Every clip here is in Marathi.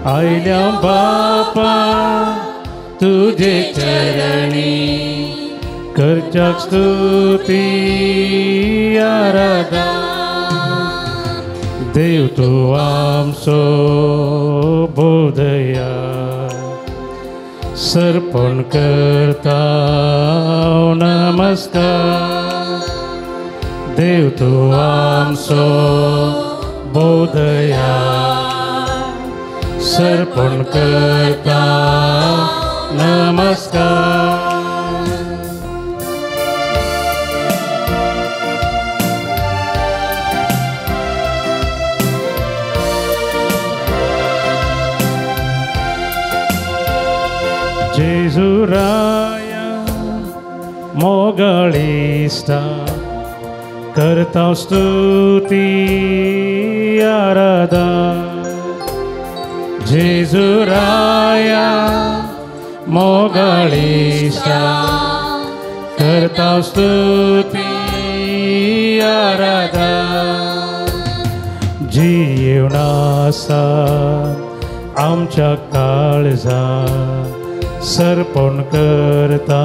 आयल्या बापा तुझे चरणी करच्या स्तुती आराधना देव तू आमचो बोधया सर्पण करता नमस्कार देव तू आमचो बोधया सर्पण करता नमस्कार जेजुराया मोगळीस्ता करता स्तुती आराधना जेजुराया मोगळीस्ता करता स्तुती आराधना जीवनासा आमच्या काळजा सर्पण करता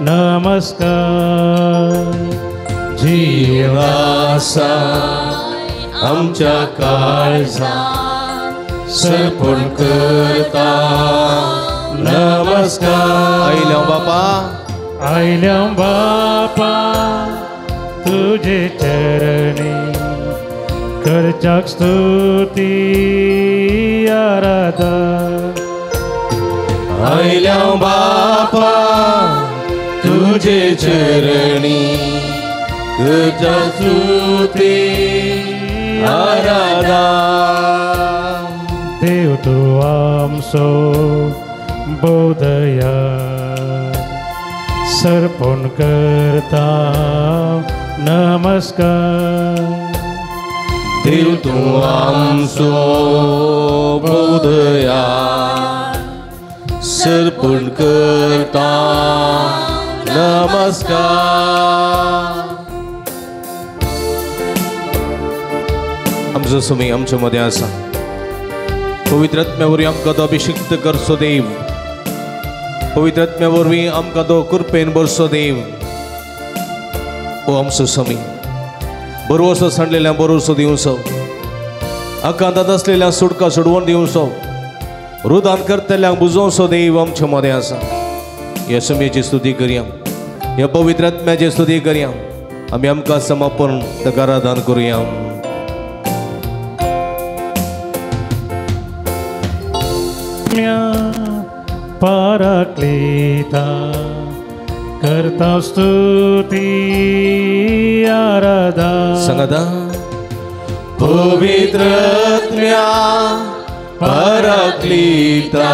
नमस्कार जीवासा आमच्या काळजा सर्पण करता नमस्कार आयल्या बापा तुझे चरणी करच्या स्तुती आराधना आयल्या बापा तुझे चरणी करच्या स्तुती आराधना देव तू आमचो बोधया सर्पण करता नमस्कार देव तू आमचो बोधया सर्पण करता नमस्कार आमचो समय आमच्या मध्ये आसा पवित्र आत्म्यावरवीं आमकां तो अभिषिक्त करचो देव पवित्र आत्म्यावरवीं आमकां तो कृपेन भरचो देव हो आमचो समय बरोवसो सांडलेल्या बरोवसो दिवचो आकांतांत आसलेल्या सुटका सोडवून दिवचो रुदान करतल्यांक बुजोवचो देव आमच्या मध्ये आसा ह्या समयाची स्तुती करया ह्या पवित्र आत्म्याची स्तुती करया आमी आमकां समर्पण आराधन करुया पाराक्लीता करता स्तुती आराधना सांगाता पवित्र आत्म्या पाराक्लीता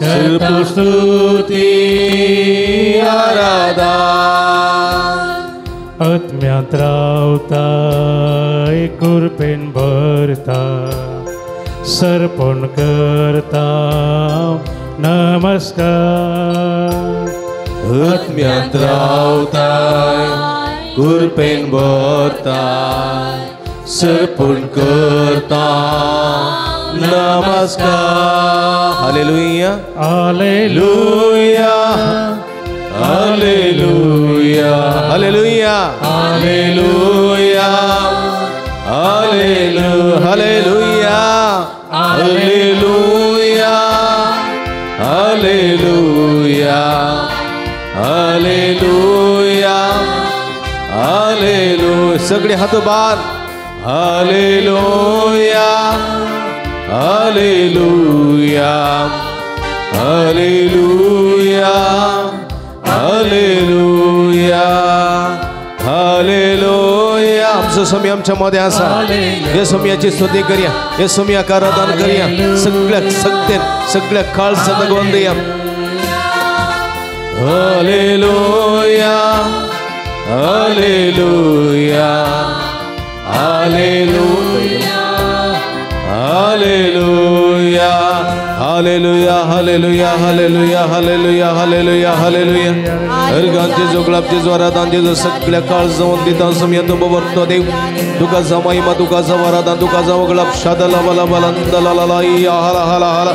करता स्तुती आराधना आत्म्यांत रावता कृपेन भरता सर्पण करता नमस्कार आत्म्यांत रावताय कृपेन भरताय सर्पण करता नमस्कार hallelujah hallelujah hallelujah hallelujah hallelujah hallelujah hallelujah hallelujah hallelujah hallelujah hallelujah सगळे हात बार hallelujah hallelujah hallelujah hallelujah hallelujah आमचो समय आमच्या मध्ये आसा हे समयाची स्तुती करया हे समयाक आराधन करया सगळ्याक सत्तेन सगळ्याक खालसा दाखोवन दिया hallelujah hallelujah hallelujah hallelujah hallelujah hallelujah hallelujah hallelujah hallelujah hallelujah अर्गांचे जो गुलाबचे जोरादांचे जो सगळ्या काळ जाऊन दिता समया तो बवरतो देव तुका जमाईमा तुका जमारादा तुका जमा गुलाब शादला बला बलंदला या हाला हाला हाला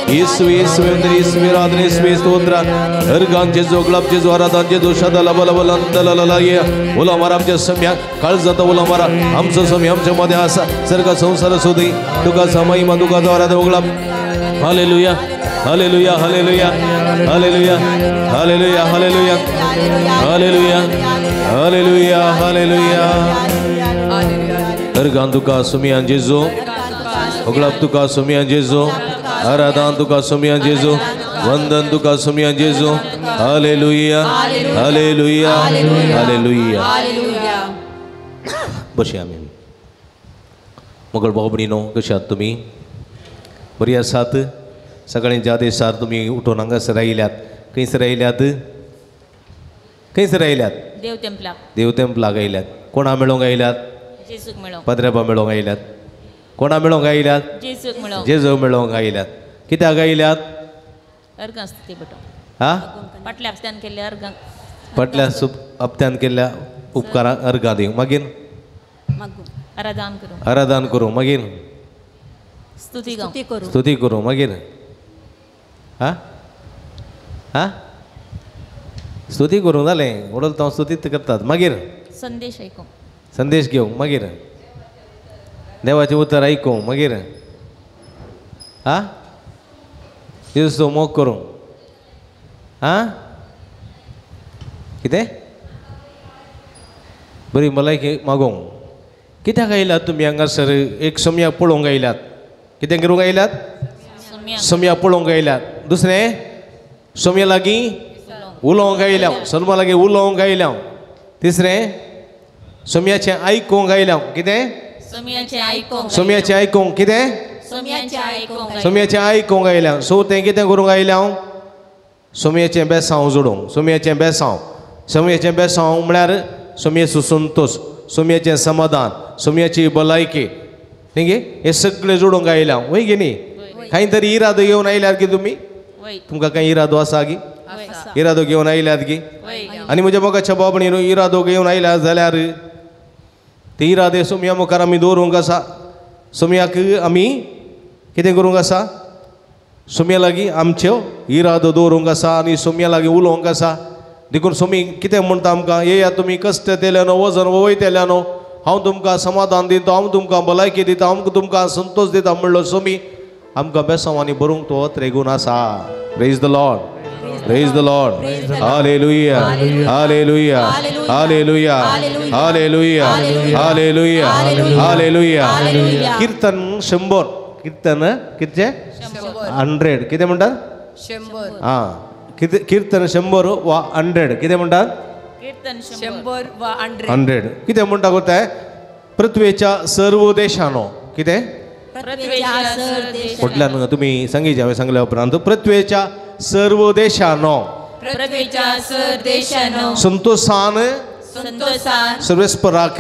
येशू येशू येशू राधने येशू स्तोत्र अर्गांचे जो गुलाबचे जोरादांचे जो शादला बला बलंदला या ओला मारा आमच्या समया काळ जाता ओला मारा आमचं समय आमच्या मध्ये असा सरका संसार सुधी तुका जमाईमा तुका जोरादा गुलाब hallelujah hallelujah hallelujah hallelujah hallelujah hallelujah hallelujah hallelujah hallelujah अर्गान तुका सुमिया जेजो उगलाब तुका सुमिया जेजो आराधन तुका सुमिया जेजो वंदन तुका सुमिया जेजो हालेलुया हालेलुया हालेलुया बशी आम्ही मगर भाऊ कशा आहात तुम्ही बरी आसात सगळ्यांचे आदेशार तुम्ही उठून हांगासर आयल्यात खंयसर आयल्यात खंयसर आयल्यात देव तेंपलाक आयल्यात कोणा मेळोंक आयल्यात पद्रेबा मेळोंक आयल्यात कोणा मेळोंक आयल्यात जेजू मेळोंक आयल्यात कित्याक आयल्यात हा फाटल्या हप्त्यान केल्ल्या उपकाराक अर्घां दिवंक मागीर आराधन करूं मागीर स्तुती करूं मागीर हा हा स्तुती करूं जालें उडल तो स्तुतीत करतात मागीर संदेश घेवंक मागीर देवाचें उतर आयकूंक मागीर हा दिवचो मोग करूं हा कितें बरी भलायकी मागोवंक कित्याक आयल्यात तुमी हांगासर एक समया पळोवंक आयल्यात कितें करूंक आयल्यात समया पळोवंक आयल्यात दुसरें समया लागीं उलोवंक आयल्या सलमा लागीं उलोवंक आयल्या तिसरें समयाचें आयकूंक आयल्या कितें समयाचें आयकूंक कितें समयाचें आयकूंक आयल्या सो तें कितें करूंक आयल्या समयाचें बेसांव जोडूंक समयाचें बेसांव म्हळ्यार समयाचो संतोश समयाचें समाधान समयाची भलायकी ठीक आहे हे सगळें जोडूंक आयल्या वय गे न्ही खंय तरी इरादो घेवन आयल्यात गी तुमी तुमकां कांय इरादो आसा गी इरादो घेवन आयल्यात गी आनी म्हज्या मोगाच्या बाबणीन इरादो घेवन आयल्यात जाल्यार ते इरादे समया मुखार आमी दवरूंक आसा समयाक आमी कितें करूंक आसा समया लागीं आमच्यो इरादो दवरूंक आसा आनी समया लागीं उलोवंक आसा देखून सोमी कितें म्हणटा आमकां येया तुमी कश्ट तेल्यानो वजन वयतेल्यानो हांव तुमकां समाधान दिता हांव तुमकां भलायकी दिता हांव तुमकां संतोश दिता म्हणलो सोमी आमकां बेसांवांनी भरूंक तो त्रेगून आसा praise the lord hallelujah hallelujah hallelujah hallelujah hallelujah hallelujah कीर्तन 100 कीर्तन कितचे 100 कितें म्हणटात 100 हां कीर्तन 100 वा 100 कितें म्हणटात कीर्तन 100 वा 100 कितें म्हणटा कोताय पृथ्वेच्या सर्व देशानो कितें फाटल्यान तुमी सांगितले हांवें सांगल्या उपरांत पृथ्वेच्या सर्व देशानो संतोषान सर्वेस्पराक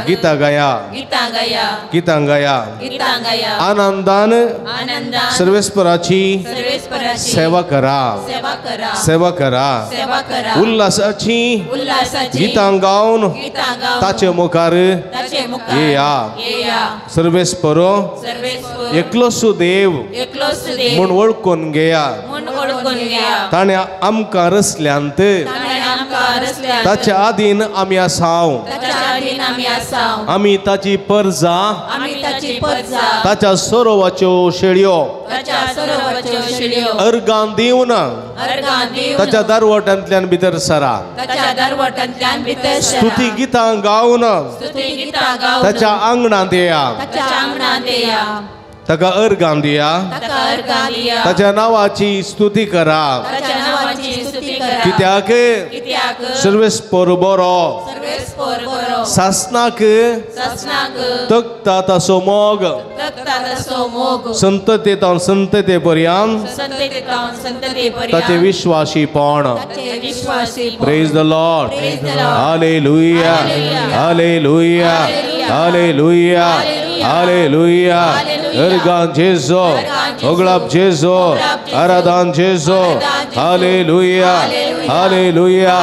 गीता गाया आनंदान सर्वेस्पराची सेवा करा उल्हासाची गीतां गावन ताचे मुखार येया सर्वेस्परो एकलोसो देव म्हूण वळखून घेया ताणें आमकां रचल्यांत ताच्या आदीन आमी आसाव आमी ताची परजा ताच्या सरोवाच्यो शेळयो अर्गां दिवन ताच्या दारवटांतल्यान भितर सरा स्तुती गितां गावन ताच्या आंगणांत येया ताका अर्गां दिया ताच्या नांवाची स्तुती करा कित्याक सर्वेस्पर बरो सासनाक तख्ता ताचो मोग संततेंतल्यान संतते पर्यंत ताचे विश्वासीपण praise the lord hallelujah hallelujah hallelujah hallelujah अर्गान जेजो ओगलाप जेजो आराधन जेजो हालेलुया हालेलुया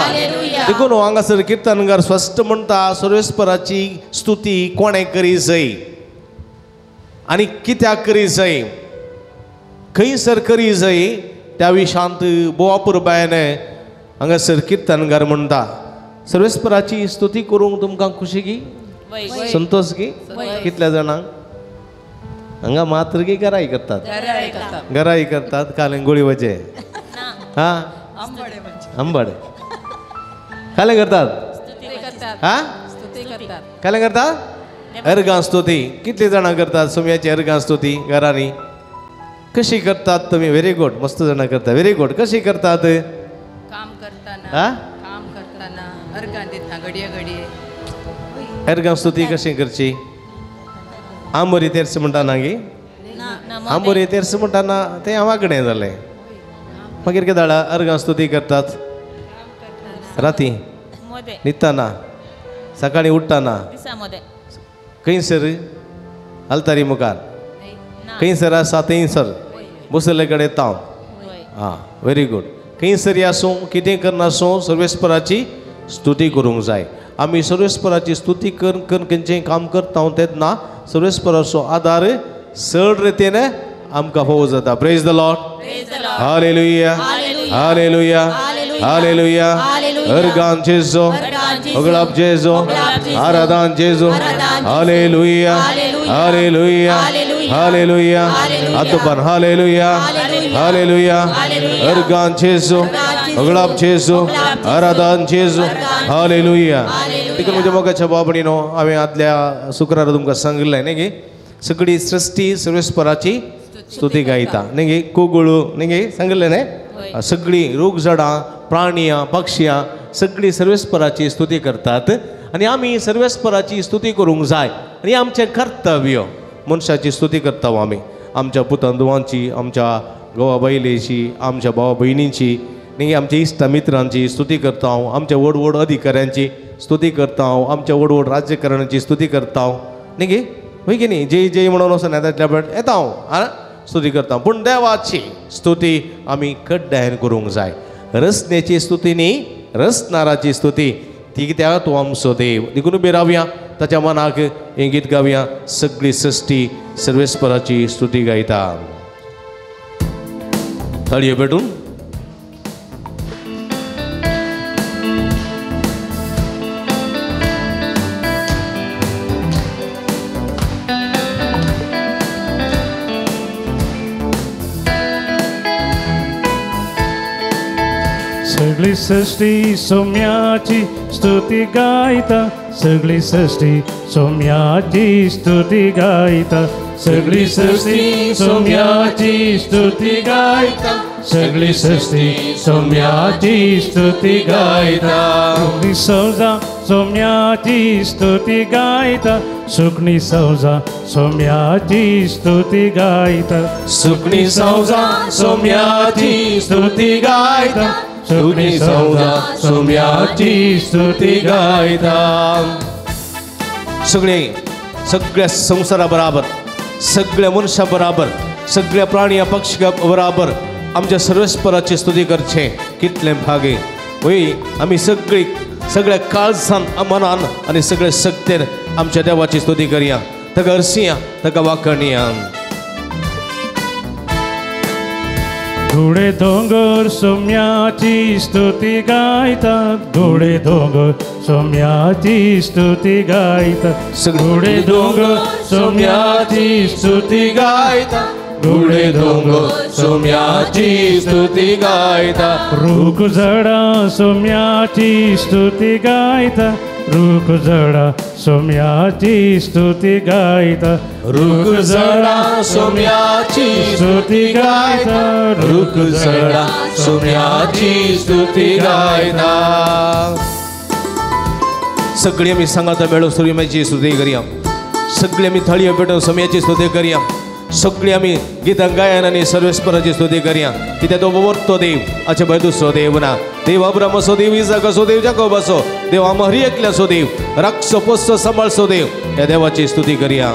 देखून हांगासर कीर्तनकार स्पश्ट म्हणटा सर्वेस्पराची स्तुती कोणे करी जाय आनी कित्याक करी जाय खंयसर करी जाय त्या विशांत बोवापूर बायने हांगासर कीर्तनकार म्हणटा सर्वेस्पराची स्तुती करूंक तुमकां खुशी की संतोष की कितल्या जाणांक हांगा मात्र की गराई करतात कालिंगोळी वजे हा आंबड काले करतात हा काले करतात अर्गां स्तुती कितली जाणां करतात सोम्याची अर्गां स्तुती घरांनी कशी करतात तुम्ही व्हेरी गुड मस्त जाणां करता व्हेरी गुड कशी करतात काम करताना अर्गां दिता घडये घडये अर्गां स्तुती कशी करची आंबोरी तेर्स म्हणटाना गी आंबोरी तेर्स म्हणटाना ते आवाकडें जालें मागीर कितें जालां अर्गां स्तुती करतात राती न्हिदताना सकाळी उठताना खंयसर आलतारी मुखार खंयसर आसा थंयसर बसले कडेन तांव हां व्हेरी गुड खंयसरी आसूं कितें करना आसूं सर्वेस्पराची स्तुती करूंक जाय आमी सर्वेस्पराची स्तुती करून करून खंयचेंय काम करता तेन्ना सर्वेस्पराचो आदार चड रितीन आमकां फावो जाता praise the lord hallelujah hallelujah hallelujah अर्गान जेजो ओगलाप जेजो आराधन जेजो हालेलुया हालेलुया हालेलुया आतोबान हालेलुया हालेलुया अर्गान जेजो ओगलाप जेजो आराधन जेजो हालेलुया देखून म्हज्या मोगाच्या बाबडीनो हांवें आदल्या शुक्रारा तुमकां सांगिल्लें न्ही गे सगळी सृश्टी सर्वेस्पराची स्तुती गायता न्ही गे कुगुळू न्ही गे सांगिल्लें न्ही सगळी रूख झाडां प्राणियां पक्षियां सगळी सर्वेस्पराची स्तुती करतात आनी आमी सर्वेस्पराची स्तुती करूंक जाय आनी आमचें कर्तव्य मनशाची स्तुती करता आमी आमच्या पुतंदुवांची आमच्या घोवा बायलेची आमच्या भावा भयणींची न्ही आमच्या इश्ट मित्रांची स्तुती करता हांव आमच्या व्हड व्हड अधिकाऱ्यांची स्तुती करता हांव आमच्या व्हड व्हड राज्यकारणाची स्तुती करता हांव न्ही गे वय की न्ही जय जय म्हणून वचून येता बट येता हांव स्तुती करता पूण देवाची स्तुती आमी कड्ड्यान करूंक जाय रसण्याची स्तुती न्ही रसनाराची स्तुती ती कित्याक तूं आमचो देव देखून उबे रावया ताच्या मनाक हें गीत गावया सगळी सृश्टी सर्वेस्पराची स्तुती गायता ताळयो पेटून सगळी सृष्टी सोम्याची स्तुती गायता सगळी सृष्टी सोम्याची स्तुती गायता सगळी सृष्टी सोम्याची स्तुती गायता सगळी सृष्टी सोम्याची स्तुती गायता सुखणी सौजा सोम्याची स्तुती गायता सुखणी सौजा सोम्याची स्तुती गायता सुखणी सौजा सोम्याची स्तुती गायता सुखणी सौजा सोम्याची स्तुती गायता सगळ्या संसारा बराबर सगळ्या मनशा बराबर सगळ्या प्राणी पक्षी बराबर आमच्या सर्वेस्पराची स्तुती करचे कितले भागे वय आमी सगळ्या काळजान मनान आनी सगळ्या शक्तीन आमच्या देवाची स्तुती करया ताका हरसिया ताका वाखणया घोडे दोंगर सोम्याची स्तुती गायतात घोडे दोंगर सोम्याची स्तुती गायतात घोडे दोंगर सोम्याची स्तुती गायतात घोडे दोंगर सोम्याची स्तुती गायतात रूख झाडां सोम्याची स्तुती गायतात रूख झाडां सोम्याची स्तुती गायतात रूख झाडां सोम्याची स्तुती गायतात रूख झाडां सोम्याची स्तुती गायतात सगळी आमी सांगाता मेळून सोम्याची स्तुती करया सगळी आमी थाळयो पेटोवन सोम्याची स्तुती करया सगळी आमी गितां गायन आनी सर्वेस्पराची स्तुती करया कित्याक तो वर्तो देव हाचे भायर दुसरो देव ना देव अब्रामाचो देव इसाकाचो देव जाकोबाचो देव आमकां हर एकल्याचो देव राखचो पोसचो सांबाळचो देव ह्या देवाची स्तुती करया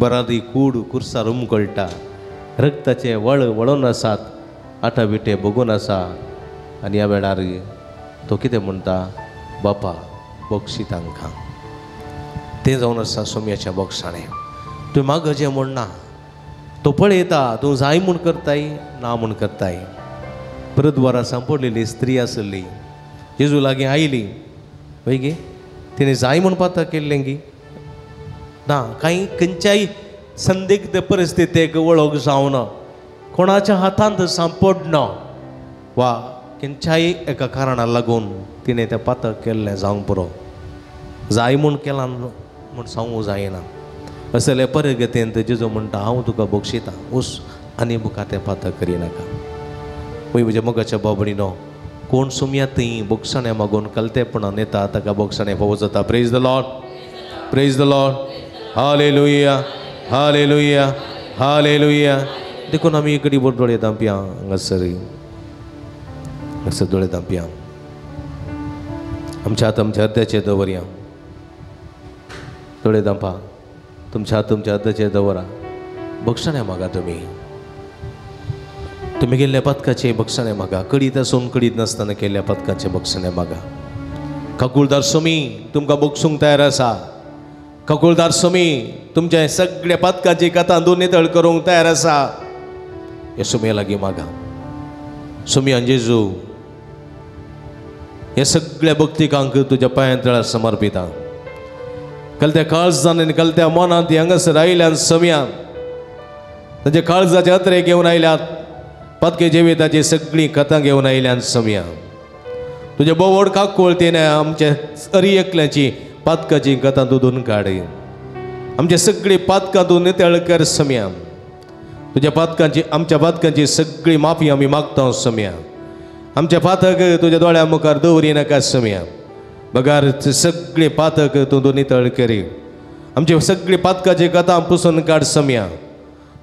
बरादी कूड कुर्सार उमकळटा रक्ताचे वळ वळोन आसात आटा बिटे बगून आसा आनी ह्या वेळार तो कितें म्हणटा बापा बक्षी तांकां तें जावन आसा सोम्याच्या बॉक्साणें तूं माग जें म्हणना तो पळयता तूं जाय म्हूण करताय ना म्हूण करताय परत वरां सांपडलेली स्त्री आसली जेजू लागीं आयली पळय गे तिणें जाय म्हूण पातक केल्लें गी ना कांय खंयच्याय संदिग्ध परिस्थितीक वळख जावना कोणाच्या हातांत सांपडना वा खंयच्याय एका कारणाक लागून तिणें तें पातक केल्लें जावंक पुरो जाय म्हूण केलां म्हूण सांगूंक जायना असले परगतेंत जेजू म्हणटा हांव तुका बक्षितां वच आनी मुखार तें पातक करिनाका पळय म्हज्या मोगाच्या बाबडीनो कोण सुमया थंय बक्षाणें मागून कलतेपणान येता ताका बक्षाणें फावो जाता praise the lord praise the lord hallelujah hallelujah hallelujah देखून आमी एक कडे दोळे धांपया हांगासर दोळे धांपया आमच्या हात आमच्या हृदयाचेर दवरया दोळे धांपा तुमच्या हात तुमच्या हृदयाचेर दवरा बक्षाणें मागा तुम्ही गेल्ल्या पथकाचे बक्षाणें मागा कडीत आसून कडीत नासतना केल्ल्या पथकाचे बक्षाणें मागा ककुळदार स्वामी तुमकां बक्षूंक तयार आसा ककुळदार स्वामी तुमचे सगळे पथकाची कथा दोनितळ करूंक तयार आसा हे सुमये लागीं मागा सुमया जेजू हे सगळ्या भक्तिकांक तुज्या पांया तळार समर्पिता कलत्या काळजान आनी कलत्या मनांत ती हांगासर आयल्यान समया ताचे काळजाचे अत्रे घेवन आयल्यात पदके जिविताची सगळी कथा घेवन आयल्यान समया तुझे बोवड काकूळ तिणें आमचे अरी एकल्याची पातकाची कथा दुदून काड आमचे सगळी पातकां तूं नितळ कर समया तुज्या पातकांची आमच्या पातकांची सगळी माफी आमी मागता समया आमचे पातक तुज्या दोळ्या मुखार दवरी नाका समया बगार सगळी पातक तूं नितळ करी आमची सगळी पातकाची कथा पुसून काड समया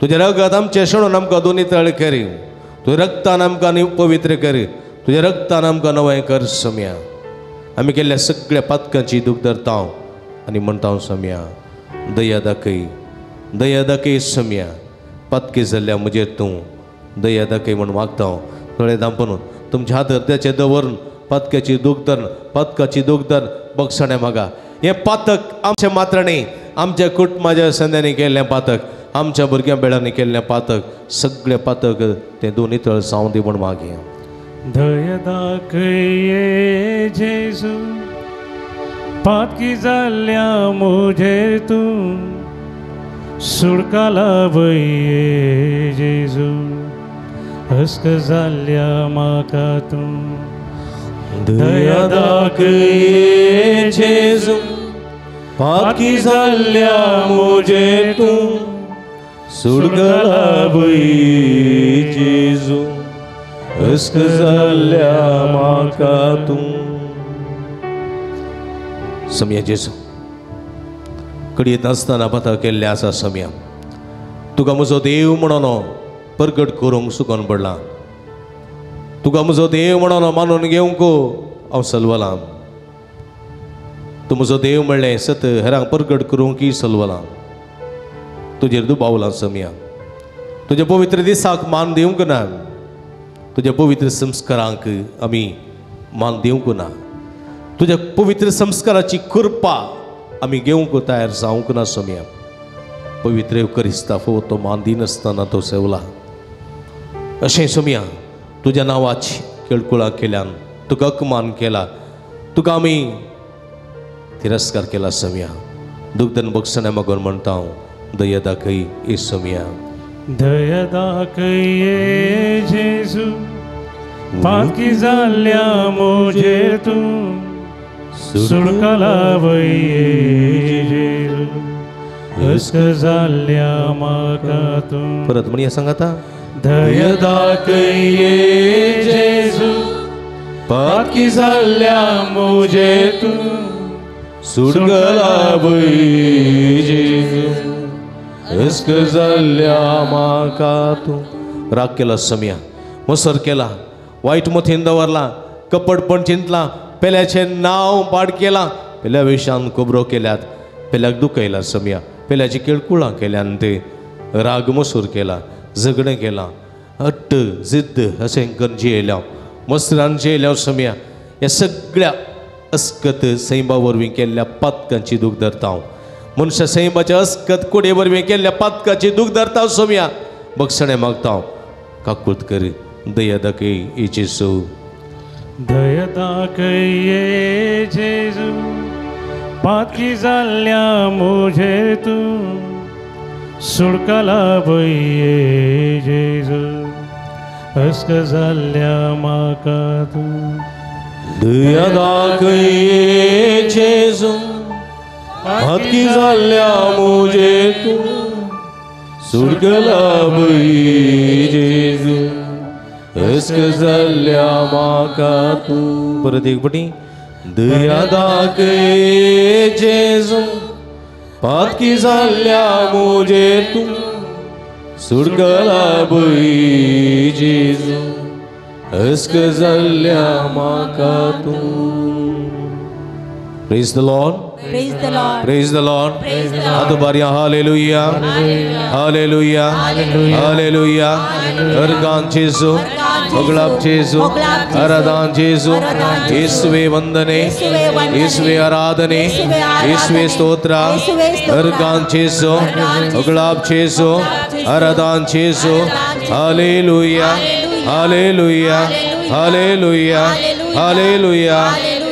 तुझे रगत आमचे शोणून आमकां दोनितळ करी तुझ्या रक्तान आमकां पवित्र कर तुझ्या रक्तान आमकां नवें कर समया आमी केल्ल्या सगळ्या पातकांची दूख धरता आनी म्हणटा समया दया दाखय समया पातकी जाल्ल्या म्हजेर तूं दया दाखय म्हूण मागता दोळे धांपून तुमच्या हात हृदयाचेर दवरून पातकाची दूख धर पातकाची दूख धर बक्षाणें मागा हें पातक आमचें मात्र न्ही आमच्या कुटुंबाच्या संद्यांनी केल्लें पातक आमच्या भुरग्यां बेळांनी केल्लें पातक सगळें पातक तें दोनितळ जावं दी म्हूण मागया दया दाखय जेजू पातकी जाल्ल्या म्हजेर तूं सुडका लावये जेजू हस्क जाल्ल्या म्हाका तूं दया दाखय जेजू पातकी जाल्ल्या म्हजेर तूं सुडका लावये जेजू हस्क जाल्ल्या म्हाका तूं समया जेजू कडयेत नासतना पातक केल्लें आसा समया तुका म्हजो देव म्हणून परगट करूंक सुकोन पडलां तुका म्हजो देव म्हणून मानून घेवंक हांव सलवलां तूं म्हजो देव म्हणलें सत हेरांक परगट करूंक सलवलां तुजेर दुबावलां समया तुज्या पवित्र दिसाक मान दिवंक ना तुज्या पवित्र संस्कारांक आमी मान दिवंक ना तुज्या पवित्र संस्काराची कृपा आमी घेवंक तयार जावंक ना समया पवित्र युकरिस्ता फोव तो मान दिनासतना तो सेवला अशें समया तुज्या नांवाची केळकुळां केल्यान तुका अपमान केला तुका आमी तिरस्कार केला समया दुग्धन बक्षाणें मागून म्हणटा हांव दया दाखय हे समया दया दाखय जेजू पातकी जाल्ल्या म्हजेर तूं सुडका लावये जेजू हस्क जाल्ल्या म्हाका तूं परत म्हणया सांगाता दया दाखय जेजू पातकी जाल्ल्या म्हजेर तूं सुडका लावये जेजू हस्क जाल्ल्या म्हाका तूं राग केला समया मसर केला वायट मथेन दवरला कपटपण चिंतला पेल्याचें नांव पाड केलां पेल्या विशयान खबरो केल्यात पेल्याक दुखयला समया पेल्याची केळकुळां केल्या आनी ते राग मसूर केला झगडे केला हट्ट जिद्द अशें करून जियेल्या मसरान जियेल्या समया ह्या सगळ्या अस्कत सैमा वरवीं केल्ल्या पातकांची दूख धरता हांव मनशा सैमाच्या अस्कत कुडे वरवीं केल्ल्या पातकाची दूख धरता हांव समया बक्षणे मागता हांव काकूत कर दया दाखय येशू दया दाखय जेजू पातकी जाल्ल्या मुझे तू सुडकला बये जेजू अस्क जाल्ल्या म्हाका तू दया दाखय येशू पातकी जाल्ल्या मुझे तू सुडकला बये जेजू अस्क जाल्ल्या म्हाका तू परत एक पटी दया दाखय जेजू पातकी जाल्ल्या मुझे तू सुडकला बये जेजू अस्क जाल्ल्या म्हाका तू Praise the Lord. Praise the Lord. Praise the Lord. Praise the Lord. Adubaria hallelujah. Hallelujah. Hallelujah. Argan Jesu. Oglab Jesu. Aradan Jesu. Yeshuve vandane. Yeshuve aradhane. Yeshuve stotra. Argan Jesu. Oglab Jesu. Aradan Jesu. Hallelujah. Hallelujah. Hallelujah. Hallelujah.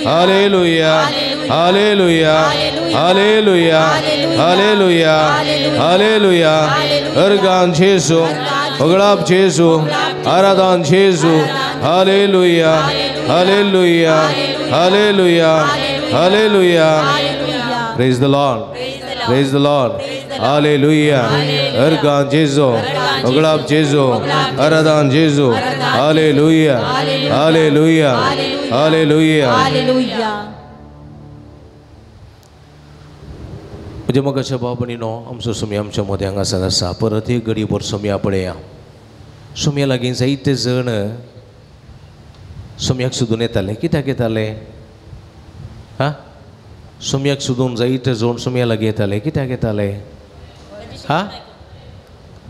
Hallelujah. Hallelujah. Hallelujah. Hallelujah. Hallelujah. Argan Jesu. Oglab Jesu. Aradan Jesu. Hallelujah. Hallelujah. Hallelujah. Hallelujah. Praise the Lord. Praise the Lord. Hallelujah. Argan Jesu. Oglab Jesu. Aradan Jesu. Hallelujah. Hallelujah. Hallelujah. Hallelujah. म्हणजे मग अशा बाबनीनो आमचो सुमी आमच्या मदें हांगासर आसा परत एक घडीभर सुम्या पळया सुम्या लागीं जायते जण सुम्याक सोदून येताले कित्याक येताले हा सुम्याक सोदून जायते जण सुम्या लागीं येताले कित्याक येताले हा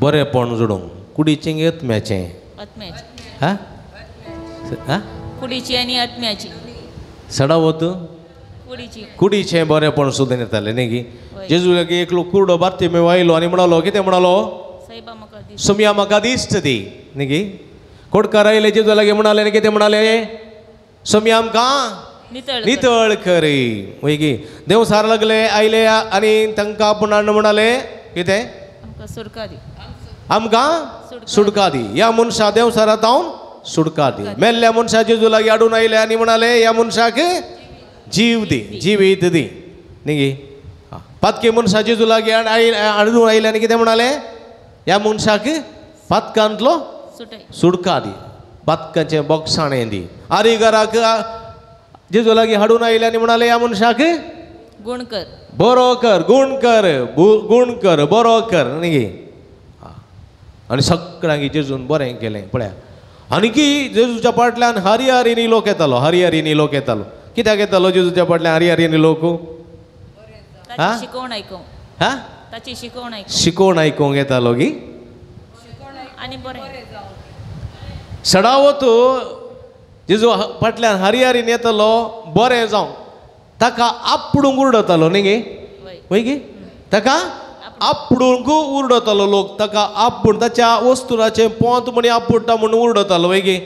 बरेंपण जोडूंक कुडीचें येतम्याचें आत्म्याची हा हा कुडीची आणि आत्म्याची सडा वत कुडीची कुडीचें बरेंपण सोदून येताले न्ही गी जेजू लागीं एकलो कुरडो बार्तिमेव आयलो आनी म्हणलो कितें म्हणलो साईबा म्हाका दी सुम्या म्हाका दिश्ट दी न्ही गी कोडकार आयले जेजू लागीं म्हणाले आनी कितें म्हणाले सुम्या आमकां नितळ नितळ करी वय गी देव सार लागले आयले आनी तांकां आपणान म्हणाले कितें आमकां सुरका दी आमकां सुडका दी ह्या मनशा देव सारात हांव सुडका दी मेल्ल्या मनशा जेजू लागीं हाडून आयले आनी म्हणाले ह्या मनशाक जीव दी जिवीत दी न्ही गी पातके मनशा जेजू लागीं हाडून आयले आनी कितें म्हणाले ह्या मनशाक पातकांतलो सुटाय सुडका दी पातकाचें बोगसाणें दी आरिगाराक जेजू लागीं हाडून आयले आनी म्हणाले ह्या मनशाक गुण कर बरो कर गुण कर बरो कर न्ही गे आनी सगळ्यांक जेजून बरें केलें पळया आनीकी जेजूच्या फाटल्यान हरियारिनी लोक येतालो कित्याक येतालो जेजूच्या फाटल्यान हरियारिनी लोक हा? ताची शिकवण आयकूंक हा ताची शिकवण आयकूंक शिकोवन आयकूंक येतालो गी आनी बरें सडावत जेजू फाटल्यान हरियारीन येतालो बरें जावं ताका आपडूंक उरडतालो न्ही गे वय वय गे ताका आपडूंक उरडतालो लोक ताका आपूण ताच्या वस्तुराचें पोंत म्हणी आपुडटा म्हणून उरडतालो वय गे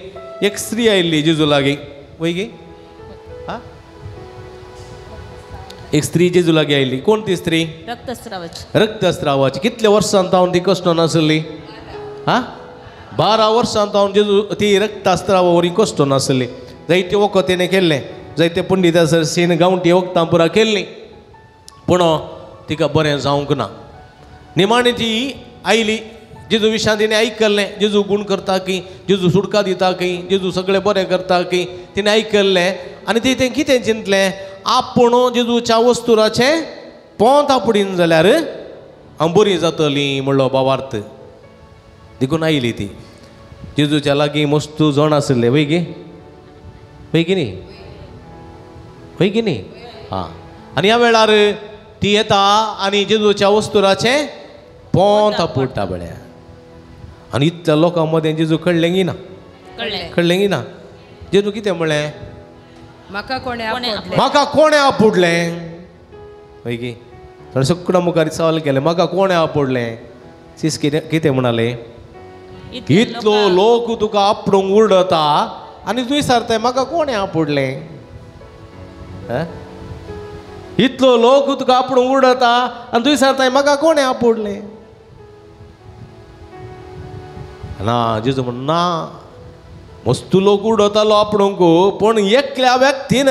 एक स्त्री आयिल्ली जेजू लागीं वय गे हा एक स्त्री जेजू लागीं आयिल्ली कोण ती स्त्री रक्तस्रावाची रक्तस्रावाची कितल्या वर्सांत हांव ती कश्ट नासली हा 12 वर्सांत हांव जेजू ती रक्तस्रावा वरी कश्ट नासली जायते वखद तेणें केल्लें जायते पंडिता सीन गांवठी वखदां पुरा केल्लीं पूण तिका बरें जावंक ना निमाणी ती आयली जेजू विशयां तिणें आयकल्लें जेजू गूण करता की जेजू सुडका दिता की जेजू सगळें बरें करता की तिणें आयकल्लें आनी ती तें कितें चिंतलें आपूण जेजूच्या वस्तुराचें पोंत आपडीन जाल्यार हांव बरी जातलीं म्हणलो भावार्थ देखून आयली ती जेजूच्या लागीं मस्तू जण आसले वय गे वय की न्ही हां आनी ह्या वेळार ती येता आनी जेजूच्या वस्तुराचे पोंत पडटा बळ्या आनी इतल्या लोकां मदें जेजू कळलें गी ना कळलें कळलें गी ना जेजू कितें म्हणलें म्हाका कोणे आपटले म्हाका कोणें आपडलें हय गी थोडे सगळ्या मुखार सवाल केले म्हाका कोणें आपडलें सीस कितें म्हणाले इतलो लोक तुका आपडूंक उडता आनी तुवें विचारताय म्हाका कोणें आपडलें इतलो लोक तुका आपडूंक उडता आनी तुवें विचारताय म्हाका कोणें आपडलें ना जेजू म्हण ना मस्तू लोक उडतालो आपणूक पूण एकल्या व्यक्तीन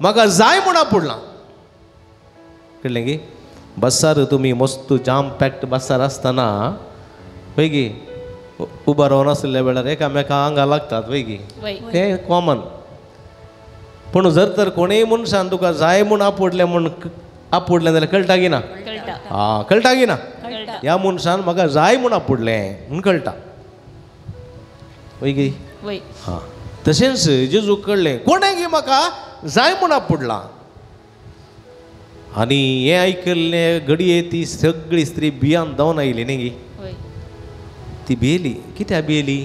म्हाका जाय म्हूण आपडलां कळलें गी बसार तुमी मस्तू जाम पॅक्ट बसार आसतना पळय गी उबा रावन आसलेल्या वेळार एकामेका आंगा लागतात पळय गी तें कॉमन पूण जर तर कोणेय मनशान तुका जाय म्हूण आपडलें जाल्यार कळटा गी ना हा कळटा गी ना ह्या मनशान म्हाका जाय म्हूण आपडलें म्हूण कळटा वय गी हा तशेंच जेजू कळलें कोणें गी म्हाका जाय म्हूण आपडलां आनी हें आयकल्ले घडये ती सगळी स्त्री भियान धांवन आयली न्ही गी ती भियेली कित्याक भियेली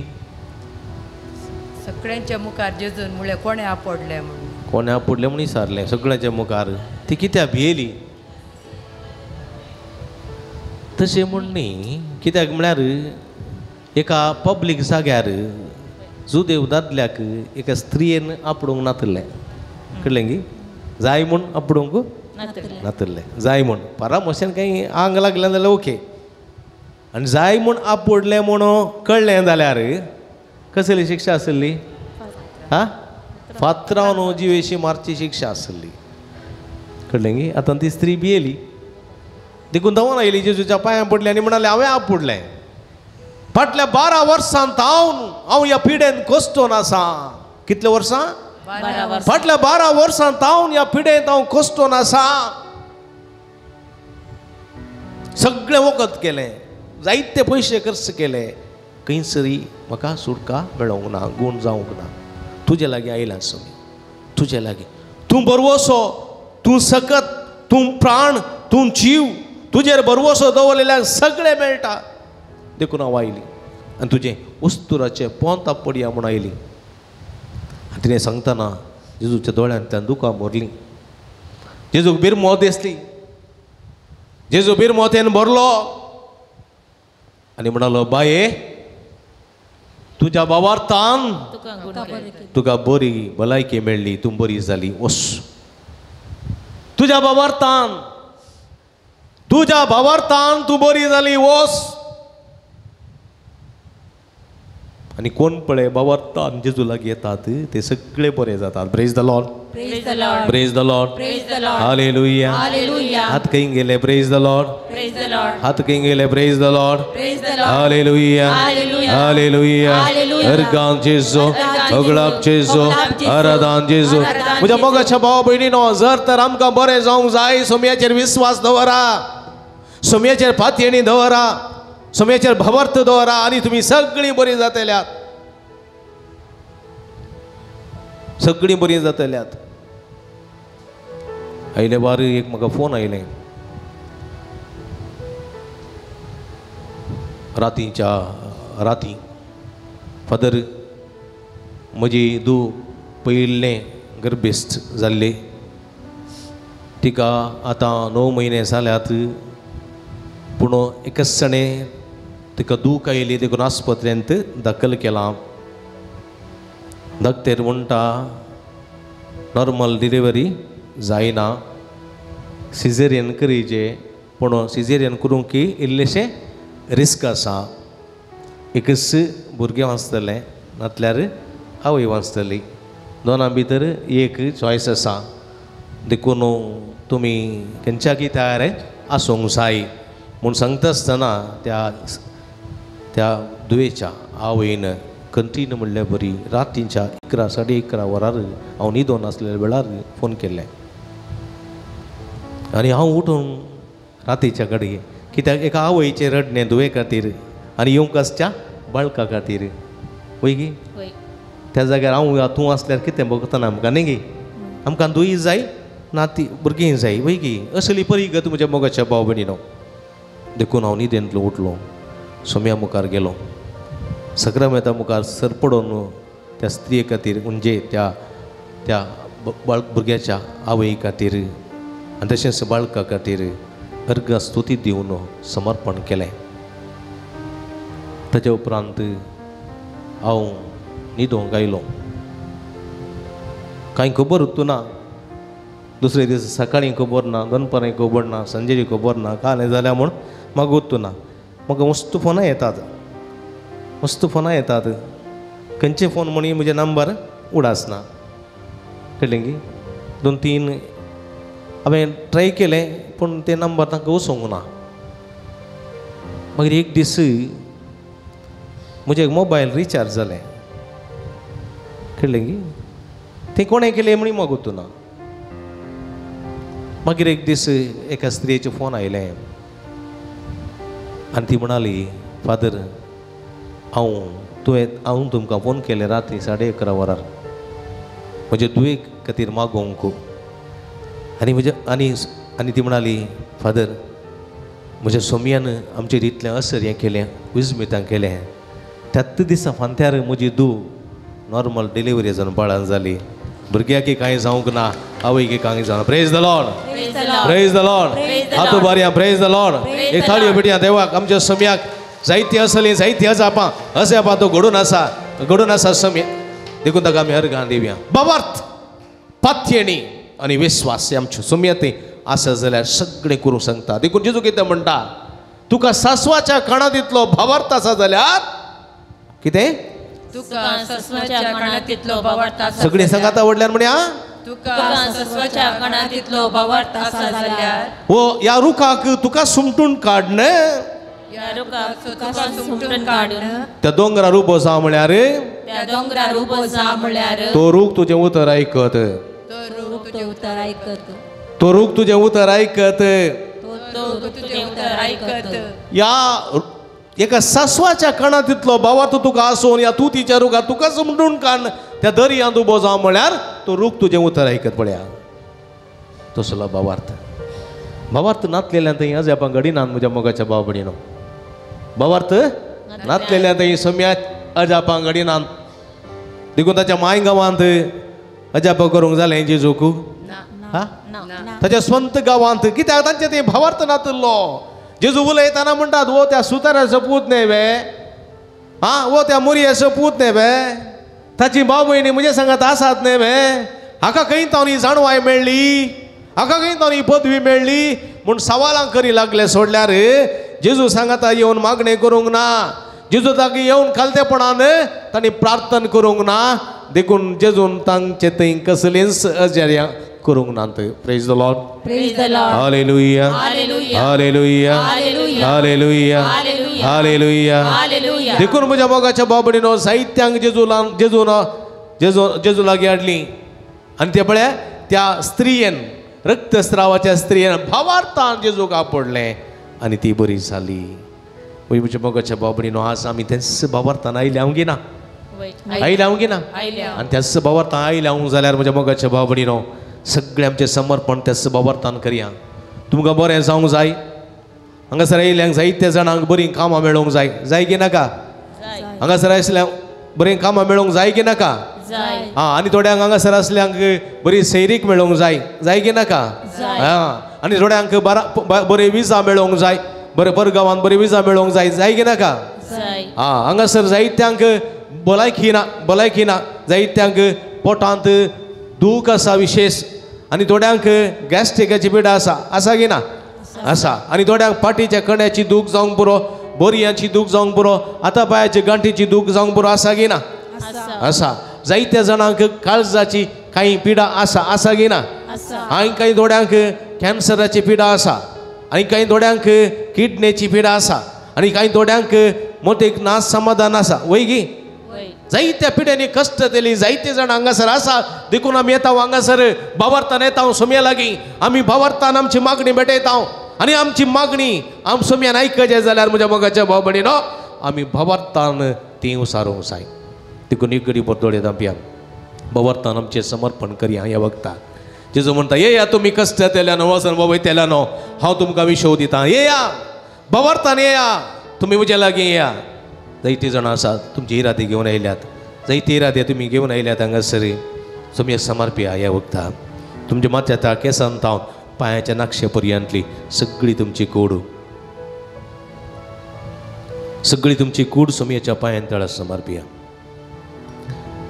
सगळ्यांच्या मुखार जेजून म्हळें कोणे आपडले म्हणून कोणें आपडलें म्हूण विचारलें सगळ्यांच्या मुखार ती कित्याक भियेली तशें म्हूण न्ही कित्याक म्हळ्यार एका पब्लीक जाग्यार जुदेव दादल्याक एका स्त्रियेन आपडूंक नातरलें कळलें गी जाय म्हूण आपडूंक नातरलें जाय म्हूण परामर्शान काही आंग लागलें जाल्यार ओके आनी जाय म्हूण आपडलें म्हणून कळलें जाल्यार कसली शिक्षा आसली हा फातरावन जिवेशी मारची शिक्षा आसली कळलें गी आतां ती स्त्री भियेली देखून धांवन आयली जेजूच्या पांयां पडली आनी म्हणालें हांवें आपडलें फाटल्या 12 वर्सांत हांव ह्या पिडेन कोसतोन आसा कितले वर्सां फाटल्या 12 वर्सांत हांव ह्या पिडेंत हांव कोसतोन आसा सगळें वखद केलें जायते पयशे खर्च केले खंयसरी म्हाका सुटका मेळोंक ना गूण जावंक ना तुजे लागीं आयलां समी तुजे लागीं तूं बरवसो तूं सकत तूं प्राण तूं जीव तुजेर बरवसो दवरलेल्याक सगळें मेळटा देखून हांव आयली आनी तुजें उस्तुराचें पोंत पडया म्हूण आयली आनी तिणें सांगतना जेजूच्या दोळ्यांतल्यान दुकां भरलीं जेजूक बिरमो दिसली जेजू बिरमोतेन भरलो आनी म्हणालो बाये तुज्या बाबार्थान तुका बरी भलायकी मेळ्ळी तूं बरी जाली वस तुज्या बाबार्थान तूं बरी जाली वस आनी कोण पळय बाबार्थान जेजू लागीं येतात ते सगळे बरे जातात praise the lord praise the lord hallelujah हात खंय गेले प्रेज द लॉर्ड हात खंय गेले praise the lord hallelujah hallelujah organ जेजू अगळाप जेजू आराधन जेजू म्हज्या मोगाच्या भाव भयणीनो जर तर आमकां बरें जावंक जाय सोम्याचेर विश्वास दवरा सोम्याचेर फातयेणी दवरा सोम्याचेर भवर्थ दवरा आनी तुमी सगळीं बरी जातल्यात सगळीं बरी जातल्यात आयले बार एक म्हाका फोन आयलें राती फादर म्हजी धूव पयलें गर्भेस्त जाल्ली तिका आतां 9 म्हयने जाल्यात पूण एकच सणें तिका दूख आयली देखून आस्पत्रेंत दाखल केलां डॉक्टर म्हणटा नॉर्मल डिलिव्हरी जायना सिझेरियन करीचे पूण सिझेरियन करूंक इल्लेशें रिस्क आसा एकच भुरगें वाचतलें नातल्यार आवय वाचतली दोनां भितर एक चॉयस आसा देखून तुमी खंयच्याकी तयार आसूंक जाय म्हूण सांगता आसतना त्या दुयेच्या आवयन कंटिन्यू म्हणलें बरी रातीच्या 11 साडे 11 वरार हांव न्हिदोन आसलेल्या वेळार फोन केल्लें आनी हांव उठून रातीच्या कडेन कित्याक एका आवयचें रडणें दुये खातीर आनी येवंक आसच्या बाळका खातीर वय गी त्या जाग्यार हांव तूं आसल्यार कितें भोगतना आमकां न्ही गे आमकां दुयी जाय नाती भुरगीं जाय वय की असली परिगत म्हज्या मोगाच्या भाव भयणीनो देखून हांव न्हिदेंतलो उठलो सोम्या मुखार गेलो सक्रामेता मुखार सरपडोन त्या स्त्रिये खातीर म्हणजे त्या भुरग्याच्या आवय खातीर आनी तशेंच बाळका खातीर अर्घ स्तुती दिवन समर्पण केलें ताचे उपरांत हांव न्हिदोंक आयलो कांय खबर उरना दुसरे दीस सकाळीं खबर ना दनपारां खबर ना संजेची खबर ना काल जाल्या म्हूण म्हाका उरना म्हाका मस्त फोनां येतात खंयचे फोन म्हणी म्हजे नंबर उडासना कळ्ळें की 2-3 हांवें ट्राय केलें पूण ते नंबर तांकां वचोंक ना मागीर एक दीस म्हजे मोबायल रिचार्ज जालें कळ्ळें की तें कोणें केलें म्हणी म्हाका उरना मागीर एक दीस एका स्त्रियेचे फोन आयले आनी ती म्हणाली फादर हांव तुमकां फोन केले रात्री 11:30 वरार म्हजे दुये खातीर मागोवंक आनी ती म्हणाली फादर म्हज्या सोमयान आमचेर इतलें असर हें केलें विजमितां केलें त्यात दिसा फांत्यार म्हजी नॉर्मल डिलिव्हरी जावन बाळान जाली भुरग्याक कांय जावंक ना आवयक कांय जावना praise the lord praise the lord हातू बऱ्या प्रेज द लॉर्ड एक थाळयो बिटया देवाक आमच्या सोम्याक जायती असली जायती अजापां अशें आपां तो घडून आसा सोम्या देखून ताका आमी अर्घां दिवया बाबार्थ पाथयणी आनी विश्वास आमच्यो सोम्यात आसा जाल्यार सगळें करूंक सांगता देखून जेजू कितें म्हणटा तुका सासवाच्या काणांत इतलो भावार्थ आसा जाल्यार कितें तुका सस्वाच्या कानात इतलो भावार्थ आसा सगळीं सांगात आवडल्यार म्हणे आ तुका सस्वाच्या कानात इतलो भावार्थ आसा जाल्यार हो या रुखाक तुका सुमटून काडन या रुखाक तुका सुमटून काडून त्या दोंगरार उबो जा म्हळ्यार त्या दोंगरार उबो जा म्हळ्यार तो रूख तुजें उतर आयकत तो रूख तुजें उतर आयकत तो रूख तुजें उतर आयकत तो तुजें उतर आयकत या एका सासवाच्या कानात इतलो भावार्थ तुका आसून या तूं तिच्या रुखार तुका सुमटून काड त्या दर्यांत उबो जा म्हळ्यार तो रूख तुजें उतर आयकत पळया तसलो भावार्थ नातलेल्यान थंय अजापां घडिनात म्हज्या मोगाच्या भाव भयणीनो भावार्थ नातलेल्यान थंय सोम्यात अजापां घडिनात देखून ताच्या माय गांवांत अजापां करूंक जालें जेजूक हा ताच्या स्वंत गांवांत कित्याक तांचे थंय भावार्थ नातलो जेजू उलयतना म्हणटात वो त्या सुताराचो पूत न्हय वे वो त्या मुरयेचो पूत न्हय वे ताची भाव भयणी म्हजे सांगात आसात न्हय वे हाका खंय तांणी जाणवाय मेळ्ळी हाका खंय तांणी पदवी मेळ्ळी म्हूण सवालां करी लागले सोडल्यार जेजू सांगाता येवन मागणें करूंक ना जेजू ताका येवन खालतेपणान तांणी प्रार्थना करूंक ना देखून जेजून तांचे थंय कसलेंच अजार्यां करूंक नात praise the lord hallelujah hallelujah hallelujah hallelujah देखून म्हज्या मोगाच्या भाव भयणीनो साहित्यांक जेजू लागीं हाडली आनी ते पळय त्या स्त्रियेन रक्तस्रावाच्या स्त्रियेन भावार्थान जेजूक आपडलें आनी ती बरी जाली म्हज्या मोगाच्या भाव भयणीनो आज आमी तेच भावार्थान आयले हांव गिना आयले हांव गिना आनी त्याच भावार्थान आयले हांव जाल्यार म्हज्या मोगाच्या भाव भयणीनो सगळें आमचें समर्पण त्याच भावार्थान करया तुमकां बरें जावंक जाय हांगासर आयल्यांक जायत्या जाणांक बरीं कामां मेळोवंक जाय की नाका हांगासर आसल्यांक बरीं कामां मेळोवंक जाय की नाका आनी थोड्यांक हांगासर आसल्यांक बरी सैरीक मेळोवंक जाय की नाका आनी थोड्यांक बरे विजा मेळोवंक जाय बरे परगांवांत बरी विजा मेळोवंक जाय की नाका हांगासर जायत्यांक भलायकी ना जायत्यांक पोटांत दूख आसा विशेष आनी थोड्यांक गॅस्ट्रिकाची पिडा आसा की ना आसा आनी थोड्यांक पाटीच्या कण्याची दूख जावंक पुरो बोरयांची दूख जावंक पुरो आतां पांयाची गांठीची दूख जावंक पुरो आसा की ना आसा जायत्या जाणांक काळजाची कांय पिडा आसा की ना आनी कांय थोड्यांक कॅन्सराची पिडा आसा आनी कांय थोड्यांक किडनीची पिडा आसा आनी कांय थोड्यांक मोठेक नाच समाधान आसा वय गी जायत्या पिड्यांनी कश्ट दिली जायते जाण हांगासर आसा देखून आमी येता हांगासर भावार्थान येता सोम्या लागीं आमी भावार्थान आमची मागणी भेटयता आनी आमची मागणी आम सोम्यान आयकचें जाल्यार म्हज्या मोगाच्या भाव भयणीनो आमी भावार्थान ती उसारूंक जाय देखून एक घडी परतोडे दांपया भावार्थान आमचें समर्पण करया ह्या वखदार जेजू म्हणटा येया तुमी कश्टांतल्यान वचन वयतल्यानो हांव तुमकां विशव दितां येया भवार्थान येया तुमी म्हज्या लागीं येया जायतीं जाणां आसात तुमची इरादी घेवन आयल्यात जायती इरादे तुमी घेवन आयल्यात हांगासर तुमी समर्पिया ह्या वखदां तुमच्या माथ्याच्या केंसान तावन पांयाच्या नाक्षे पर्यंतली सगळी तुमची कूड सगळी तुमची कूड सोमयाच्या पांयां तळा समर्पिया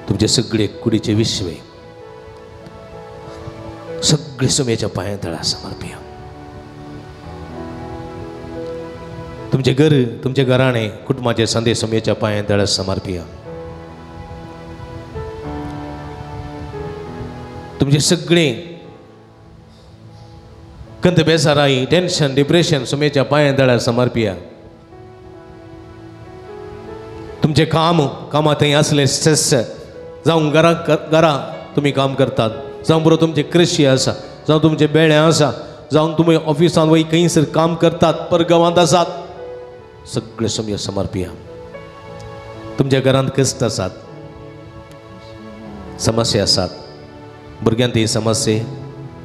तुमचे सगळे कुडीचे विश्वे सगळे सोमयाच्या पांयां तळा समर्पिया तुमचे घर तुमचे घराणे कुटुंबाचे संदेश सोमयाच्या पांयां तळा समर्पिया तुमचे सगळे कंत बेसाराई टेन्शन डिप्रेशन सोमयाच्या पांयां तळा समर्पिया तुमचे कामात थंय असले स्ट्रेस जावं घरा तुम्ही काम करतात जावं बरोबर तुमचे कृषी आसा जावं तुमचे बेळे आसा जावं तुमी ऑफिसान वय खंयसर काम करतात परगांवांत आसात सगळे सोमया समर्पिया तुमच्या घरांत कश्ट आसात समस्या आसात भुरग्यांत ही समस्या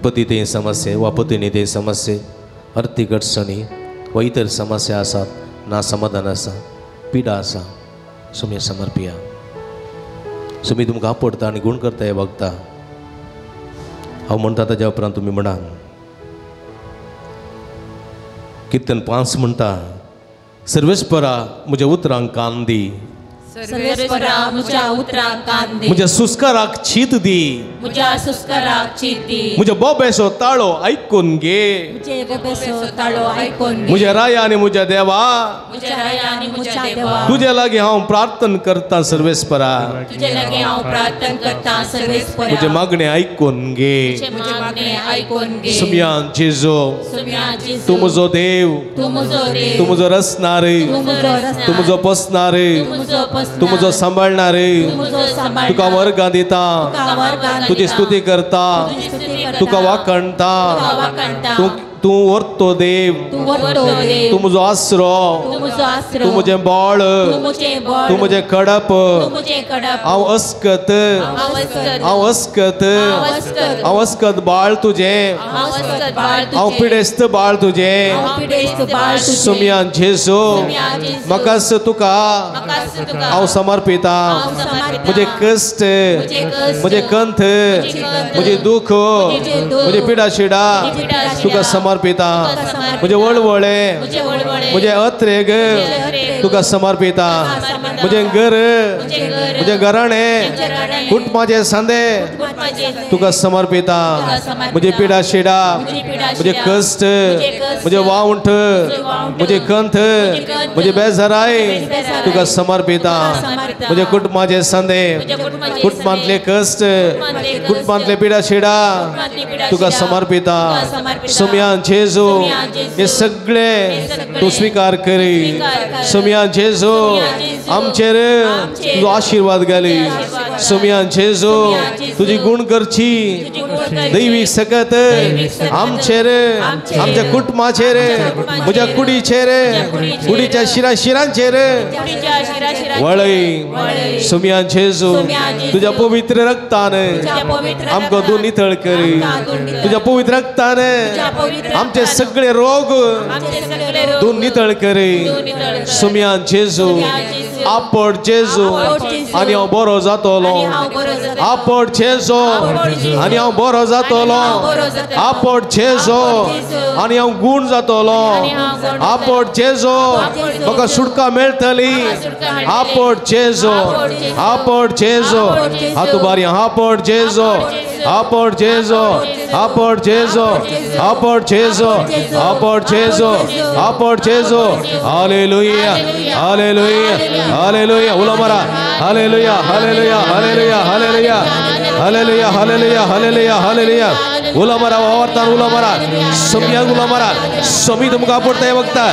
पती ते समस्या वा पत्नी ते समस्या आर्थीक अडचणी वा इतर समस्या आसात ना समाधान आसा पिडा आसा सोमया समर्पिया सोमी तुमकां आपडटा आनी गुण करता हें बघता हांव म्हणटा ताच्या उपरांत तुमी म्हणा कीर्तन 5 म्हणटा सर्वेस्परा म्हज्या उतरांक कान दी सर्वेस्परा म्हज्या उतरांक कान दी म्हज्या सुस्काराक चीत दी म्हज्या सुस्काराक चीत दी म्हज्या बोबेसो ताळो आयकून घे म्हजे बोबेसो ताळो आयकून घे म्हज्या राया आनी म्हज्या देवा म्हज्या राया आनी म्हज्या देवा तुजे लागीं हांव प्रार्थना करता सर्वेस्परा तुजे लागीं हांव प्रार्थना करता सर्वेस्परा म्हजे मागणें आयकून घे म्हजे मागणें आयकून घे सोमया जेजू सोमया जेजू तूं म्हजो देव तूं म्हजो देव तूं म्हजो रचणार तूं म्हजो रचणार तूं म्हजो पोसणार तूं म्हजो तूं म्हजो सांबाळणार म्हजो सांबाळणार तुका वर्गां दिता तुका वर्गां तुजी दिता. स्तुती करता तुजी स्तुती करता. तुका वाखणटा तुका वाखणटा. तूं व्हरतो देव तूं व्हरतो देव तूं म्हजो आसरो तूं म्हजो आसरो तूं म्हजें बळ तूं म्हजें बळ तूं म्हजें कडप तूं म्हजें कडप हांव अस्कत हांव अस्कत हांव अस्कत हांव अस्कत हांव अस्कत बाळ तुजें हांव अस्कत बाळ तुजें हांव पिडेस्त बाळ तुजें हांव पिडेस्त बाळ तुजें सोमया जेजू सोमया जेजू म्हाकाच तुका म्हाकाच तुका हांव समर्पिता हांव समर्पिता. म्हजे कश्ट कश्ट, म्हजे कंथ कंथ, म्हजे दुख म्हजे दुख, म्हजे पिडा शिडा म्हजी पिडा शिडा, तुका समर्पिता तुका समर्पिता. म्हजे वळवळे म्हजे वळवळे, म्हजे अत्रेग अत्रेग, तुका समर्पिता समर्पिता. म्हजें घर म्हजें घर, म्हजें घराणें म्हजें घराणें, कुटुंबाचे सांदे कुटुंबाचें तुका समर्पिता तुका समर्पिता. म्हजे पिडा शिडा म्हजी पिडा म्हजे शिडा, कश्ट म्हजे कश्ट, म्हजे वावंट वावंट, म्हजे कंथ कंथ, म्हजे बेजाराय म्हजी बेजाराय, तुका समर्पिता तुका समर्पिता. म्हजे कुटुंबाचे सांदे म्हजे कुटुंबाचे कुटुंबांतले कश्ट कुटुंबांतले कश्ट, कुटुंबांतले पिडा शिडा कुटुंबांतली पिडा तुका शिडा, समर्पिता तुका समर्पिता. सोमया जेजू सोमया जेजू, हे सगळे सगळे तूं स्वीकार करी स्वीकार कर. सोमया जेजू सोमया जेजू, आमचेर आमचेर तुजो आशीर्वाद घाली आशीर्वाद घाल. सोमया जेजू सोमया जेजू, तुजी गुण करची तुजी गुण करची. दैवीक सकत दैवीक सकत आमचेर आमचेर, आमच्या कुटुंबाचेर कुटुंबाचेर, म्हज्या कुडीचेर कुडीचेर, कुडीच्या शिरांचेर कुडीच्या शिराशिरांचेर वळय वळय. सोमया जेजू सोमया जेजू, तुझ्या पवित्र रक्तान तुझ्या पवित्र आमकां रक्तान तूं नितळ करी आमकां तूं नितळ तुझ्या पवित्र रक्तान तुझ्या पवित्र आमचे रक्तान सगळे रोग आमचे सगळे रोग तूं नितळ करी तूं नितळ कर. सोमया जेजू सोमया जेजू, आपड जेजू आपड जेजू, आनी हांव बरो जातलो आनी हांव बरो जातलो. आपड जेजू आपड जेजू, आनी हांव बरो जातलो आनी हांव बरो जातलो. आपड जेजू आपड जेजू, आनी हांव गुण जातलो आनी हांव गुण जातलो. आपड जेजू आपड जेजू, म्हाका सुटका मेळटली म्हाका सुटका मेळटली. आपड जेजू आपड जेजू, आपड जेजू आपड जेजू, हातू बारी आपड जेजू आपड जेजू आपड जेजू आपड जेजू आपड जेजू आपड जेजू हालेलुया हालेलुया हालेलुया उलो मारा hallelujah hallelujah hallelujah hallelujah hallelujah hallelujah hallelujah hallelujah उलो मारा वावरतान उलो मारा सोमयाक उलो मारा सोमी तुमकां आपडटा हे बघता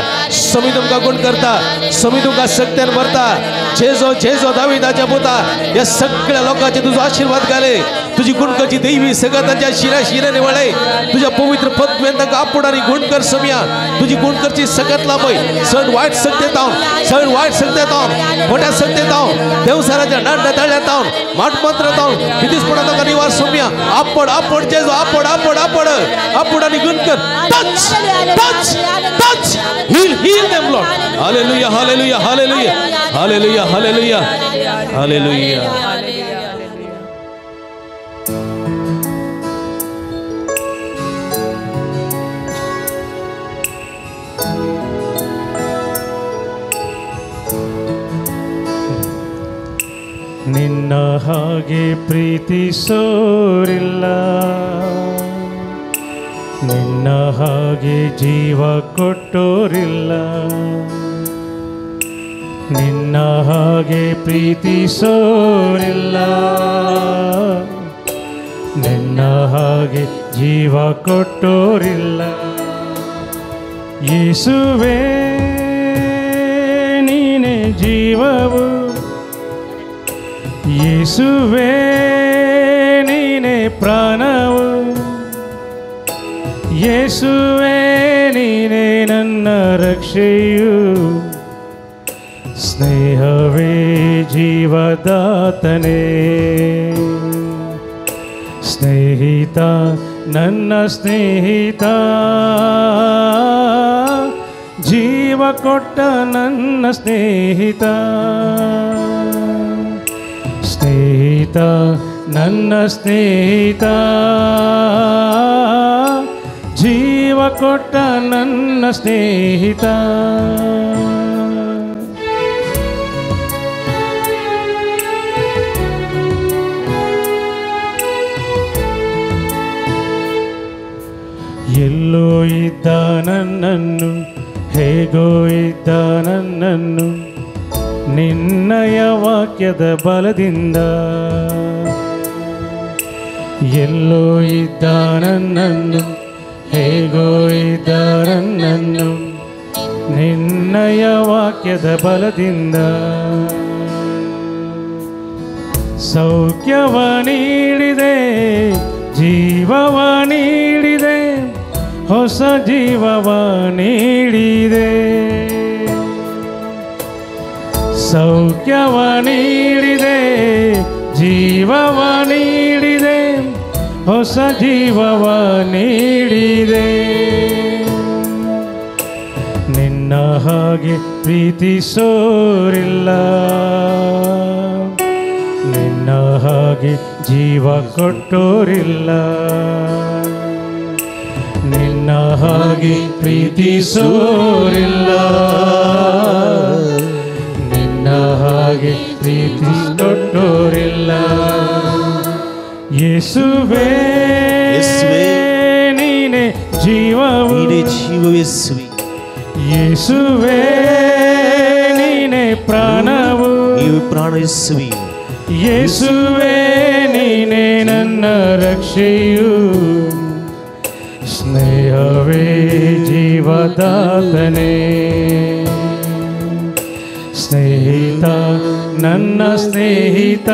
स्वामी तुमका गुण करता, स्वामी तुमका सत्यान भरता. जेजो दाविदाच्या पुता या सगळ्या लोकांचे तुझा आशीर्वाद घाले. तुझी गुणकरची दैवी सगळ्यांच्या शिराने वळे. तुझ्या पवित्र पद्मेंत आपुडारी गुणकर समया. तुझी गुणकरची सगळ्यात लांबय. सण वाईट सत्तेत मोठ्या सत्तेत देवसाराच्या नांड तळ्यात माठ मंत्रात कितीच पडा निवास समया. आपण जेजो आपण आणि गुणकर touch heal them Lord. Hallelujah, hallelujah, hallelujah, hallelujah, hallelujah, hallelujah. ನಿನ್ನ ಹಾಗೆ ಪ್ರೀತಿಸೋರಿಲ್ಲ, ನಿನ್ನ ಹಾಗೆ ಜೀವ ಕೊಟ್ಟೋರಿಲ್ಲ, ನಿನ್ನ ಹಾಗೆ ಪ್ರೀತಿಸೋರಿಲ್ಲ, ನಿನ್ನ ಹಾಗೆ ಜೀವ ಕೊಟ್ಟೋರಿಲ್ಲ. ಯೇಸುವೇ ನೀನೇ ಜೀವವು, ಯೇಸುವೇ ನೀನೇ ಪ್ರಾಣವು, ಯೇಸುವೇ ನೀನೇ ನನ್ನ ರಕ್ಷೆಯು, ಸ್ನೇಹವೇ ಜೀವದಾತನೇ. ಸ್ನೇಹಿತ ನನ್ನ ಸ್ನೇಹಿತ, ಜೀವ ಕೊಟ್ಟ ನನ್ನ ಸ್ನೇಹಿತ, ಸ್ನೇಹಿತ ನನ್ನ ಸ್ನೇಹಿತ, ಜೀವ ಕೊಟ್ಟ ನನ್ನ ಸ್ನೇಹಿತ. ಎಲ್ಲೋ ಇದ್ದ ನನ್ನನ್ನು, ಹೇಗೋ ಇದ್ದ ನನ್ನನ್ನು, ನಿನ್ನಯ ವಾಕ್ಯದ ಬಲದಿಂದ. ಎಲ್ಲೋ ಇದ್ದ ನನ್ನನ್ನು, ಹೇಗೋ ಇದ್ದ ನನ್ನನ್ನು, ನಿನ್ನಯ ವಾಕ್ಯದ ಬಲದಿಂದ. ಸೌಖ್ಯವ ನೀಡಿದೆ, ಜೀವವ ನೀಡಿದೆ, ಹೊಸ ಜೀವವ ನೀಡಿದೆ. ಸೌಖ್ಯವ ನೀಡಿದೆ, ಜೀವವ ನೀಡಿದೆ, ಹೊಸ ಜೀವವ ನೀಡಿದೆ. ನಿನ್ನ ಹಾಗೆ ಪ್ರೀತಿಸೋರಿಲ್ಲ, ನಿನ್ನ ಹಾಗೆ ಜೀವ ಕೊಟ್ಟೋರಿಲ್ಲ, ನಿನ್ನ ಹಾಗೆ ಪ್ರೀತಿಸೋರಿಲ್ಲ, ನಿನ್ನ ಹಾಗೆ ಪ್ರೀತಿ ಕೊಟ್ಟೋರಿಲ್ಲ. ಯೇಸುವೇ ನೀನೆ ಜೀವವು, ಯೇಸುವೇ ನೀನೆ ಪ್ರಾಣವು, ಪ್ರಾಣ ಯೇಸುವೆ, ಯೇಸುವೇ ನೀನೆ ನನ್ನ ರಕ್ಷೆಯು, ಸ್ನೇಹವೇ ಜೀವದಾತನೇ. ಸ್ನೇಹಿತ ನನ್ನ ಸ್ನೇಹಿತ,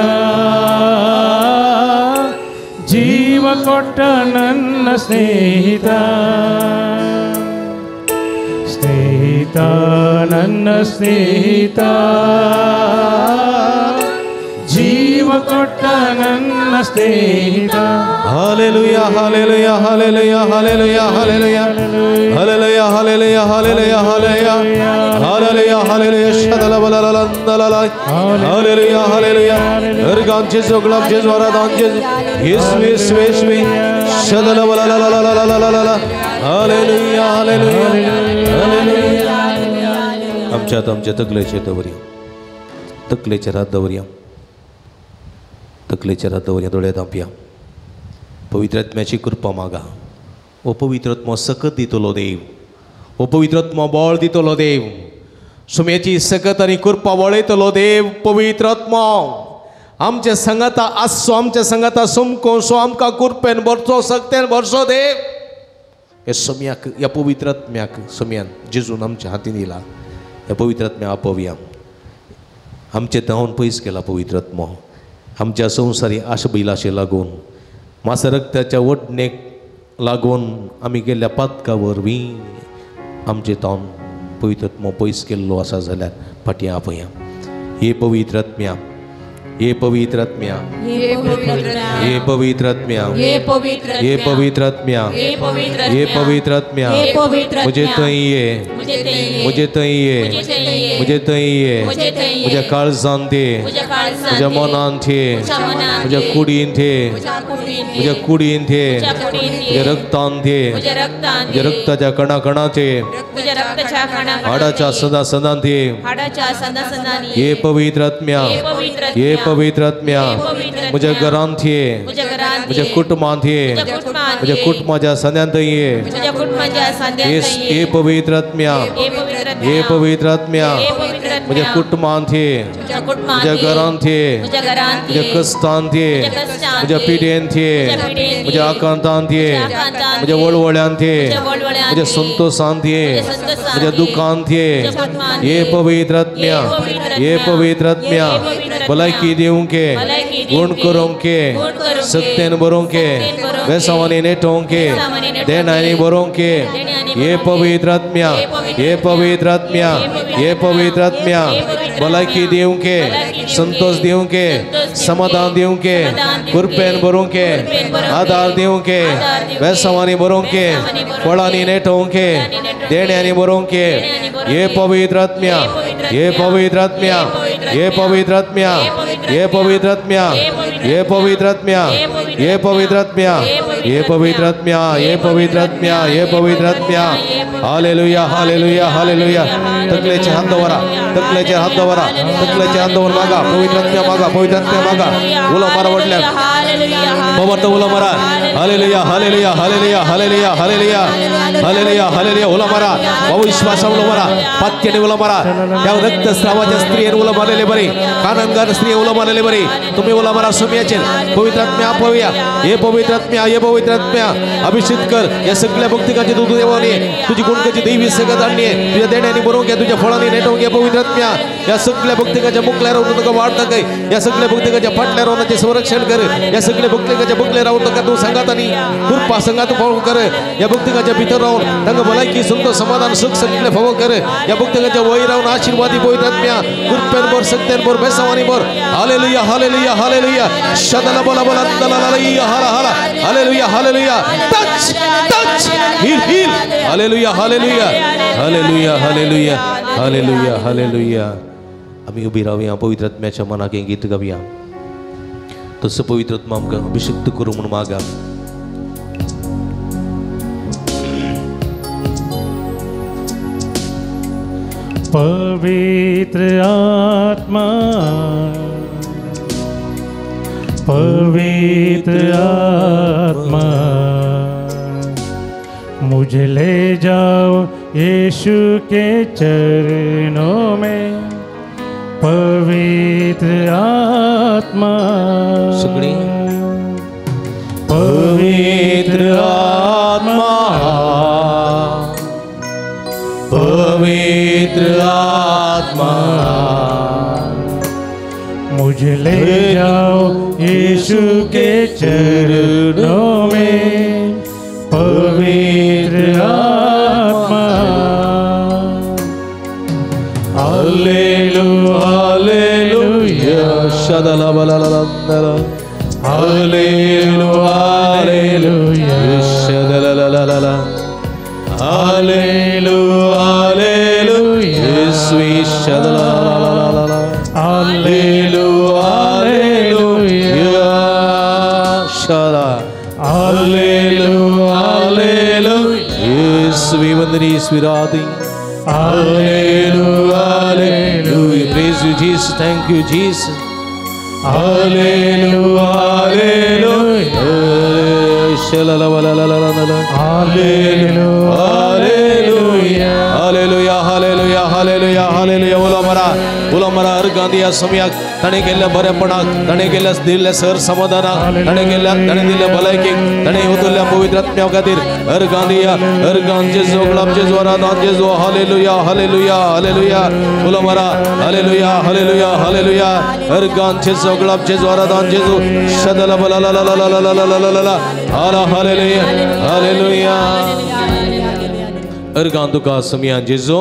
ಜೀವ ಕೊಟ್ಟ ನನ್ನ ಸ್ನೇಹಿತ, ಸ್ನೇಹಿತ ನನ್ನ ಸ್ನೇಹಿತ, ಜೀವ ಕೊಟ್ಟ ನನ್ನ ಸ್ನೇಹಿತ. Hallelujah hallelujah hallelujah hallelujah hallelujah hallelujah hallelujah hallelujah hallelujah hallelujah hallelujah ಶದಲಬಲಲಲಂದಲಲ ಹಾಲೆಲೂಯಾ ಹಾಲೆಲೂಯಾ ಅರ್ಗಾನ್ ಜೇಸು ಗುಲಾಮ್ ಜೇಸು ವರದಾನ್ ಜೇಸು ಯೇಸುವೆ ಯೇಸುವೆ ಯೇಸುವೆ ಶದಲಬಲಲಲಲಲಲಲ हालेलुया हालेलुया हालेलुया आमच्या तकलेचे दवरया तकलेचे रात दवरया तकलेचे रात दवरया दोळ्यांत आपया पवित्र आत्म्याची कृपा मागा ओ पवित्र आत्मा सकत दितलो देव ओ पवित्र आत्मा बळ दितलो देव सुम्याची सकत आणि कृपा वळयतलो देव पवित्र आत्मा आमच्या संगता आसो आमच्या संगता सुमको सो आमकां कृपेन भरचो सक्तेन भरचो देव हे सम्याक ह्या पवित्र आत्म्याक सम्यान जेजून आमच्या हातीन येयला हे पवित्र आत्म्या आपोवया आमचे धांवन पयस केला पवित्र आत्मो आमच्या संवसारी आशबिलाशे लागून मास रक्ताच्या वडणेक लागून आमी गेल्ल्या पातका वरवीं आमचे धांवन पवित्र आत्मो पयस केल्लो आसा जाल्यार फाटीं आपया हे पवित्र आत्म्या हे पवित्र आत्म्या हे पवित्र हे पवित्र आत्म्या हे पवित्र हे पवित्र आत्म्या हे पवित्र हे पवित्र आत्म्या हे पवित्र मुझे थंय ये मुझे ते मुझे थंय ये मुझे थंय ये मुझे थंय ये मुझ्या काळजांत ये मुझे काळजांत मुझ्या मनांत ये मुझ्या मनांत मुझ्या ये कुडींत ये मुझ्या कुडींत ये मुझ्या कुडींत ये मुझ्या कुडींत ये मुझ्या रक्तांत ये मुझ्या रक्तांत मुझ्या रक्ताच्या कणाकणांत ये मुझ्या रक्ताच्या कणाकणांत हाडाच्या सदा सदांत ये हाडाच्या सणासणांनी हे पवित्र आत्म्या हे पवित्र हे पवित्र आत्म्या हे पवित्र मुझ्या घरांत ये मुझ्या घरांत मुझ्या ये कुटुंबांत ये मुझ्या कुटुंबांत मुझ्या ये कुटुंबाच्या सद्यांत ये मुझ्या कुटुंबाच्या सांध्यात हे ये पवित्र आत्म्या हे पवित्र हे पवित्र आत्म्या हे पवित्र मुझ्या कुटुंबांत ये मुझ्या कुटुंबात मुझ्या घरांत ये मुझ्या घरांत मुझ्या कस्तांत ये मुझ्या कष्टांत मुझ्या पिडेंत ये मुझ्या पिडेंत मुझ्या आकांतांत ये मुझ्या आकांतांत मुझ्या वळवळ्यांत ये मुझ्या वळवळ्यांत मुझ्या संतोषांत ये मुझ्या संतोषांत मुझ्या ये दुखांत ये मुझ्या दुखांत हे ये पवित्र आत्म्या हे पवित्र आत्म्या हे पवित्र आत्म्या हे पवित्र आत्म्या भलायकी दिवंक के भलायकी गुण दिवंक करूंक के गुण करूंक के सत्तेन बरोंक के सत्तेन बरोंक के वेसावांनी नेटोवंक के वेसावांनी नेटोवंक देणांनी के बरोंक के देण्यानी हे बरोंक के पवित्र आत्म्या हे पवित्र आत्म्या हे पवित्र आत्म्या भलायकी दिवंक के संतोष दिवंक के समाधान दिवंक के कृपेन बरोंक के आधार दिवंक के वेसावांनी बरोंक के फळांनी नेटोवंक के देण्यानी बरोंक के हे पवित्र आत्म्या हे पवित्र आत्म्या हे पवित्र आत्म्या हे पवित्र आत्म्या हे पवित्र आत्म्या हे पवित्र आत्म्या हे पवित्र आत्म्या हे पवित्र आत्म्या हे पवित्र आत्म्या हालेलुया हालेलुया हालेलुया तकलेचे हात दवरा तकलेचे हात दवरा तकलेचे हात दवर मागा पवित्र आत्म्या मागा पवित्र आत्म्या मागा उला मारा वडल्या पवत उला मारा hallelujah hallelujah hallelujah hallelujah hallelujah hallelujah hallelujah उला मारा भाऊ विश्वास उला मारा पात्याने उला मारा त्या रक्तस्रावाच्या स्त्रियेने उला मारलेले बरे काननगार स्त्री उला मारलेले बरे तुम्ही उला मारा सुमियाचे पवित्र आत्म्या आपवूया हे पवित्र आत्म्या हे पवित्र आत्म्या अभिषेक कर या सगळ्या भक्तिकाचे दूध देवाने तुझी गुणकाची दैवी सगळं आणणे तुझ्या देण्याने बरोबर घ्या तुझ्या फळाने नेटवून घ्या पवित्र आत्म्या या सगळ्या भक्तिकाच्या मुकल्या राहून नका वाढता काय या सगळ्या भक्तिकाच्या फाटल्या राहून संरक्षण कर या सगळ्या भक्तिकाच्या बुकल्या राहून नका तू संघात आणि कृपा संघात पाहून कर या भक्तिकाच्या भीतर राहून तंग भलायकी संतोष समाधान सुख सगळे फव कर या भक्तिकाच्या वही राहून आशीर्वादी पवित्र आत्म्या कृपेन बोर सत्तेन बोर बेसावानी बोर हालेलुया हालेलुया हालेलुया शदला बोला बोला तलालुया हाला हाला hallelujah hallelujah touch touch heal heal hallelujah hallelujah hallelujah hallelujah hallelujah hallelujah आम्ही उभी राहूया पवित्र आत्म्याच्या मनाक एक गीत गावया तसं पवित्र आत्मा आमकां अभिषेक करू म्हणून मागा पवित्र आत्मा पवित्र आत्मा मुझे ले जाओ यीशु के चरणों में पवित्र आत्मा सगळी पवित्र आत्मा पवित्र आत्मा मुझे ले जाओ यीशु के चरणों में पवित्र आत्मा हालेलुया हालेलुया शदला बलालंदला हालेलुया हालेलुया शदलालाला हालेलुया हालेलुया यीशु शदलालाला हालेलुया हालेलुया शला हालेलुया हालेलुया यीशु वंदनी स्विरादी hallelujah hallelujah praise you Jesus thank you Jesus hallelujah hallelujah शलालालालाला hallelujah hallelujah hallelujah hallelujah hallelujah hallelujah उलमरा अर्गांदिया समयाक ताणे केल्ल्या बरेपणाक ताणे केल्ल्या दिल्ल्या सर समाधानाक ताणे दिल्ल्या भलायकेक ताणे उतरल्या पवित्र आत्म्या खातीर अर्गांदिया अर्गांचे जोगलापचे जोरादांचे जो हालेलुया हालेलुया हालेलुया उलमरा हालेलुया हालेलुया हालेलुया अर्गांचे जोगलापचे जोरादांचे जो शदला बला ला ला ला ला ला ला ला ला हालेलुया हालेलुया अर्गांतुका समयान जेजो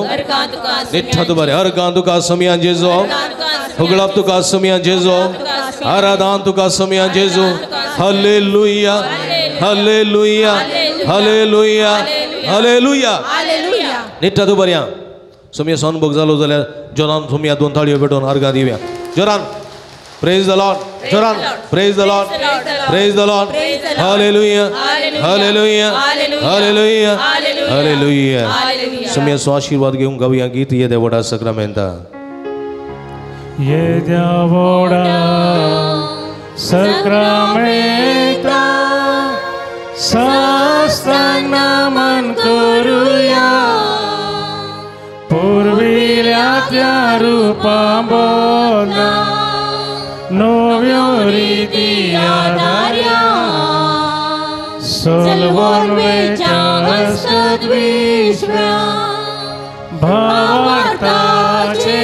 निठ्ठा तुबारे अर्गांतुका समयान जेजो हुगलाप तुका समयान जेजो आराधन तुका समयान जेजो हालेलुया हालेलुया हालेलुया हालेलुया निठ्ठा तुबारे समया सन भोग जालो जाल्यार जोरान समया दोन थाळयो पेटोवन अर्गां दिवया जोरान Praise the Lord. Joran. Praise the Lord. Praise the Lord. Hallelujah. Hallelujah. Hallelujah. Hallelujah. समय स्वाशीर्वाद घेऊन गाऊया गीत ये देवड़ा सक्रामेंता ये देवड़ा सक्रामेंता सास्ताना मन करूया पूर्वील्या त्या रूपांबोना Novioridia daria Solvon vechastat vishra Bhavartache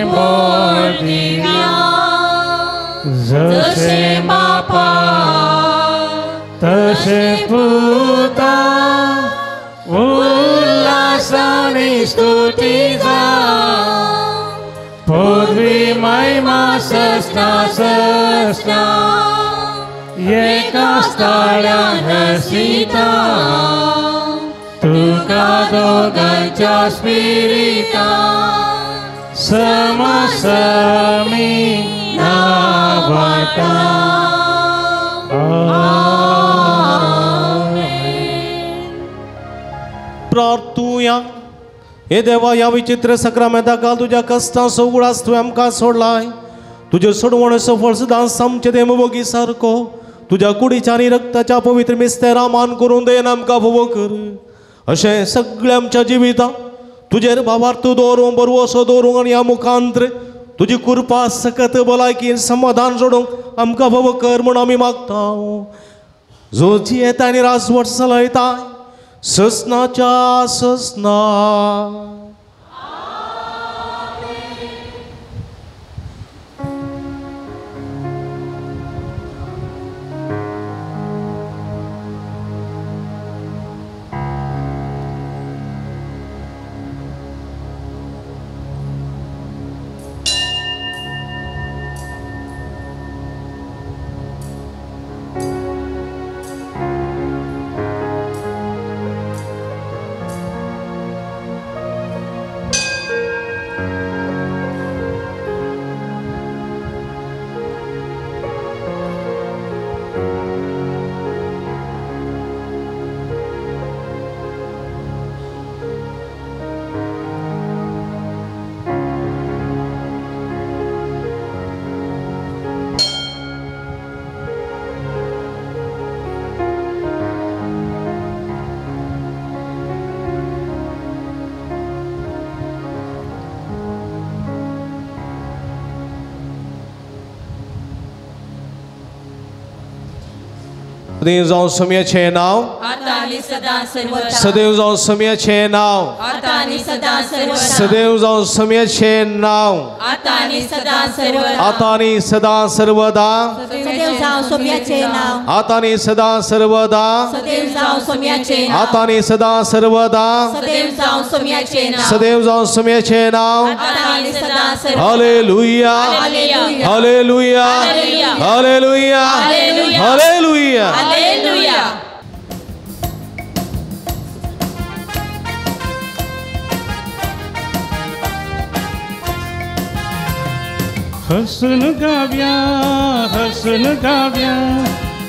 bodhivya Zase bapa Tashe puta Ullasani stutiza Podvi maima sasna sasna Yeka stara hasita Tuka dogancha spirita Samasami navata Amen प्रार्थूया हे देवा या विचित्र सक्रामेंता काल तुझ्या कष्टां सगळाच तू आमकां सोडलाय तुझे सोडवणेचो फळ सदां आमचे देमभोगी सारको तुझ्या कुडीच्या आनी रक्ताच्या पवित्र मिस्तेरा मान करून देन आमकां फोव कर अशें सगळें आमच्या जिवितांत तुजेर भावार्थ दवरूंक बरवसो दवरूंक आनी ह्या मुखांतर तुजी कृपा सकत भलायकी समाधान जोडूंक आमकां फोव कर म्हूण आमी मागता जो जियेता आनी राजवट चलयता ससनाच्या ससना सदैव जाऊं समयाचे नाव सदैव जाऊं समयाचे नाव सदैव जाऊं समयाचे नाव आता आणि सदा सर्वदा आता आणि सदा सर्वदा आता आणि सदा सर्वदा सदैव जाऊं समयाचे नाव hallelujah hallelujah hallelujah hallelujah Hallelujah. हसन गाव्या हसन गाव्या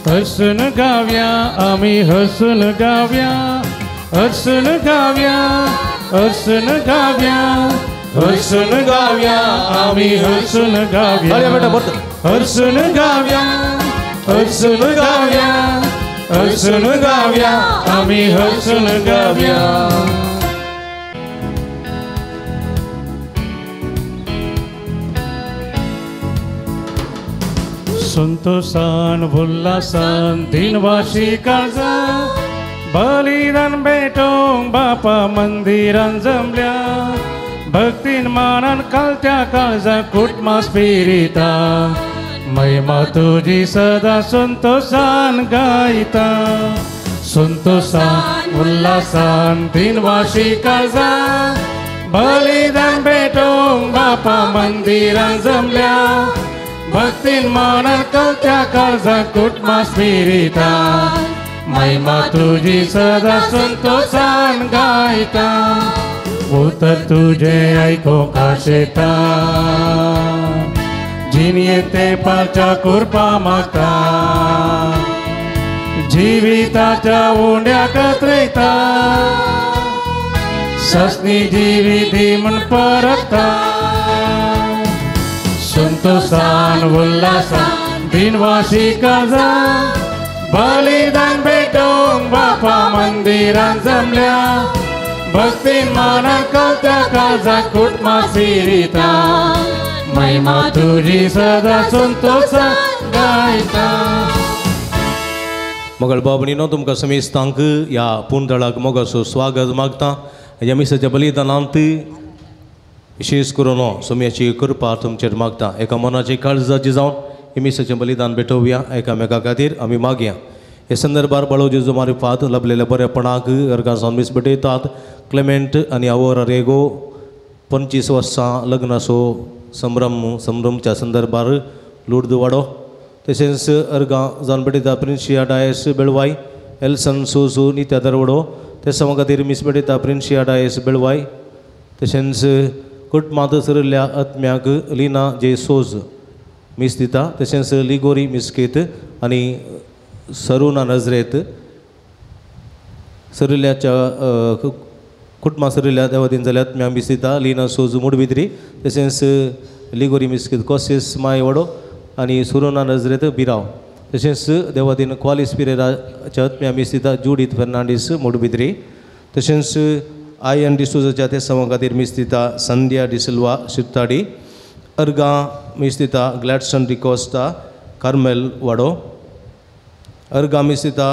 हसन गाव्या आम्ही हसन गाव्या हसन गाव्या हसन गाव्या हसन गाव्या आम्ही हसन गाव्या हसन गाव्या हसन गाव्या हसन गाव्या आम्ही हसन गाव्या संतोषान उल्हासान दिनवाशी काळजा बलिदान भेटोंक बापा मंदिरान जमल्या भक्तीन मानान कालत्या काळजा कुटमा स्पिरिता महिमा तुझी सदा संतोषान गायता संतोषान उल्हासान दिनवाशी काळजा बलिदान भेटोंक बापा मंदिरान जमल्या भक्तीन मानान कळत्या काळजा कुटमा स्पिरिता महिमा तुझी सदा संतोषान गायता उतर तुझे ऐको काशेता जिन येते पालच्या कृपा मागता जिविताच्या उंड्या कत्रयता ससनी जिविती म्हण परतता संतोषान उल्हासान दिनवाशी काळजा बलिदान भेटोंक बापा मंदिरान जमल्या भक्तीन मानान कळत्या काळजा कुटमा स्पिरिता महिमा तुझी सदा संतोषान गायता मगळ बाबणीनो तुमकां समेस्तांक ह्या पुंतळाक मोगाचो स्वागत मागता ह्या मिसाच्या बलिदानांत विशेष करून सोम्याची कृपा तुमचेर मागता एका मनाची काळजाची जावन हे मिसाचें बलिदान भेटोवया एकामेका खातीर आमी मागया हे संदर्भार बाळो जेजू मार्फत लभलेल्या बरेपणाक अर्गां सावन मीस भेटयतात क्लेमेंट आनी आवोर रेगो 25 वर्सां लग्नाचो संभ्रमच्या संदर्भार लुर्द वाडो तशेंच अर्गां जावन भेटयता प्रिन्सिया डायस बेळवाय एल्सन सोजू नित्या दरवडो ते समा खातीर मीस भेटयता प्रिन्सिया डायस बेळवाय तशेंच कुटुंबांत सरिल्ल्या आत्म्याक लिना जे सोज मीस दिता तशेंच लिगोरी मिस्केत आनी सरुना नजरेत सरिल्ल्याच्या कुटुंबां सरिल्ल्या देवादीन जाल्यार आत्म्याक मीस दिता लिना सोज मुडबिद्री तशेंच लिगोरी मिस्केत कोसेस माय वडो आनी सुरुना नजरेत बिराव तशेंच देवादीन क्वालिस पिरेराच्या आत्म्याक मीस दिता जुडीत फेर्नांडीस मुडबिद्री तशेंच आयन डिसोजाच्या ते समा खातीर मीस दिता संध्या डिसिल्वा शिर्ताडी अर्गां मीस दिता ग्लॅडसन डिकोस्टा कार्मेल वाडो अर्गां मीस दिता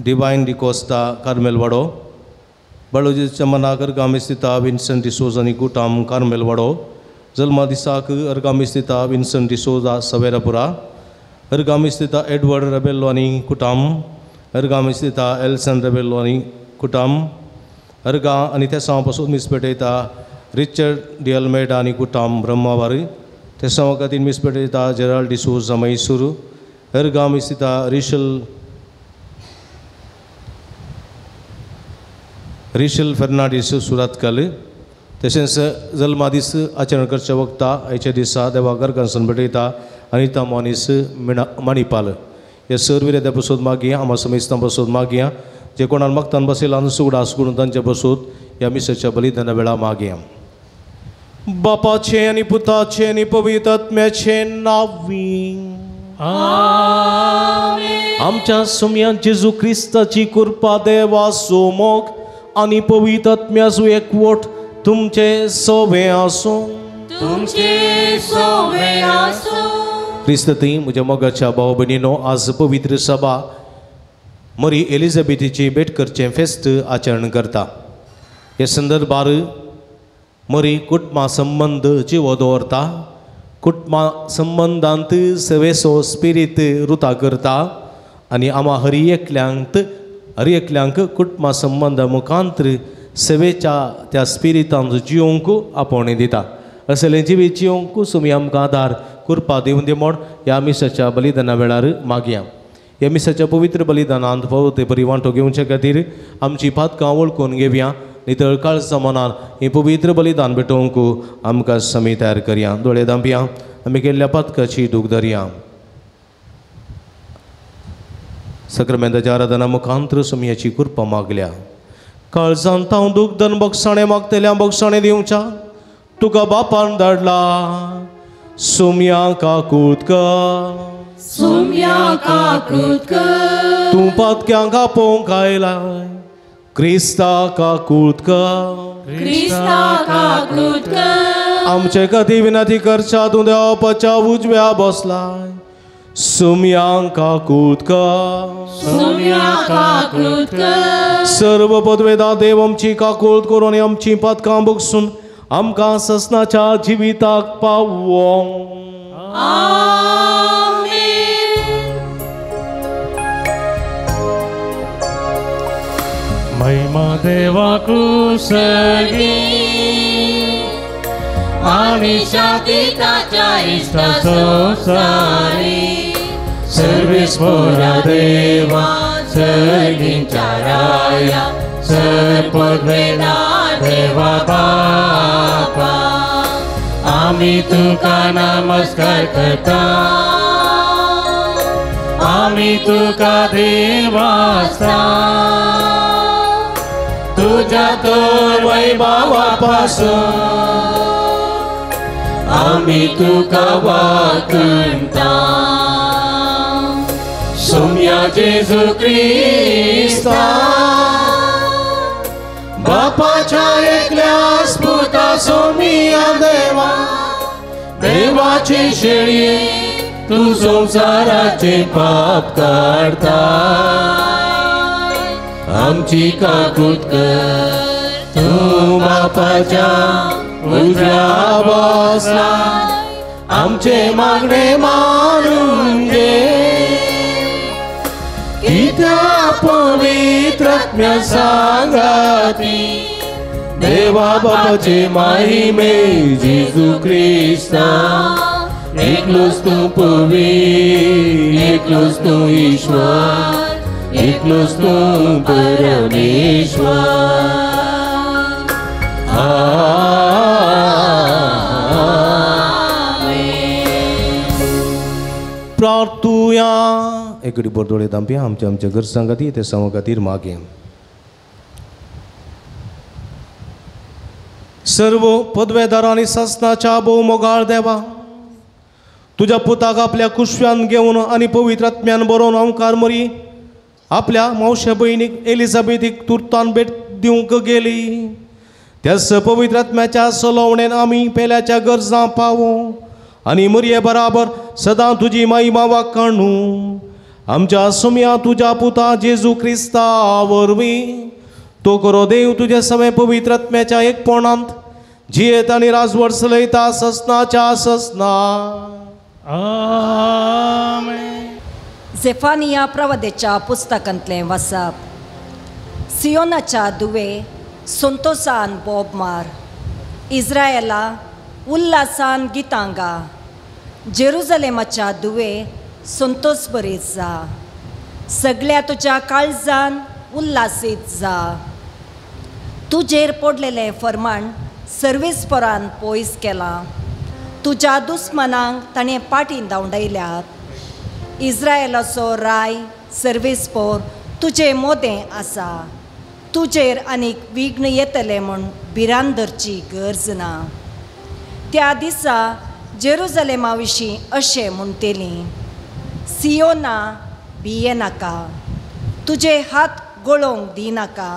डिवायन डिकोस्टा कार्मेल वाडो बाळोजीच्या मनाक अर्गां मीस दिता विन्संट डिसोज आनी कुटाम कार्मेल वाडो जल्मा दिसाक अर्गां मीस दिता विन्संट डिसोजा सवेरापुरा अर्गां मीस दिता एडवर्ड रेबेल्लो आनी कुटाम अर्गां मीस दिता एल्सन रेबेल्लो आनी कुटाम अर्गां आनी त्या समा पासून मीस भेटयता रिचर्ड डिअल्मेडा आनी कुटाम ब्रह्मावारी त्या समा खातीर मीस भेटयता जेराल्ड डिसोजा मैसूर अर्गां मीस दिता रिशल फेर्नांडीस सुरातकाल तशेंच जल्मा दीस आचरण करच्या वक्ता आयच्या दिसा देवाक अर्गांसन भेटयता अनिता मोनिस मणिपाल हे सर्विरे बसोत मागया आमा समेस्तां बसोत मागया जे कोणान मागतान बसयला सुगडा आसकून तांचे बसोत ह्या मिसाच्या बलिदाना वेळा मागया बापाचे आनी पुताचे आनी पवित्र आत्म्याचे नांवी आमच्या सोम्या जेजू क्रिस्ताची कृपा देवा सोमोग आनी पवित्र आत्म्याचो एकवट तुमचे सोवे आसूं क्रिस्ती म्हज्या मोगाच्या भाव भयणीनो आज पवित्र सभा मरी एलिझाबेथीची भेट करचें फेस्त आचरण करता हे संदर्भार मरी कुटुंबा संबंध जिवो दवरता कुटुंबा संबंधांत सेवेचो स्पिरीत रुता करता आनी आम्हा हरी एकल्यांक कुटुंबा संबंधा मुखांतर सेवेच्या त्या स्पिरितांत जिवंक आपोवणी दिता असलें जिवीत जिवंक तुमी आमकां आदार कृपा दिवन दी म्हण ह्या मिसाच्या बलिदाना वेळार मागया ह्या मिसाच्या पवित्र बलिदानांत पवित्र बरी वांटो घेवचे खातीर आमची पातकां वळखून घेवया नितळ काळजा मनान ही पवित्र बलिदान भेटोवंक आमकां समी तयार करया दोळे धांपया आमी केल्ल्या पातकाची दूख धरया सक्रामेंताच्या आराधना मुखांतर समियाची कृपा मागल्या काळजांत हांव दूख धन बक्षाणे मागतल्या बक्षाणे दिवच्या तुका बापान धाडला सोम्या काकूतका तूं पातक्यांक आपोवंक आयलाय क्रिस्ता काकूतका आमचे खातीर विनंती करच्या तूं देवाच्या उजव्या बसलाय सुम्यांका कुतका सुम्याका कृतकर सर्व पदवेदा देव आमची काकूळत करून आनी आमची पदकां बगसून आमकां ससनाच्या जिविताक पावो. महिमा देवाकू सगी आम्ही शांती ताच्या इष्ट संसारी सर्वेश्वरा देवा सर्गींच्या राया सर्पद्वेदा देवा बापा आम्ही तुका नमस्कार करता आम्ही तुका देवास्ता तुझ्या तोर वैभवापासून आम्ही तुका वाकणता सोम्या जेजू ख्रिस्ता बापाच्या एकल्या स्फुता सोमिया देवा देवाची शेळी तू संसाराचे पाप काढता आमची काकूत कर तू बापाच्या उजळा बसला आमचे मागणे मानून घे कित्या पवित्र आत्म्या सांगाती देवा बापाचे महिमे जेजू ख्रिस्ता एकलोच तू पवित्र एकलोच तू ईश्वर एकलोच तू परमेश्वर. प्रार्थुया एकडी बोरदोळे तांपया आमच्या आमच्या गरजां खातीर ते समा खातीर मागे. सर्व पदवेदार आनी ससनाच्या भोव मोगाळ देवा तुझ्या पुताक आपल्या कुशव्यान घेवन आनी पवित्र आत्म्यान बरोवन ओंकार मरी आपल्या मावशे भयणीक एलिझाबेथीक तुर्तान भेट दिवंक गेली. त्याच पवित्र आत्म्याच्या सलोवणेन आमी पेल्याच्या गरजां पावो आनी मरये बराबर सदां तुजी महिमा वाखाणू आमच्या सुम्या तुझ्या पुता जेजू ख्रिस्ता वरवीं तो करो देव तुझे समे पवित्र आत्म्याच्या एकपणांत जियेत आनी राजवट चलयता ससनाच्या ससना. आमेन. झेफानिया प्रवादेच्या पुस्तकांतलें वाचप. सियोनाच्या दुवे संतोषान बोब मार इस्रायेला उल्हासान गितां गा जेरुजलेमाच्या दुवे संतोष बरीत जा सगळ्या तुज्या काळजान उल्हासीत जा. तुजेर पडलेलें फर्माण सर्वेस्परान पयस केलां तुज्या दुस्मनांक ताणें पाटीन धांवडायल्यात. इस्रायेलाचो राय सर्वेस्पोर तुजें मोदें आसा तुजेर आनीक विघ्न येतले म्हूण भिरांत धरची गरज ना. त्या दिसा जेरुजलेमा विशीं अशें म्हणटलीं सियोना भिये नाका तुजे हात गळोवंक दिनाका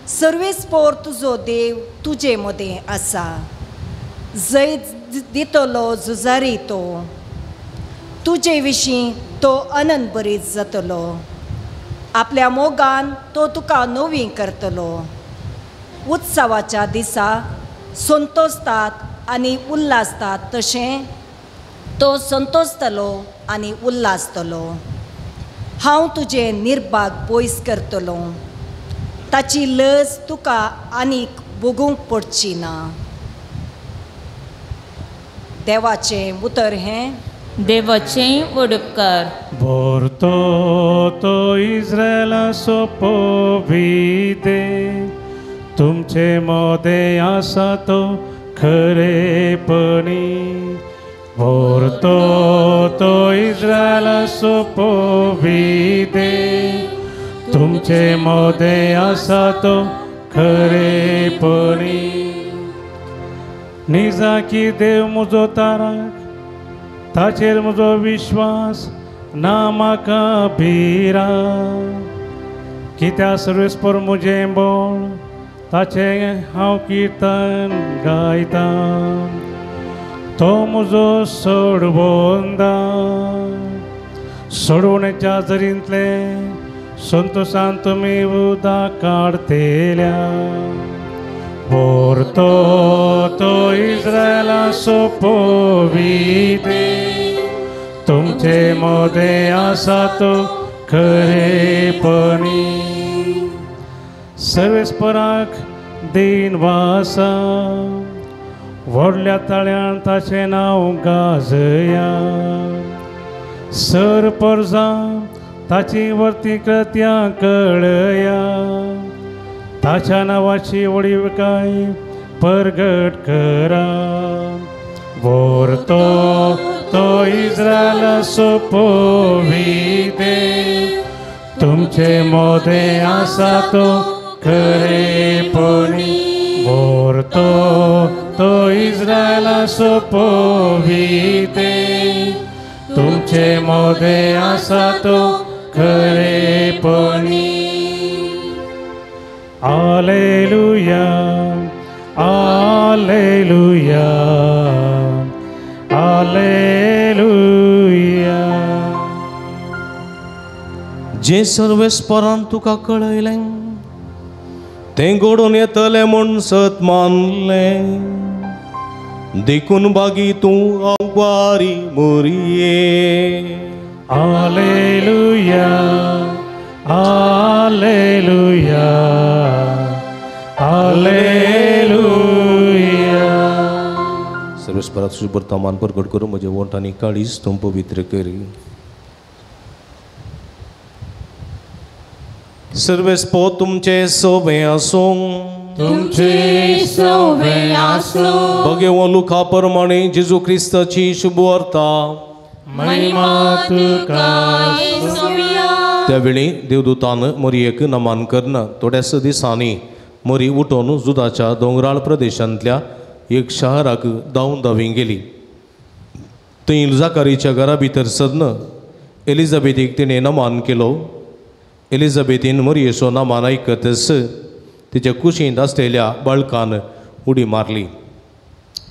सर्वेस्पोर तुजो देव तुजे मदें आसा जैत दितलो झुजारी तो तुजे विशीं तो आनंद बरीत जातलो आपल्या मोगान तो तुका नवी करतलो. उत्सवाच्या दिसा संतोषतात आनी उल्हासतात तशें तो संतोषतलो आनी उल्हासतलो. हांव तुजें निर्भाग पयस करतलो ताची लज तुका आनीक भोगूंक पडची ना. देवाचें उतर हें देवाचें उडपकार. बोरतो तो इस्रायला सोपो भिदे तुमचे मोदे आसा तो खरेपणी. बोरतो तो इस्रायला सोपो भिदे तुमचे मोदे आसा तो खरेपणी. निजा की देव म्हजो ताराक ताचेर म्हजो विश्वास ना म्हाका भिरा. कित्या सर्वेस्पर म्हजें बळ ताचें हांव किर्तन गायतां. तो म्हजो सोडवंदा सोडवण्याच्या जरींतले संतोषान तुमी उदा काढतेल्या पोरतो तो इस्रायला सोपोविते तुमचे मोदे आसा तो खरेपणी सर्वेस्पराक दिन वासा व्हडल्या ताळ्यान ताचें नांव गाजया सर परजा ताची वर्ती कृत्यां कळया ताच्या नांवाची वडीवकाय परगट करा व्हरतो तो इस्रायल सोपोविते तुमचे मोदे आसा तो खरेपणी व्हरतो तो इस्रायल सोपोविते तुमचे मोदे आसा तो खरेपणी Alleluia, Alleluia, Alleluia. जे सर्वेस्परान तुका कळयलें तें घडोवन येतलें म्हूण सत मानलें देखून बागी तूं आवारी मोरये Alleluia, Alleluia, Alleluia. सर्वेस्पराक तुजें वर्तमान प्रगट करून म्हजे ओंठ आनी काळीज तूं पवित्र कर सर्वेस्पो तुमचे सोबे आसूं तुमचे सोबे आसूं भगेवो लुका प्रमाणे जेजू क्रिस्ताची शुभ वार्ता महिमा तुका येसुया त्यावेळी देवदूतान मोरयेक नमन करना थोड्याच दिसांनी मोरी उठून जुदाच्या दोंगराळ प्रदेशांतल्या एक शहराक धांवन धांवी गेली थंय जाकारीच्या घरा भितर सदन एलिझाबेथीक तिणें नमन केलो एलिझाबेथीन मोरयेचो नमन आयकतच तिच्या कुशींत आसलेल्या बाळकान उडी मारली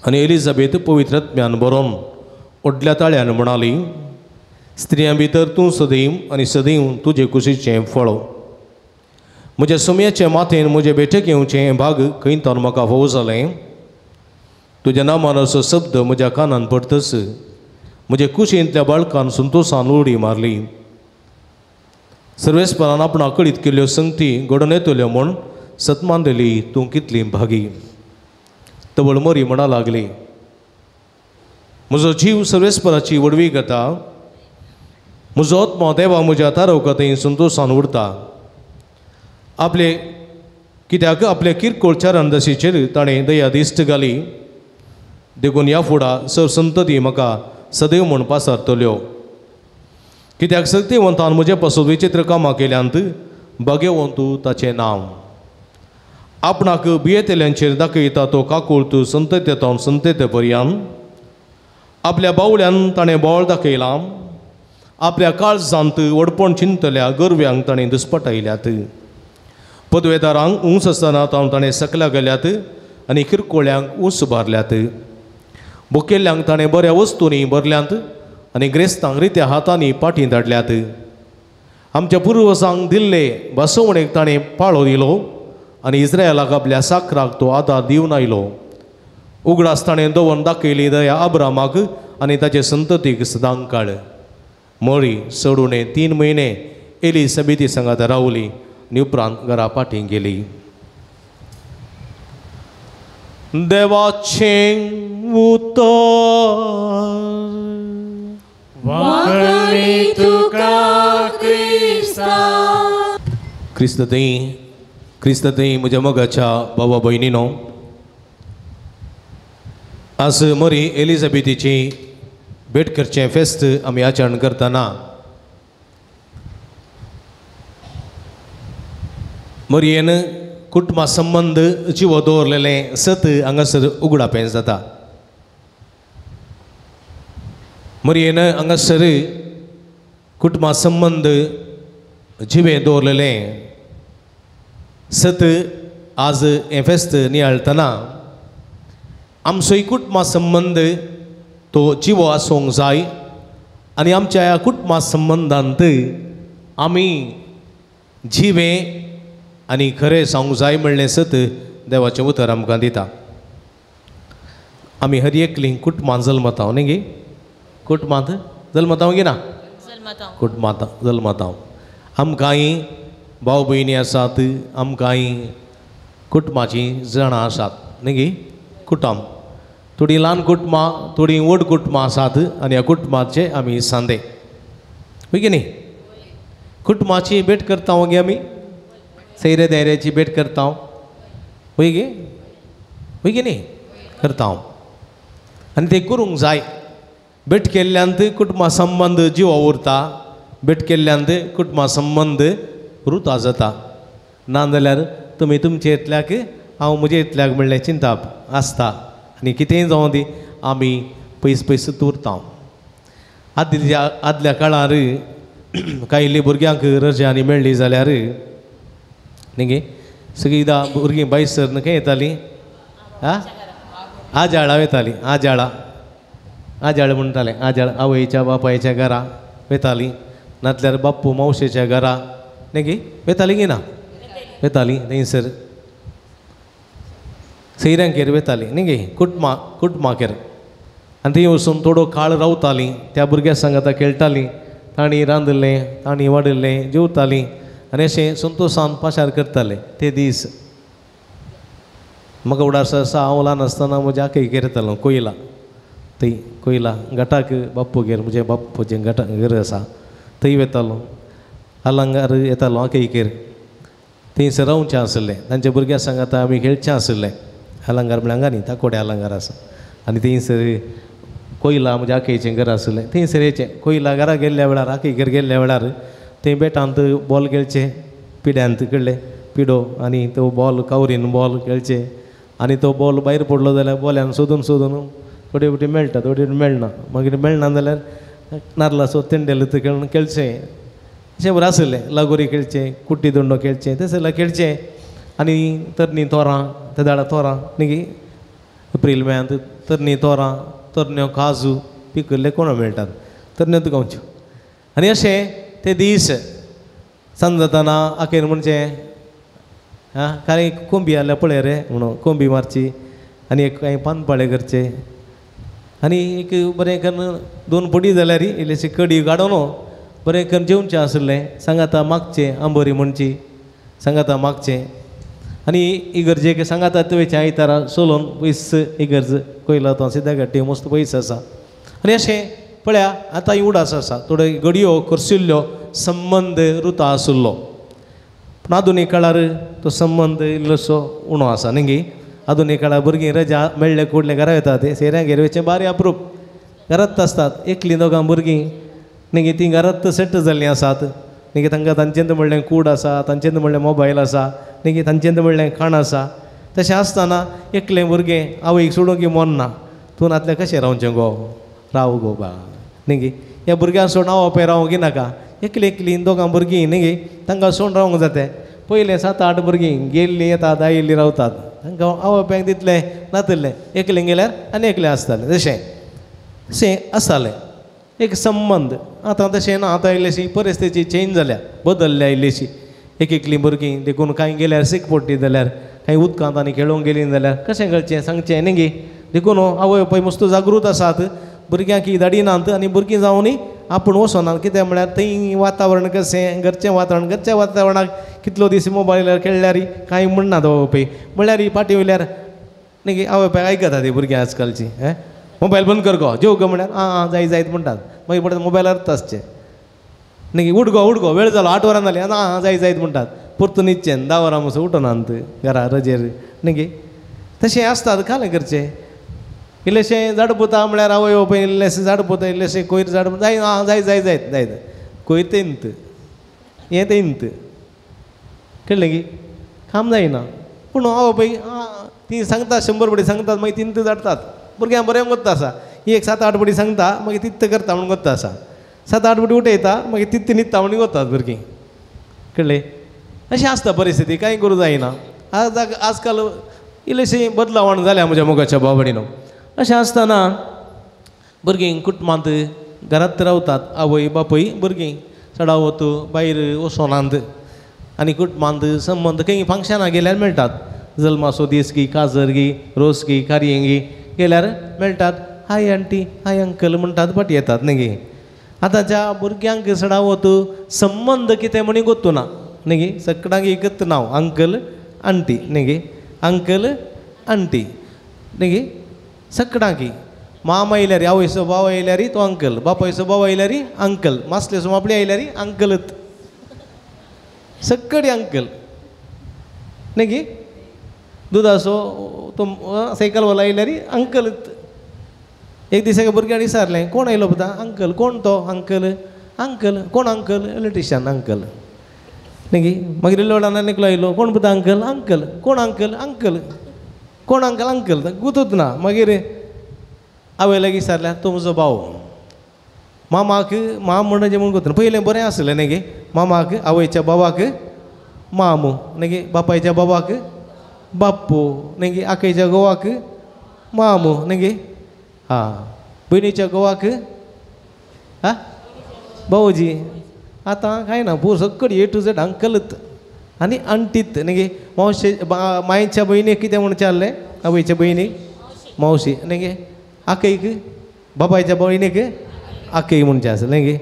आनी एलिझाबेथ पवित्रात्म्यान बरोवन ओडल्या ताळ्यान म्हणाली स्त्रियां भितर तूं सदैव आनी सदैव तुजे कुशीचें फळ म्हज्या सुम्याच्या माथेन म्हजे बेठेक येवचें भाग खंय तर म्हाका फोव जालें तुज्या नामान असो शब्द म्हज्या कानान पडतच म्हजे कुशींतल्या बाळकान संतोशान उडी मारली सर्वेस्परान आपणा कळीत केल्ल्यो संगती घडोवन येतल्यो म्हूण सतमान दिली तूं कितली भागी तवळ मोरी म्हणा लागली म्हजो जीव सर्वेस्पराची वडवी घेता म्हजो आत्मा देवा म्हज्या तारवकातें संतोशान उरता आपले कित्याक आपल्या किरकोळ चारांदशीचेर ताणें दया दिश्ट घाली देखून ह्या फुडा संतती म्हाका सदैव म्हूण पासारतल्यो कित्याक शक्तिवंतान म्हजे पासून विचित्र कामां केल्यांत भाग्यवंत तूं ताचें नांव आपणाक भियेतल्यांचेर दाखयता तो काकूळ तूं संततेतावन संतते पर्यंत आपल्या बावळ्यान ताणें बोळ दाखयलां आपल्या काळजांत वडपण चिंतल्या गोरव्यांक ताणें दुस्पटायल्यात पदवेदारांक ऊंस आसतना ताणें सकल्या गेल्यात आनी किरकोळ्यांक ऊस भरल्यात भुकेल्ल्यांक ताणें बऱ्या वस्तूंनी भरल्यांत आनी ग्रेस्तांक रित्या हातांनी पाटी धाडल्यात आमच्या पुर्वजांक दिल्ले बसवणेक ताणें पाळो दिलो आनी इस्रायलाक आपल्या साकराक तो आदार दिवन आयलो उगडास ताणें दवरून दाखयली दया अब्रामाक आनी ताचे संततीक सदांच काळ मोरी सोडून 3 म्हयने एलिझाबेथी सांगात रावली आनी उपरांत घरा पाठी गेली देवाचें उतर वाकणी तुका क्रिस्ततें म्हज्या मोगाच्या बाबा भयणीनो आज मोरी एलिझाबेथीची भेट करचें फेस्त आमी आचरण करतना मोरयेन कुटुंबा संबंद जिवो दवरलेलें सत हांगासर उगडापें जाता मोरयेन हांगासर कुटुंबा संबंद जिवें दवरलेलें सत आज हें फेस्त नियाळतना आमचोय कुटुंबा संबंद तो जिवो आसूंक जाय आणि आमच्या ह्या कुटुंबा संबंधांत आमी जिवे आनी खरें सांगूंक जाय म्हणलें सत देवाचें उतर आमकां दिता. आमी हर एकलीं कुटुंबांत जल्मताव न्ही गे, कुटुंबांत जल्मताव गे ना, कुटुंबांत जल्मताव. आमकांय भाव भयणी आसात, आमकांय कुटुंबाचीं जाणां आसात न्ही गे, कुटुंब. थोडीं ल्हान कुटुंबां, थोडीं व्हड कुटुंबां आसात आनी ह्या कुटुंबाचे आमी सांदे. होय की न्ही? कुटुंबाची भेट करता गे आमी, सैरे धैर्याची भेट करता. होय गे, होय की न्ही? करता. आनी ते करूंक जाय. भेट केल्ल्यांत कुटुंबा संबंद जिवा उरता, भेट केल्ल्यांत कुटुंबा संबंद रुता जाता. नाजाल्यार तुमी तुमचे इतल्याक हांव म्हजे इतल्याक म्हणलें चिंता आसता आनी कितेंय जावं दी आमी पयस पयस उरता. आदल्या काळार कांय भुरग्यांक रजा मेळ्ळी जाल्यार न्ही गे, सगळीं भुरगीं बायसर खंय येतालीं, आजाळा वयतालीं. आजाळ म्हणटाले, आजाळ आवयच्या बापायच्या घरा वयतालीं, नातल्यार बाप्पू मावशेच्या घरा न्ही गे वयतालीं गे ना, वयतालीं थंयसर सैऱ्यांगेर वयतालीं न्ही गे, कुटुंबागेर. आनी थंय वचून थोडो काळ रावतालीं, त्या भुरग्या सांगाता खेळटालीं, तांणी रांदलें, तांणी वाडलें, जेवतालीं आनी अशें संतोशान पाशार करताले ते दीस. म्हाका उडासा आसा, हांव ल्हान आसतना म्हज्या आखईगेर येतालो कोयला. थंय कोयला घाटाक बाप्पूगेर, म्हजे बाप्पूचें घाटाक घर आसा, थंय वयतालो. अलंगार येतालो आखईगेर, थंयसर रावचें आसलें. तांच्या भुरग्या सांगाता आमी खेळचें आसलें. अलंगार म्हळ्यार हांगा न्ही, ताकोडे अलंगार आसा. आनी थंयसर कोयला म्हज्या आखईचें घर आसलें, थंयसर येचें. कोयला घरा गेल्ल्या वेळार, आखईगेर गेल्ल्या वेळार थंय बेटांत बॉल खेळचे, पिड्यांत कळ्ळें पिडो, आनी तो बॉल कावरीन बॉल खेळचे. आनी तो बॉल भायर पडलो जाल्यार बॉल्यान सोदून सोदून थोडे फावटी मेळटा, थोडे फावटी मेळना. मागीर मेळना जाल्यार नारलाचो तेंडेल खेळचें. अशें बरें आसलें. लागोरी खेळचें, कुट्टी दोंडो खेळचें, तसलें खेळचें. आनी तरणी तोरां, त्या दाडा तोरां न्ही गे, एप्रील मेयांत तरणी तोरां, तरण्यो काजू पिकल्ले कोणा मेळटात, तरण्यो तुकांच्यो. आनी अशें ते दीस सांज जाताना आखेर म्हणजे काय कोंबी आल्या पळय रे म्हणून कोंबी मारची, आनी एक कांय पानपाळे करचे, आनी एक बरें करून 2 पडी जाल्यार इल्लीशी कडी काडून बरें करून जेवचें आसलें. सांगाता मागचें आंबोरी म्हणची, सांगाता मागचें. आनी इगर्जेक सांगाता तुवेचें आयतारा सोलोवन पयस इगर्ज कोयला तो सिद्धा घाटी मस्त पयस आसा. आनी अशें पळया आतां उडास आसा, थोड्यो घडयो करशिल्ल्यो संबंद रुता आसुल्लो. पूण आधुनीक काळार तो संबंद इल्लोसो उणो आसा न्ही गे. आधुनीक काळार भुरगीं रजा मेळ्ळे कोडले घरा येतात, ते सेऱ्यांगेर वयचें बारी अप्रूप. घरांत आसतात एकलीं दोगां भुरगीं न्ही गे, तीं घरांत सेट जाल्लीं आसात न्ही गे. तांकां तांचेंत म्हणलें कूड आसा, तांचेंत म्हणलें मोबायल आसा न्ही गे, तांचेंत म्हणलें खाण आसा. तशें आसतना एकलें भुरगें आवयक सोडूंक मोन्ना. तूं नातलें कशें रावचें गो, राव गो बा न्ही गे. ह्या भुरग्यांक सोडून आवय बापाय रावंक नाका. एकलीं दोगां भुरगीं न्ही गे, तांकां सोडून रावंक जातें. पयलें 7-8 भुरगीं गेल्लीं येतात, आयिल्लीं रावतात, तांकां आवय बापायक दितलें नातलें. एकलें गेल्यार आनी एकलें आसतालें. तशें आसतालें एक संबंद. आतां तशें ना. आतां इल्लीशी परिस्थिती चेंज जाल्या, बदलल्या इल्लीशी. एकलीं भुरगीं देखून कांय गेल्यार सीक पडटी जाल्यार, कांय उदकांत आनी खेळूंक गेलीं जाल्यार कशें करचें सांगचें न्ही गे. देखून आवय बापाय मस्त जागृत आसात. भुरग्यांक ही धाडिनात आनी भुरगीं जावनी आपूण वचनात. कित्याक म्हळ्यार थंय वातावरण कशें, घरचें वातावरण, घरच्या वातावरणाक कितलो दीस मोबायलार खेळल्यार कांय म्हणनात आवय बापाय. म्हळ्यार ही पाटी वयल्यार न्ही गे आवय बापाय आयकतात ही भुरगीं आजकालची. मोबायल बंद कर गो, जेव गो म्हळ्यार आं जाय जायत म्हणटात. मागीर परत मोबायलार आसचें न्ही गे. उठ गो वेळ जालो 8 वरां जालीं, आं जाय जायत म्हणटात. परतून न्हिदचें 10 वरां मातसो उठनात घरा रजेर न्ही गे. तशें आसतात. कालें करचें. इल्लेशें झाड पोता म्हळ्यार आवय बापाय इल्लेशें झाड पोता, इल्लेशें कोयर झाड जाय, आं जाय जाय जायत जायत. कोयर तेंत हें तेंत कळ्ळें गे. काम जायना. पूण आवय बापाय ती सांगता 100 पडी सांगतात, मागीर तिंत धाडटात. भुरग्यांक बरें गत्त आसा. ही एक 7-8 पडी सांगता, मागीर तित्त करता म्हणून गत्त आसा. 7-8 पडी उठयता, मागीर तित्त न्हिदता म्हणून वतात भुरगीं. कळ्ळें. अशें आसता परिस्थिती. कांय करूं जायना. आजकाल इल्लेशीं बदलावण जाल्या म्हज्या मोगाच्या भाव भयणीनो. अशें आसतना भुरगीं कुटुंबांत घरात रावतात आवय बापय भुरगीं चडाव वतू भायर वसोनांत आनी कुटुंबांत संबंद खंय फंक्शनां गेल्यार मेळटात जल्माचो दीस गी काजर गी रोस गी कार्ये गी गेल्यार मेळटात हाय आंटी हाय अंकल म्हणटात बट येतात न्ही गे आतांच्या भुरग्यांक चडाव वतू संबंद कितें म्हणी गोतू ना न्ही गे सगळ्यांक एकच नांव अंकल आंटी न्ही गे अंकल आंटी न्ही गे सगळ्यांक मामा येयल्यार आवयचो भाव येयल्यार तो अंकल बापायचो भाव येयल्यार अंकल मासलेचो मापडी येयल्यार अंकलच सगळी अंकल न्ही गे दुदाचो तो सायकलवाला येयल्यार अंकलच एक दीस एका भुरग्यान विचारलें कोण आयलो पता अंकल कोण तो अंकल अंकल कोण अंकल इलेक्ट्रिशियन अंकल न्ही गे मागीर इल्लो एकलो आयलो कोण पता अंकल अंकल कोण अंकल अंकल कोण अंकल अंकल गुतूच ना मागीर आवयल्याक विचारल्यार तो म्हजो भाव मामाक माम म्हणजे म्हूण गोतून पयलें बरें आसलें न्ही गे मामाक आवयच्या बाबाक मामू न्ही गे बापायच्या बाबाक बाप्पू न्ही गे आकयच्या घोवाक मामू न्ही गे हां भयणीच्या घोवाक हां भाऊजी आतां कांय ना पूर सगळी ए टू झेड अंकलच आनी आंटीत न्ही गे मावशे मायेच्या भयणीक कितें म्हूण विचारलें आवयच्या भयणीक मावशी न्ही गे आकयक बापायच्या भयणीक आकय म्हणचें आसलें न्ही गे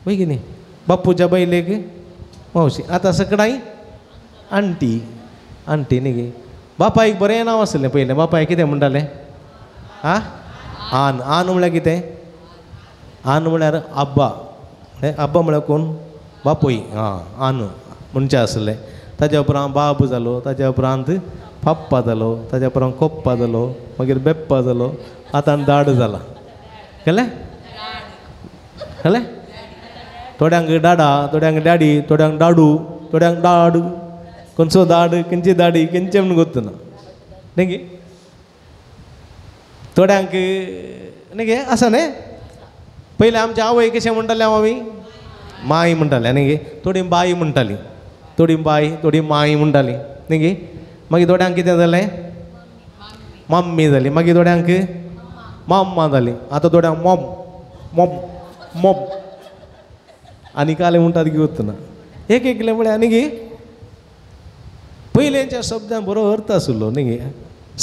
वय की न्ही बापूच्या बायलेक मावशी आतां सगळ्यांक आंटी आंटी न्ही गे बापायक बरें नांव आसलें पयलें बापायक कितें म्हणटालें आं आन आन म्हळ्यार कितें आन म्हळ्यार आब्बा आब्बा म्हळ्यार कोण बापूय आं आन म्हणचें आसलें ताच्या उपरांत बाब जालो ताच्या उपरांत पाप्पा जालो ताच्या उपरांत कोप्पा जालो मागीर बेप्पा जालो आतां दाड जाला कळ्ळें कळ्ळें थोड्यांक डाडा थोड्यांक डॅडी थोड्यांक डाडू थोड्यांक दाड खंयचो दाड खंयची दाडी खंयचें म्हूण गोतू ना न्ही गे थोड्यांक न्ही गे आसा न्ही पयलीं आमच्या आवय कशें म्हणटालें आमी माय म्हणटालें न्ही गे थोडी बाय म्हणटाली थोडी बाय थोडी माय म्हणटाली न्ही गे मागीर थोड्यांक कितें जालें मम्मी जाली मागीर थोड्यांक मम्मा जाली आतां थोड्यांक मॉम मॉम मॉम आनी काले म्हणटात घेवच ना एक एकले म्हळ्यार न्ही गे पयलेंच्या शब्दांक बरो अर्थ आशिल्लो न्ही गे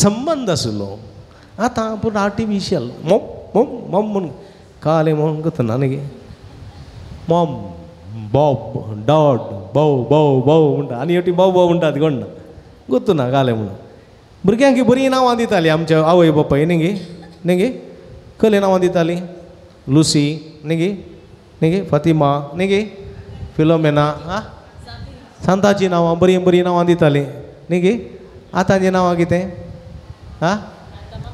संबंद आशिल्लो आतां पूण आर्टिफिशियल मॉम मॉम मॉम म्हूण काले म्हणून करतना न्ही गे मॉम बॉब डॉड बव बव बव म्हणटा आनी हेवटी बव बव म्हणटात कोण ना गोतू ना काले म्हणून भुरग्यांक बरीं नांवां दितालीं आमच्या आवय बापाय न्ही गे कसलीं नांवां दितालीं लुसी न्ही गे फातिमा न्ही गे फिलोमेना आं सांताची नांवां बरीं बरीं नांवां दितालीं न्ही गे आतांचीं नांवां कितें आं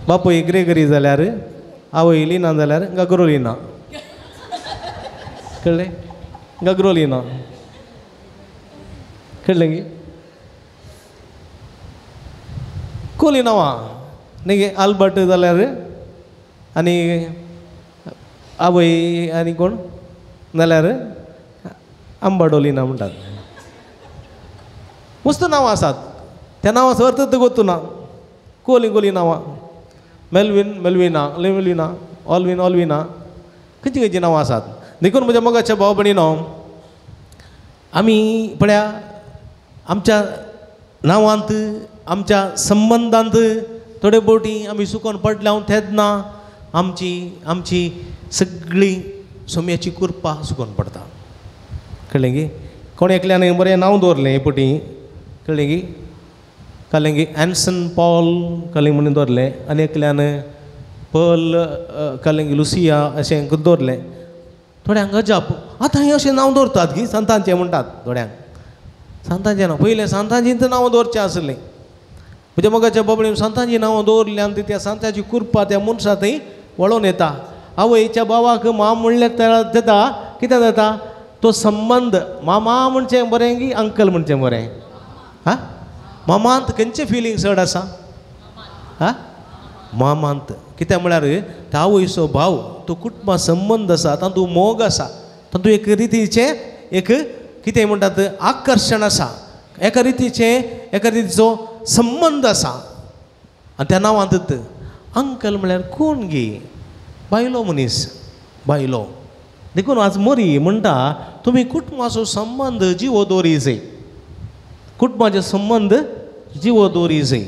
बापूय ग्रेगरी जाल्यार आवय लिना जाल्यार गग्रोलिना कळ्ळें गग्रोलिना कळ्ळें गे कोली नांवां न्ही गे आल्बर्ट जाल्यार आनी आवय आनी कोण नाल्यार आंबाडोलिना म्हणटात मस्त नांवां आसात त्या नांवाचो अर्थ गोतू ना कोली कोली नांवां मेल्विन मेल्विना लेविना ऑल्विन ऑल्विना खंयची खंयची नांवां आसात देखून म्हज्या मोगाच्या भाव भयणीनो आमी पळया आमच्या नांवांत आमच्या संबंदांत थोडे फावटी आमी चुकोन पडल्या तेन्ना आमची सगळी सोम्याची कुरपा चुकोन पडटा कळ्ळें गे कोण एकल्यान बरें नांव दवरलें हे फावटी कळ्ळें गे कळ्ळें गे एन्सन पॉल कळ्ळें म्हणून दवरलें आनी एकल्यान पर्ल कळ्ळें गे लुसिया अशें दवरलें थोड्यांक अजाप आतां हें अशें नांव दवरतात गी संतांचें म्हणटात थोड्यांक सांतांचें नांव पयलें सांतांचीं नांवां दवरचें आसलें म्हणजे मोगाच्या बाबडीन सांतांचीं नांवां दवरल्यान त्या सांताची कुरपा त्या मनशा थंय वळोन येता आवयच्या भावाक माम म्हणलें जाता कितें जाता तो संबंद मामा म्हणचें बरें की अंकल म्हणचें बरें हां मामांत खंयचें फिलींग चड आसा हां मामांत कित्याक म्हळ्यार त्या आवयचो भाव तो कुटुंबा संबंद आसा तातूंत मोग आसा तातूंत एक रितीचें एक कितें म्हणटात आकर्शण आसा एका रितीचो संबंद आसा आनी त्या नांवांत अंकल म्हळ्यार कोण गे बायलो मनीस बायलो देखून आज मरी म्हणटा तुम्ही कुटुंबाचो संबंध जिवो दोरी जाय कुटुंबाचे संबंध जिवो दोरी जाय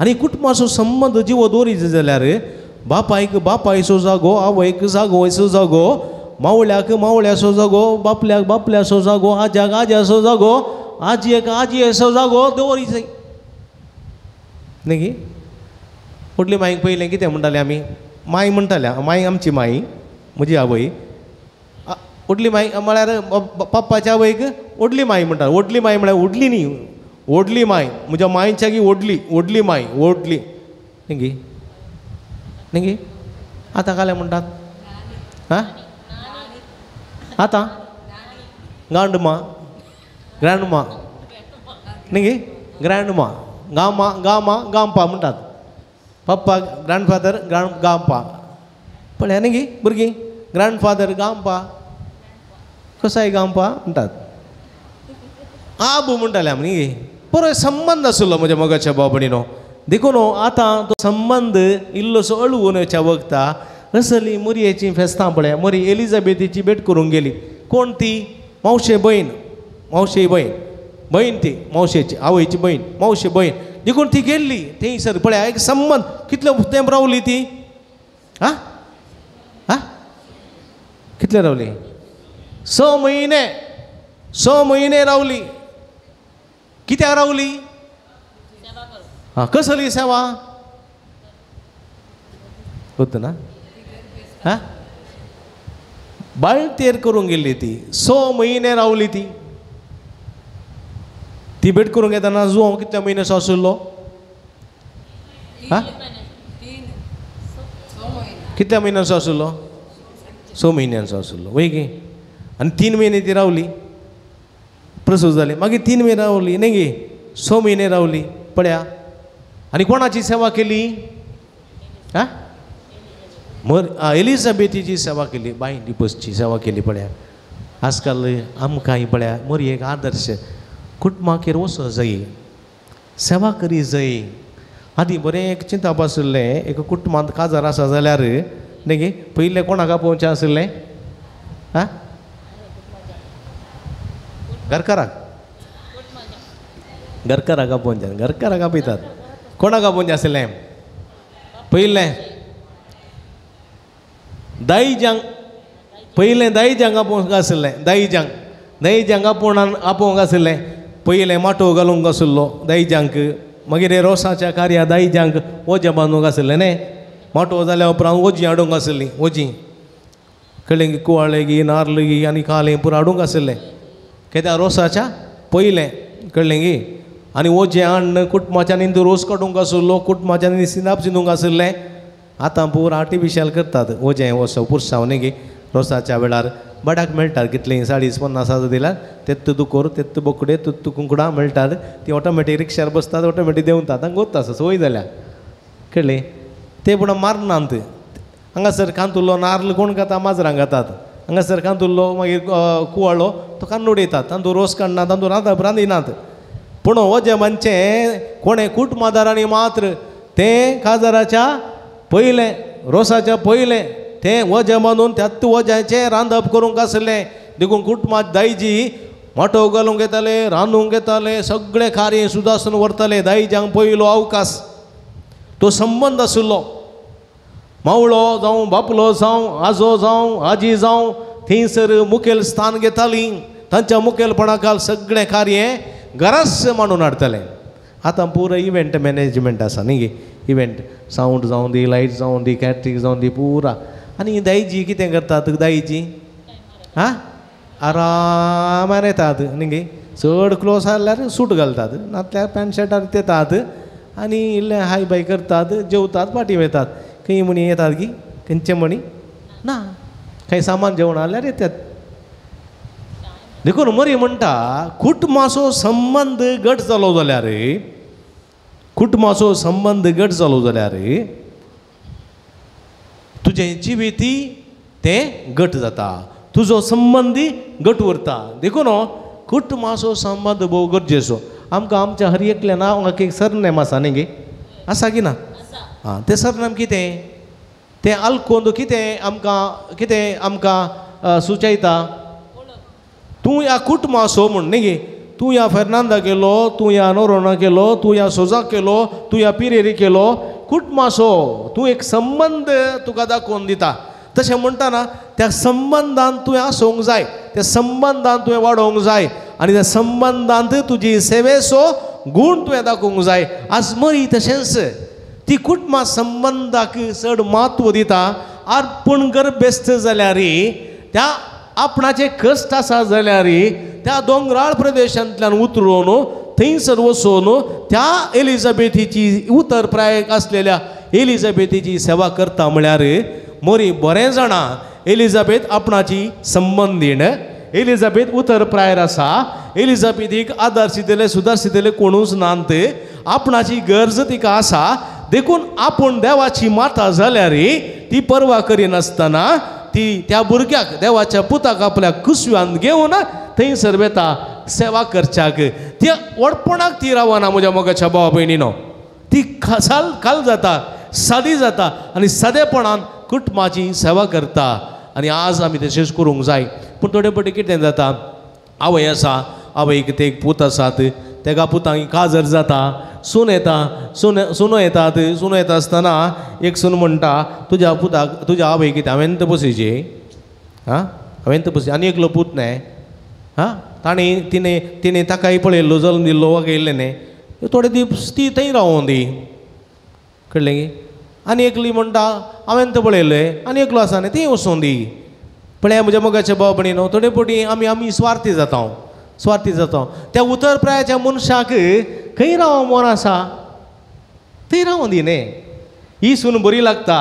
आनी कुटुंबाचो संबंध जिवो दोरी जाय जाल्यार बापायक बापायचो जागो आवयक जागोयचो जागो मावळ्याक मावळ्याचो जागो बापल्याक बापल्याचो जागो आज्याक आज्याचो जागो आजयेक आजयेचो जागो दवरी जाय न्ही गे व्हडली मांयक पयलें कितें म्हणटाले आमी मांय म्हणटाले मांय आमची मांय म्हजी आवय व्हडली मांय म्हळ्यार पप्पाच्या आवयक व्हडली मांय म्हणटा व्हडली मांय म्हळ्यार व्हडली न्ही व्हडली मांय म्हज्या मांयच्या गी व्हडली मांय व्हडली न्ही गे आतां काले म्हणटात हां आतां गांडमा ग्रँडमा न्ही गे ग्रँडमा गामा गामा गांपा म्हणटात पप्पा ग्रँडफादर गांपा पळय न्ही गे भुरगीं ग्रँडफादर गांपा कसाय गांपा म्हणटात आबू म्हणटाले आमी न्ही गे बरो संबंद आसलो म्हज्या मोगाच्या बाबडीनो देखून आतां तो संबंद इल्लोसो अळवून येवच्या वखता असली मुरयेची फेस्तां पळय मुरी एलिझाबेथीची भेट करूंक गेली कोण ती मावशे भयण मावशे भयण ती मावशेची आवयची भयण मावशे भयण देखून ती गेल्ली थंयसर पळय एक संबंद कितलो तेंप रावली ती आं आं कितले रावली 6 म्हयने रावली कित्याक रावली हां कसली सेवा होतं ना हां बाळतेर करूंक गेल्ली ती 6 म्हयने रावली ती भेट करूंक येताना जुवांव कितल्या म्हयन्याचो आशिल्लो हां कितल्या म्हयन्याचो आशिल्लो 6 म्हयन्याचो आशिल्लो वय गे आनी 3 म्हयने ती रावली प्रसूत जाली मागीर 3 म्हयने रावली न्ही गे 6 म्हयने रावली पळया आनी कोणाची सेवा केली हां एलिझाबेथीची सेवा केली बाय डिपोसची सेवा केली पळया आजकाल आमकांय पळया मरी एक आदर्श कुटुंबाचेर वचो जाय सेवा करी जाय आदीं बरें एक चिंतप आशिल्लें एक कुटुंबांत काजार आसा जाल्यार न्ही गे पयलें कोणाक आपोवचें आशिल्लें हां घरकाराक आपोवचें घरकाराक आपयतात कोणाक आपोवचें आशिल्लें पयलें दायजांक पयलें दायजांक आपोवंक आशिल्लें दायजांक आपोवंक आशिल्लें पयलें माटो घालूंक आशिल्लो दायजांक मागीर हे रोसाच्या कार्या दायजांक वजें बांदूंक आशिल्लें न्ही माटो जाल्या उपरांत वजीं हाडूंक आशिल्लीं वजीं कळ्ळें गी कुवाळें गी नारळ गी आनी कालें पुरो हाडूंक आशिल्लें कित्याक रोसाच्या पयलें कळ्ळें गी आनी वजें हाडून कुटुंबाच्यान इंदू रोस काडूंक आशिल्लो कुटुंबाच्यान सिनाप शिंदूंक आशिल्लें आतां पूर आर्टिफिशियल करतात वजें वसो पुरसांव न्ही गे रोसाच्या वेळार बडाक मेळटात कितलीं 40-50 दिल्यार तेत्त दुकोर तेत्त बोकडे तेत्त कुंकडां मेळटात ती ऑटोमॅटीक रिक्षार बसतात ऑटोमॅटीक देंवतात तांकां गोत्ता संवय जाल्या कळ्ळें ते पूण मारनात हांगासर कांतुल्लो नारळ कोण खाता माजरांक घातात हांगासर कांतुल्लो मागीर कुवाळो तो कांदून उडयतात तांतूं रोस काडनात तांतूं रांदिनात पूण वजें मातशें कोणें कुटुंबादारांनी मात्र तें काजाराच्या पयलें रोसाच्या पयलें तें वजें बांदून त्यात वज्याचें रांदप करूंक आसलें देखून कुटुंबांत दायजी माटो घालूंक येताले रांदूंक येताले सगळें कार्य सुदासून व्हरताले दायजांक पयलो अवकाश तो संबंद आशिल्लो मावळो जावं बापलो जावं आजो जावं आजी जावं थंयसर मुखेल स्थान घेतालीं तांच्या मुखेलपणाखाल सगळें कार्य घराच मांडून हाडताले आतां पुरो इव्हेंट मॅनेजमेंट आसा न्ही गे इव्हेंट सावंड जावं दी लायट जावं दी कॅटरिंग जावं दी पुरा आनी दायजी कितें करतात दायजी हां आरामान येतात न्ही गे चड क्लोज जाल्यार सूट घालतात नातल्यार पॅन्ट शर्टार येतात आनी इल्लें हाय बाय करतात जेवतात पाटी वयतात खंय म्हणी येतात गी खंयचे म्हणी ना खंय सामान जेवण जाल्यार येतात देखून मरी म्हणटा कुटुंबाचो संबंद घट जालो जाल्यार कुटुंबाचो संबंद घट जालो जाल्यार तुजें जिविती तें घट जाता तुजो संबंदी घट उरता देखून कुटुंबाचो संबंद भोव गरजेचो आमकां आमच्या हर एकल्या नांवाक एक सरनेम आसा न्ही गे आसा की ना हां तें सरनेम कितें ते आल्कोंद कितें आमकां सुचयता तूं या कुटुंबा असो म्हण न्ही गे तूं या फेर्नांदा केलो तूं या नोरोना केलो तूं या सोजा केलो तूं या पिरेरी केलो कुटुंबा असो तूं एक संबंद तुका दाखोवन दिता तशें म्हणटाना त्या संबंदान तुवें आसूंक जाय त्या संबंदान तुवें वाडोवंक जाय आनी त्या संबंदांत तुजी सेवेचो गूण तुवें दाखोवंक जाय आज मरी तशेंच ती कुटुंबा संबंदाक चड म्हत्व दिता अर्पण गर्भेस्त जाल्यार त्या आपणाचे कश्ट आसा जाल्यार त्या दोंगराळ प्रदेशांतल्यान उतरून थंयसर वचून त्या एलिझाबेथीची उतरप्रायेक आसलेल्या एलिझाबेथीची सेवा करता म्हळ्यार मोरी बरें जाणा एलिझाबेथ आपणाची संबंदीण एलिझाबेथ उतरप्रायर आसा एलिझाबेथीक आदारशितले सुदारशितले कोणूच नांत आपणाची गरज तिका आसा देखून आपूण देवाची माता जाल्यार ती पर्वा करिनासतना ती त्या भुरग्याक देवाच्या पुताक आपल्या कुसव्यान घेवन थंयसर वेता सेवा करच्याक ती वडपणाक ती रावना म्हज्या मोगाच्या भावा भयणीनो ती खाल जाता सादी जाता आनी सादेपणान कुटुंबाची सेवा करता आनी आज आमी तशेंच करूंक जाय पूण थोडे फावटी कितें जाता आवय आसा आवयक ते एक पूत आसात तेका पुतांक काजर जाता सून येता सुनो येतात सुनो येता आसतना एक सून म्हणटा तुज्या पुताक तुज्या आवय कितें हांवें तर बसयची हांवें तर बसय आनी एकलो पूत न्हय तिणें ताकाय पळयल्लो जल्म दिल्लो वागयल्लें न्हय थोडे दीस ती थंय रावों दी कळ्ळें गे आनी एकली म्हणटा हांवें तर पळयलें आनी एकलो आसा न्हय ती वचूं दी पळय म्हज्या मोगाच्या भाव भयणीनो थोडे फावटी आमी स्वार्थी जाता त्या उतरप्रायाच्या मनशाक खंय रावो मोन आसा थंय रावों दी न्ही ही सून बरी लागता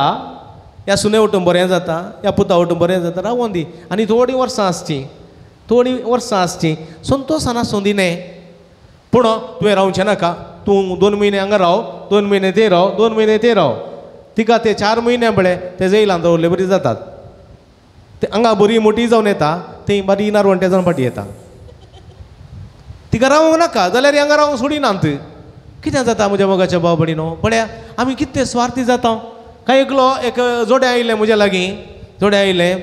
ह्या सुने वटून बरें जाता ह्या पुता वटून बरें जाता रावों दी आनी थोडीं वर्सां आसची संतोशान आसूं दी न्ही पूण तुवें रावचें नाका तूं 2 म्हयने हांगा राव 2 म्हयने ते राव 2 म्हयने ते राव तिका ते 4 म्हयने बळे ते जैलांत दवरले बरी जातात ते हांगा बरी मोठी जावन येता थंय बारी नारवंटे जावन फाटी येता तिका रावूंक नाका जाल्यार हांगा रावंक सोडिनात कितें जाता म्हज्या मोगाच्या भाव भयणीनो पळया आमी कितें स्वार्थी जाता काय एकलो एक जोडे आयिल्ले म्हज्या लागीं जोडे आयिल्ले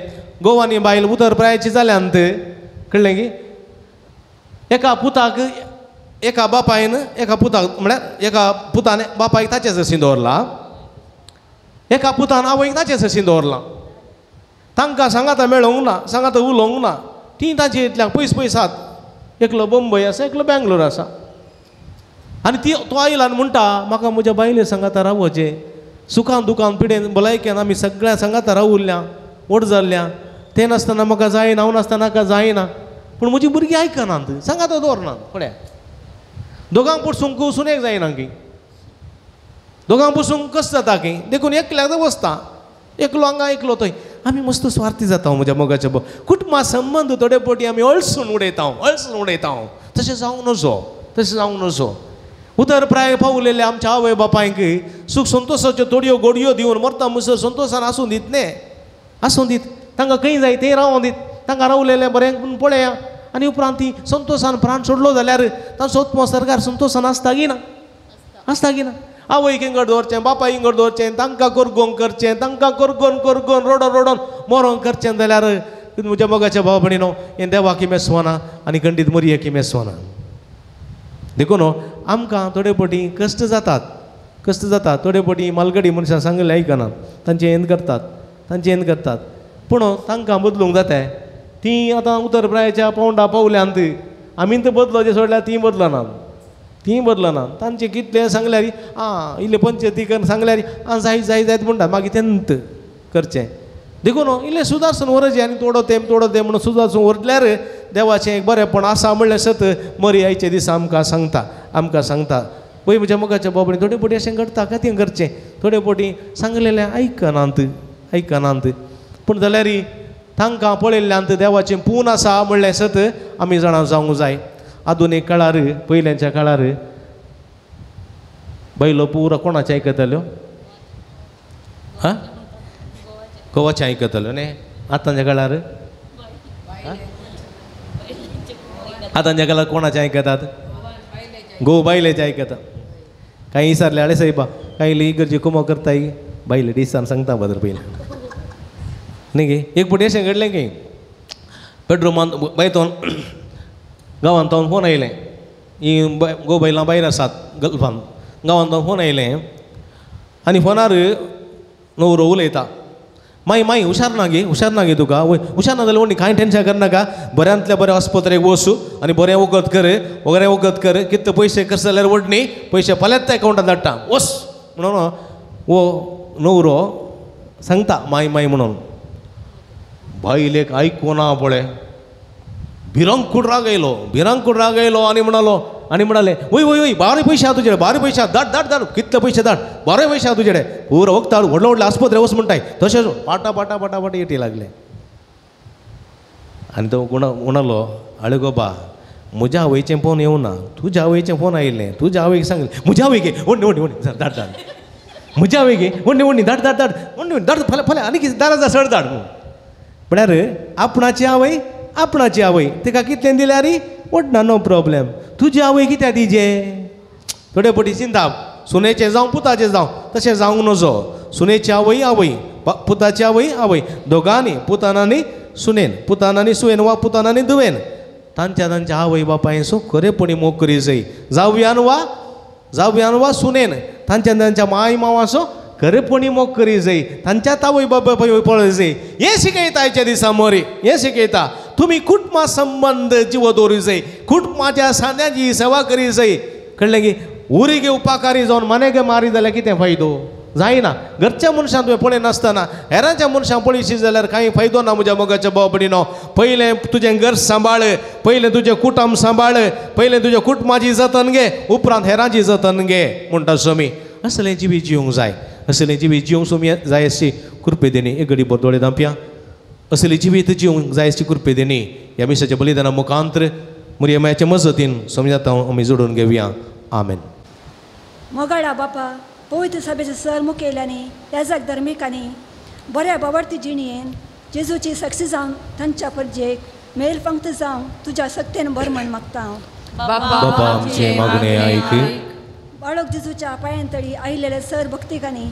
घोव आनी बायल उतरप्रायाची जाल्यांत कळ्ळें की एका पुताक एका बापायन एका पुताक म्हळ्यार एका पुतान बापायक ताचेच हरशीं दवरला एका पुतान आवयक ताचेच हरशीं दवरला तांकां सांगाता मेळोंक ना सांगाता उलोवंक ना ती तांचे इतल्याक पयस आसात एकलो बंबय आसा एकलो बेंगलोर आसा आनी तो आयला आनी म्हणटा म्हाका म्हज्या बायले सांगाता रावचें सुखान दुखान पिडेन भलायकेन आमी सगळ्या सांगाता रावुल्ल्या व्हड जाल्ल्या तें नासतना म्हाका जायना हांव नासतना म्हाका जायना पूण म्हजी भुरगीं आयकनात सांगाता दवरनात पळया दोगांक पडसूंक सुनेक जायना की दोगांक पडसूंक कस जाता की देखून एकल्याक वचता एकलो हांगा एकलो थंय आमी मस्त स्वार्थी जाता म्हज्या मोगाच्या कुटुंबा संबंद थोडे फावटी आमी अळसून उडयता तशें जावंक नजो उतरप्राय पावलेले आमच्या आवय बापायक सूख संतोशाच्यो तोडयो गोडयो दिवन मरता म्हणसर संतोशान आसूं दीत न्ही आसूं दीत तांकां खंय जाय थंय रावों दीत तांकां रावलेलें बरें पूण पळया आनी उपरांत ती संतोशान प्राण सोडलो जाल्यार तांचो आत्मो सरकार संतोशान आसता की ना आवयक इंगड दवरचें बापाय इंगड दवरचें तांकां करगोन करचें तांकां करगोन रोडोन मरोन करचें जाल्यार म्हज्या मोगाच्या भाव भयणीनो हें देवाक मेसवाना आनी खंडीत मरयेक मेसवाना देखून आमकां थोडे फावटी कश्ट जातात थोडे फावटी मालगडी मनशां सांगलें आयकनात तांचे हें करतात पूण तांकां बदलूंक जाता ती आतां उतरप्रायाच्या पावंडा पावल्यांत आमी तर बदलोचें सोडल्यार ती बदलनात तांचे कितले सांगल्यार इल्ले पंचायतीक सांगल्यार जाय म्हणटा मागीर तेंत करचें देखून इल्लें सुदारसून व्हरचें आनी तोडो तें म्हणून सुदारसून व्हरल्यार देवाचें एक बरेंपण आसा म्हणलें सत मरी आयचे दीस आमकां सांगता पळय म्हज्या मोगाच्या बाबडीन थोडे फावटी अशें घडटा काय तें करचें थोडे फावटी सांगलेलें आयकनात पूण जाल्यार तांकां पळयल्ल्यांत देवाचें पून आसा म्हणलें सत आमी जाणा जावंक जाय आधुनीक काळार पयल्याच्या काळार बैलो पुरो कोणाचें आयकताल्यो गोवाचें आयकताल्यो न्ही आतांच्या काळार कोणाचें आयकतात घोव बायलेचें आयकतात काही विचारले आळे साहेबा काही इगर्जे कुमो करताय बाई लेडीसान सांगता बदर पयलें न्ही गे एक फावटी अशें घडलें की बेडरुमान बायतोन गांवांत तो फोन आयलें ही गो बायलां भायर आसात गल्फान गांवांत तो फोन आयलें आनी फोनार न्हवरो उलयता माई हुशार ना गे तुका वय हुशार ना जाल्यार व्हडली कांय टेन्शन करनाका बऱ्यांतल्या बऱ्या आस्पत्रेक वचू आनी बरें वखद कर कितले पयशे खर्च जाल्यार व्हडनी पयशे फाल्यांच त्या अकावंटांत धाडटा वस म्हणून वो न्हवरो सांगता माई म्हणून बायलेक आयकुना पळय भिरांकूड राग येयलो आनी म्हणाले वय बारे पयशे आहा तुजे बारे पयशे आहा धाड कितले पयशे धाड बारे पयशे आहा तुजे पुरो वखद हाड व्हडले आस्पत्रे वच म्हणटाय तशेंच पाटा येटी लागले आनी तो म्हणालो आळे गोबा म्हज्या आवयचें फोन येवना तुज्या आवयचें फोन आयिल्लें तुज्या आवयक सांगलें म्हज्या आवय गे व्हडली धाड म्हज्या आवय गे व्हडली धाड फाल्यां आनी कितें दारा जा चड धाड म्हळ्यार आपणाची आवय तिका कितलें दिल्यार वडना नो प्रॉब्लेम तुजी आवय कित्या दिजे थोडे पटी चिंता सुनेचें जावं पुताचें जावं तशें जावंक नजो सुनेची आवय पुताची आवय दोगांनी पुतानांनी सुनेन वा पुतानांनी धुवेन तांच्या आवय बापायचो खरेपणी मोग करी जाय जावयान वा सुनेन तांच्या माय मावाचो खरेपणी मोग करी जाय तांच्या आवय बापाय पळय जाय हें शिकयता आयच्या दिसा मोरी हें शिकयता तुमी कुटुंबा संबंध जिवो दवरूं जाय कुटुंबाच्या सांद्याची सेवा करी जाय कळ्ळें की उरी गे उपाकारी जावन मानेगे मारी जाल्यार कितें फायदो जायना घरच्या मनशांक तुवें पळय नासतना हेरांच्या मनशांक पळयशी जाल्यार कांय फायदो ना म्हज्या मोगाच्या बाबडीनो पयलें तुजें घर सांबाळ पयलें तुजें कुटुंब सांबाळ पयलें तुज्या कुटुंबाची जतन घे उपरांत हेरांची जतन घे म्हणटा स्वामी असलें जिवी जिवंक जाय असलें जिवी जिवंक स्वामी जाय अशी कृपे देणी एक घडी बर दोळे धांपया असली जिवीत जिवंक जाय अशी कृपे देणी ह्या मिसाच्या बलिदाना मुखांतर मुर्यमाच्या मजतीन स्वामी जाता आमी जोडून घेवया आमेन. मोगाळा बापा पवित्र सभेचे सर मुखेल्यांनी याजक धर्मिकांनी बऱ्या बावडती जिणयेन जेजूची सक्सी जावन तांच्या परजेक मेल पंक्त जावन तुज्या सत्तेन बर म्हण मागता हांव. बापा आमचे मागणे ऐक. बाळक जेजूच्या पांयांतळी आयिल्ल्या सर भक्तिकांनी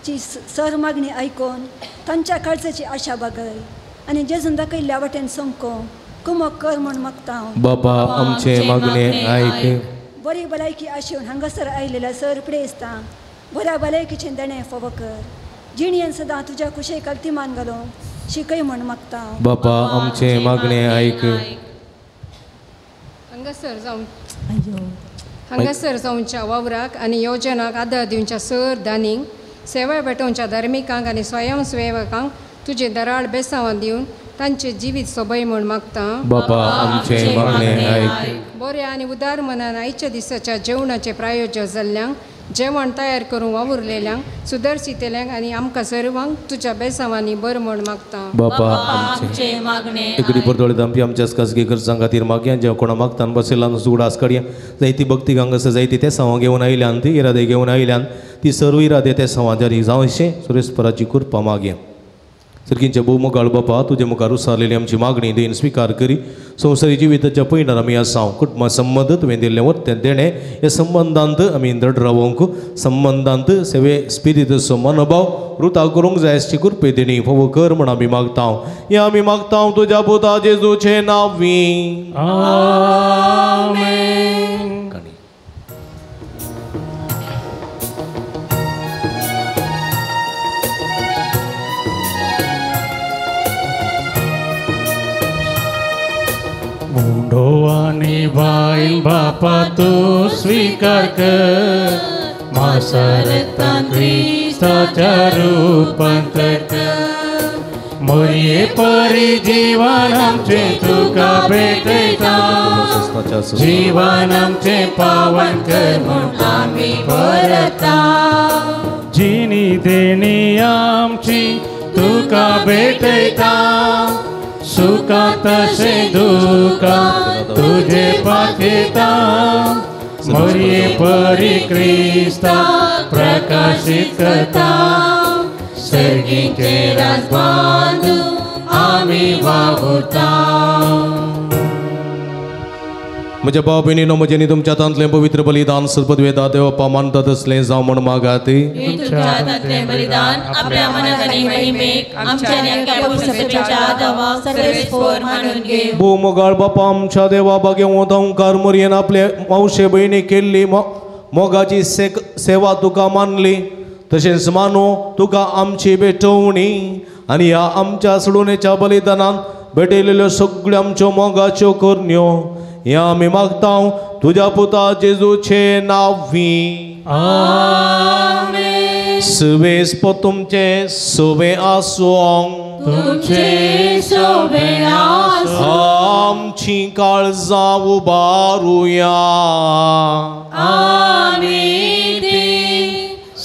ची सर मागणी आयकून तांच्या काळजाची आशा बागय आनी जेजून दाखयल्ल्या वाटेन सोंको कुमक कर म्हण मागता हांव. बापा आमचे मागणे ऐक. बरी भलायकी आशेवन हांगासर आयिल्ल्या सर प्रेस्तां बऱ्या भलायकीचें देणें फावो कर जिणयेन सदां तुज्या कुशेक अगतिमान घालूंक शिकय म्हण मागता हांव. बापा आमचे मागणे ऐक. हांगासर जावच्या वावराक आनी येवजनाक आदार दिवच्या सर दानींक सेवा भेटोवच्या धर्मिकांक आनी स्वयंसेवकांक तुजे दराळ बेसांवां दिवन तांचे जिवीत सोबय म्हण मागता. बापा आमचे मागणे ऐक. बऱ्या आनी उदार मनान आयच्या दिसाच्या जेवणाचे प्रायोजक जाल्ल्यांक जेवण तयार करूंक वावुरलेल्यांक सुदर्शितेल्यांक आनी आमकां सर्वांक तुज्या बेसांवांनी बर म्हण मागता. बापा आमचे मागणे एकडी परतोळे दांपी आमच्या खासगी गरजां खातीर मागया जें कोणा मागतान बसयलां सुडास काडया जायती भक्ती गांगस जायती ते सवां घेवन आयल्यान ती इरादे घेवन आयल्यान ती सर्व इरादे ते सवाजारी जावं अशें सुरेस्पराची कृपा मागया. सर्गींच्या भोवमुखार बापा तुजे मुखार उसारलेली आमची मागणी देन स्विकार करी संवसारी जिविताच्या पैणार आमी आसांव कुटुंबा संबंद तुवें दिल्लें वरतें देणें ह्या संबंदांत आमी दृढ रावूंक संबंदांत सेवे स्पिरितचो मनोभाव वृता करूंक जाय अशी कृपे देणी फावो कर म्हण आमी मागतांव. हें आमी मागतांव तुज्या पुता जेजूचे नांवी आमेन. मुंडोवानी बाईल बापा तू स्वीकार कर मासरता ख्रिस्ताच्या रूपांतर कर मोये परी जीवन आमचे तुका भेटयता जीवन आमचे पावन कर म्हूण आमी परता जिणी देणी आमची तुका भेटयता सुखा तसे दुखा तुझे पाठिता मोये परी क्रिस्ता प्रकाशित करता सर्गीचे राज बांधू आमी वावुरता. म्हज्या भाव भयणीनो म्हजें तुमच्या हातांतलें पवित्र बलिदान सदपदवेदा देवपा मानतात असलें जावं म्हण मागात. हे तुमच्या हातांतलें बलिदान आपल्या मनात आनी महिमेक आमच्या आनी आख्या पुरुषाच्या आदावा सर्वेस्पोर मानून घे. भू मोगाळ बापा आमच्या देवा बागे ओंकार मरयेन आपले मावशे भयणी केल्ली मोगाची सेवा तुका मानली. तशेंच मानो तुका आमची भेटवणी आनी ह्या आमच्या सोडूनेच्या बलिदानान भेटयलेल्यो सगळ्यो आमच्यो मोगाच्यो करण्यो ह्या आमी मागता तुज्या पुता जेजूचे नांवी. आमेन. सर्वेस्प तुमचे सोबे आसूं. तुमचे सोबे आसूं. आमची काळजां उबारुया. आमी ती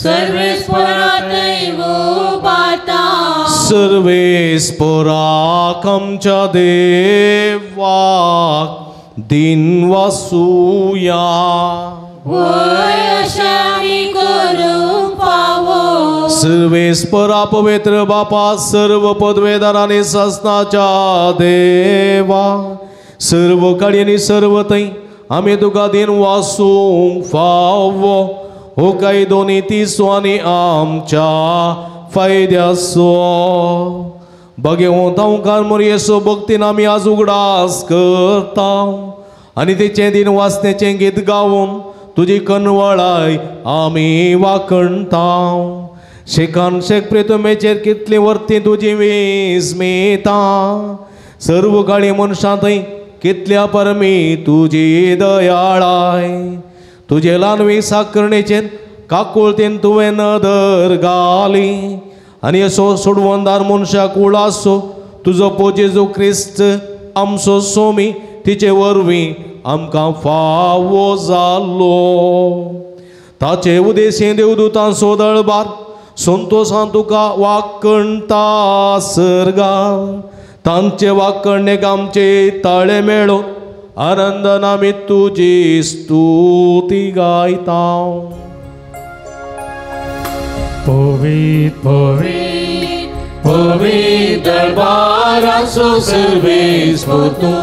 सर्वेस्परांतय उबारता. सर्वेस्पराक आमच्या देवाक दिन वासुया. वय अशें आमी करूंक फावो. सर्वेस्परा पवित्र बापा सर्व पदवेदार आनी शासनाच्या देवा सर्व काळी आनी सर्व थंय आमी तुका दिन वासूंक फावो. हो काही दोन्ही तिसो आनी आमच्या फायद्याचो बगे ओंकार मोरयेचो भक्तीन आमी आज उगडास करता आनी तेचें दिन वाचनेचें गीत गावून तुजी कनवळाय आमी वाखणटा. शेकान शेक प्रेतमेचेर कितली वर्ती तुजी वीस मेता. सर्व काळी मनशां थंय कितल्या परमी तुजी दयाळाय. तुजे ल्हानवी साकरणेचेर काकुळतेन तुवें नदर घाली आनी असो सोडवणदार मनशाक उलासो तुजो पो जेजू क्रिस्त आमचो सोमी तिचे वरवीं आमकां फावो जालो. ताचे उदेशीं देवदूतांचो दळबार संतोशान तुका वाखणटा सर्गार. तांचे वाखणणेक आमचे ताळे मेळो आनंदान आमी तुजी स्तुती गायता. पवित्र पवित्र पवित्र दरबाराचो सर्वेस्पर तूं.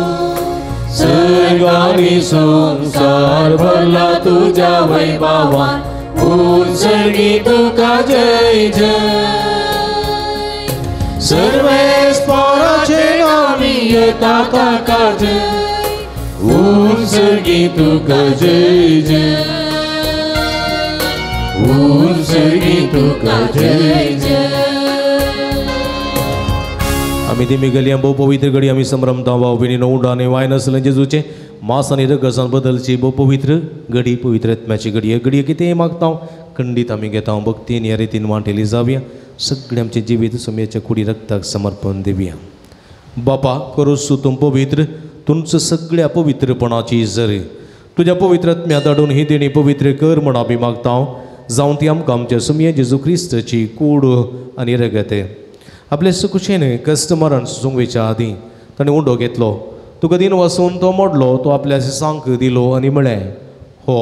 सर्ग आनी संसार भरला तुज्या वैभवान. उत्सर्गी तुका जय जय. सर्वेस्पराचे आमी येता ताका जय. उत्सर्गी तुका जय जय. उत्सर्गी तुका जय जय. आमी ती मिगली भोव पवित्र घडी आमी संभ्रमता भाव भयणीनो उडाने वायन आसलें जेजूचे मास आनी रगसान बदलची भोव पवित्र घडी पवित्र आत्म्याची घडी. घडये कितेंय मागता खंडीत आमी घेता भक्तीन ह्या रितीन वांटेली जावया. सगळें आमचें जिवीत सोम्याच्या कुडी रक्ताक समर्पण दिवया. बापा करोसू तूं पवित्र तुमचं सगळ्या पवित्रपणाची जर तुझ्या पवित्र आत्म्या धाडून ही देणी पवित्र कर म्हण आमी मागता. जावं ती आमकां आमच्या सोम्या जेजू क्रिस्ताची कूड आनी रगत आपले सुखुशेन कस्टमरान सुंगवेच्या आदीं ताणें उंडो घेतलो. तुका दिन वचून तो मोडलो तो आपल्या सांक दिलो आनी म्हळें हो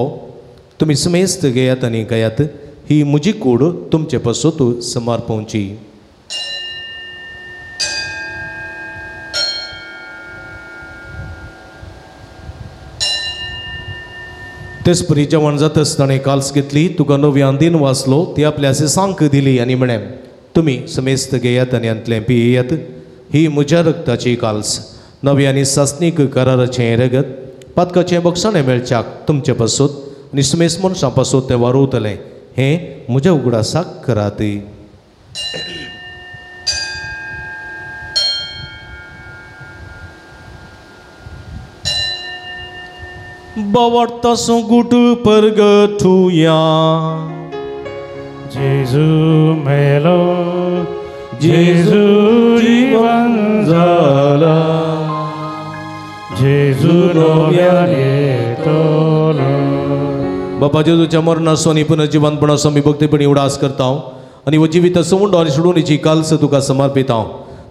तुमी समेस्त घेयात आनी गयात. ही म्हजी कूड तुमचे पासत समर्पवची. तेच परी जेवण जातच ताणें काल्स घेतली तुका नव्यान दिन वाचलो ती आपल्या सांक दिली आनी म्हळें तुमी समेस्त घेयात आनी अंतलें पियेयात. ही म्हज्या रक्ताची काल्स नव्यानी सासनीक कराराचें रगत पातकाचें बक्षाणें मेळच्याक तुमचे पासत आनी समेस्त मनशां पासत तें वारोवतलें. हें म्हज्या उगडासाक करात. बावडतासो गुट परगटुया. जेजू मेलो जेजू जीवन जाला. जेजू नव्यान येतलो. बापा जेजूच्या मरणासो आनी पुनर्जीवनपणासो आमी भक्तीपणी उडास करता आनी हो जिविताचो उंडो आनी सोडूनीची काल्स तुका समर्पिता.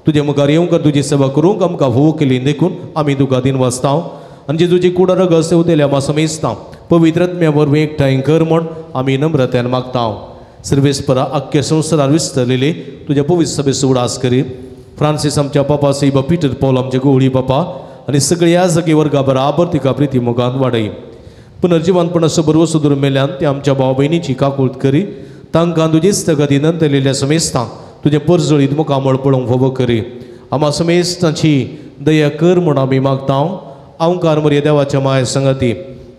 तुजे मुखार येवंक तुजी सेवा करूंक आमकां फोव केली देखून आमी तुका दिन वाचता आनी जेजूची कुडा रगत सेवतेल्या आमी समेजता. पवित्र आत्म्या वरवीं एकठांय कर म्हण आमी नम्रतेन मागता. सर्वेस्परा आख्ख्या संवसारार विस्तरलेली तुज्या पवित्र सभेचो उडास करी. फ्रांसीस आमच्या पापा सैब पीटर पॉल आमचे गोवळी पापा आनी सगळ्या जागेवर बराबर तिका प्रिती मोगान वाडय. पुनर्जीवनपण असो बरोबर सुदूर मेल्यान ते आमच्या भाव भयणीची काकूळट करी. तांकां तुजे स्थगतीनंत लिहिल्या समेस्तां तुजे परजळीत मुखामळ पळोवंक फोव करी. आम्हा समेस्तांची दया कर म्हूण आमी मागता. अवकार मरे देवाच्या माय संगती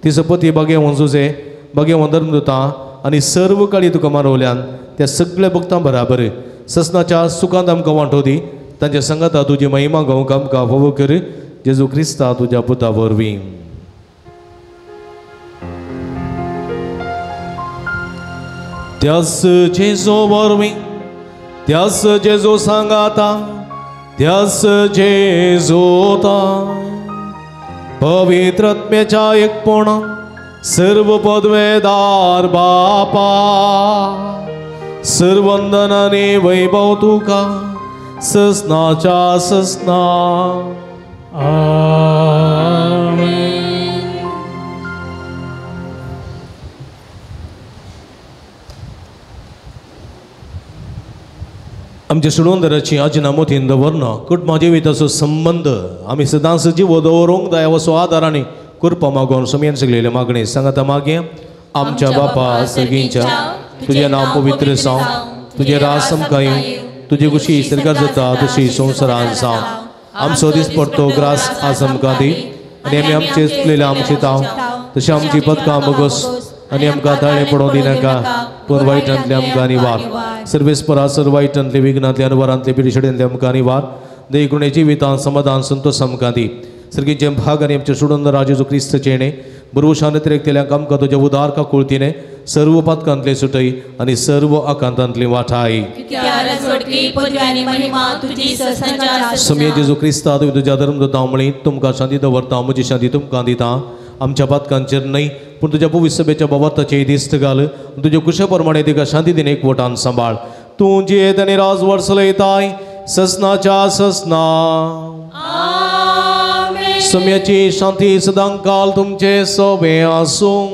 तिचो पती बागे वंजुजे बागे वंदरमृता आनी सर्व काळी तुका मारवल्यान त्या सगळ्या भक्तां बराबर ससनाच्या सुखांत आमकां वांटो दी. तांच्या संगता तुजी महिमा गावंक आमकां फोव कर. जेजू क्रिस्ता तुज्या पुता वरवीं. त्याच जेजू वरवीं त्याच जेजू सांगाता त्याच जेजूता पवित्रात्म्याच्या एकपणान सर्व पदवेदार बापा सर्वंदन आनी वैभव तुका ससनाच्या ससना. आमेन. आमच्या सुडोंदराची आजना मोतीन दवरना कुटुंबाचे विताचो संबंध आमी सदांच जिवो दवरूंक जाय असो आदार आनी कृपा मागोवन समेन सगळेले मागणे सांगाता मागे. आमच्या बापा सर्गींच्या तुझे नाव पवित्र जावं तुझे राज आमकां येवं तुझी खुशी सरकार जाता तशी संवसारान जावं. आमचो दीस पडतो ग्रास आज आमकां दी आनी आमी आमचे चुकलेले आमची ताव तशी आमची पदकां बगस आनी आमकां ताळे पडोवं दिनाका पूण वायटांतले आमकां निवार. सर्वेस्परा सर्व वायटांतले विघ्नांतले अनुवारांतले पिडिशेंतले आमकां निवार. दयेकुणे जिवितां समाधान संतोष आमकां दी. सर्गीचे भाग आनी आमचे सुडोंद राजेजो क्रिस्त येणे बरोबर शांततेक केल्याक आमकां तुज्या उदार काकुळतीने सर्व पातकांतले सुटय आनी सर्व आकांतांतले वाठाय. समेत जेजू क्रिस्ता तुज्या धर्मदूता मळी तुमकां शांती दवरता म्हजी शांती तुमकां दिता. आमच्या पातकांचेर न्हय पूण तुज्या पवित्र सभेच्या बाबताचेय दिश्ट घाल. तुज्या कुशा प्रमाणे तिका शांती दिन एकवटान सांबाळ. तूं जियेत आनी राजवट चलयताय ससनाच्या ससना. सम्याची शांती सदां काल तुमचे सोबे आसूं.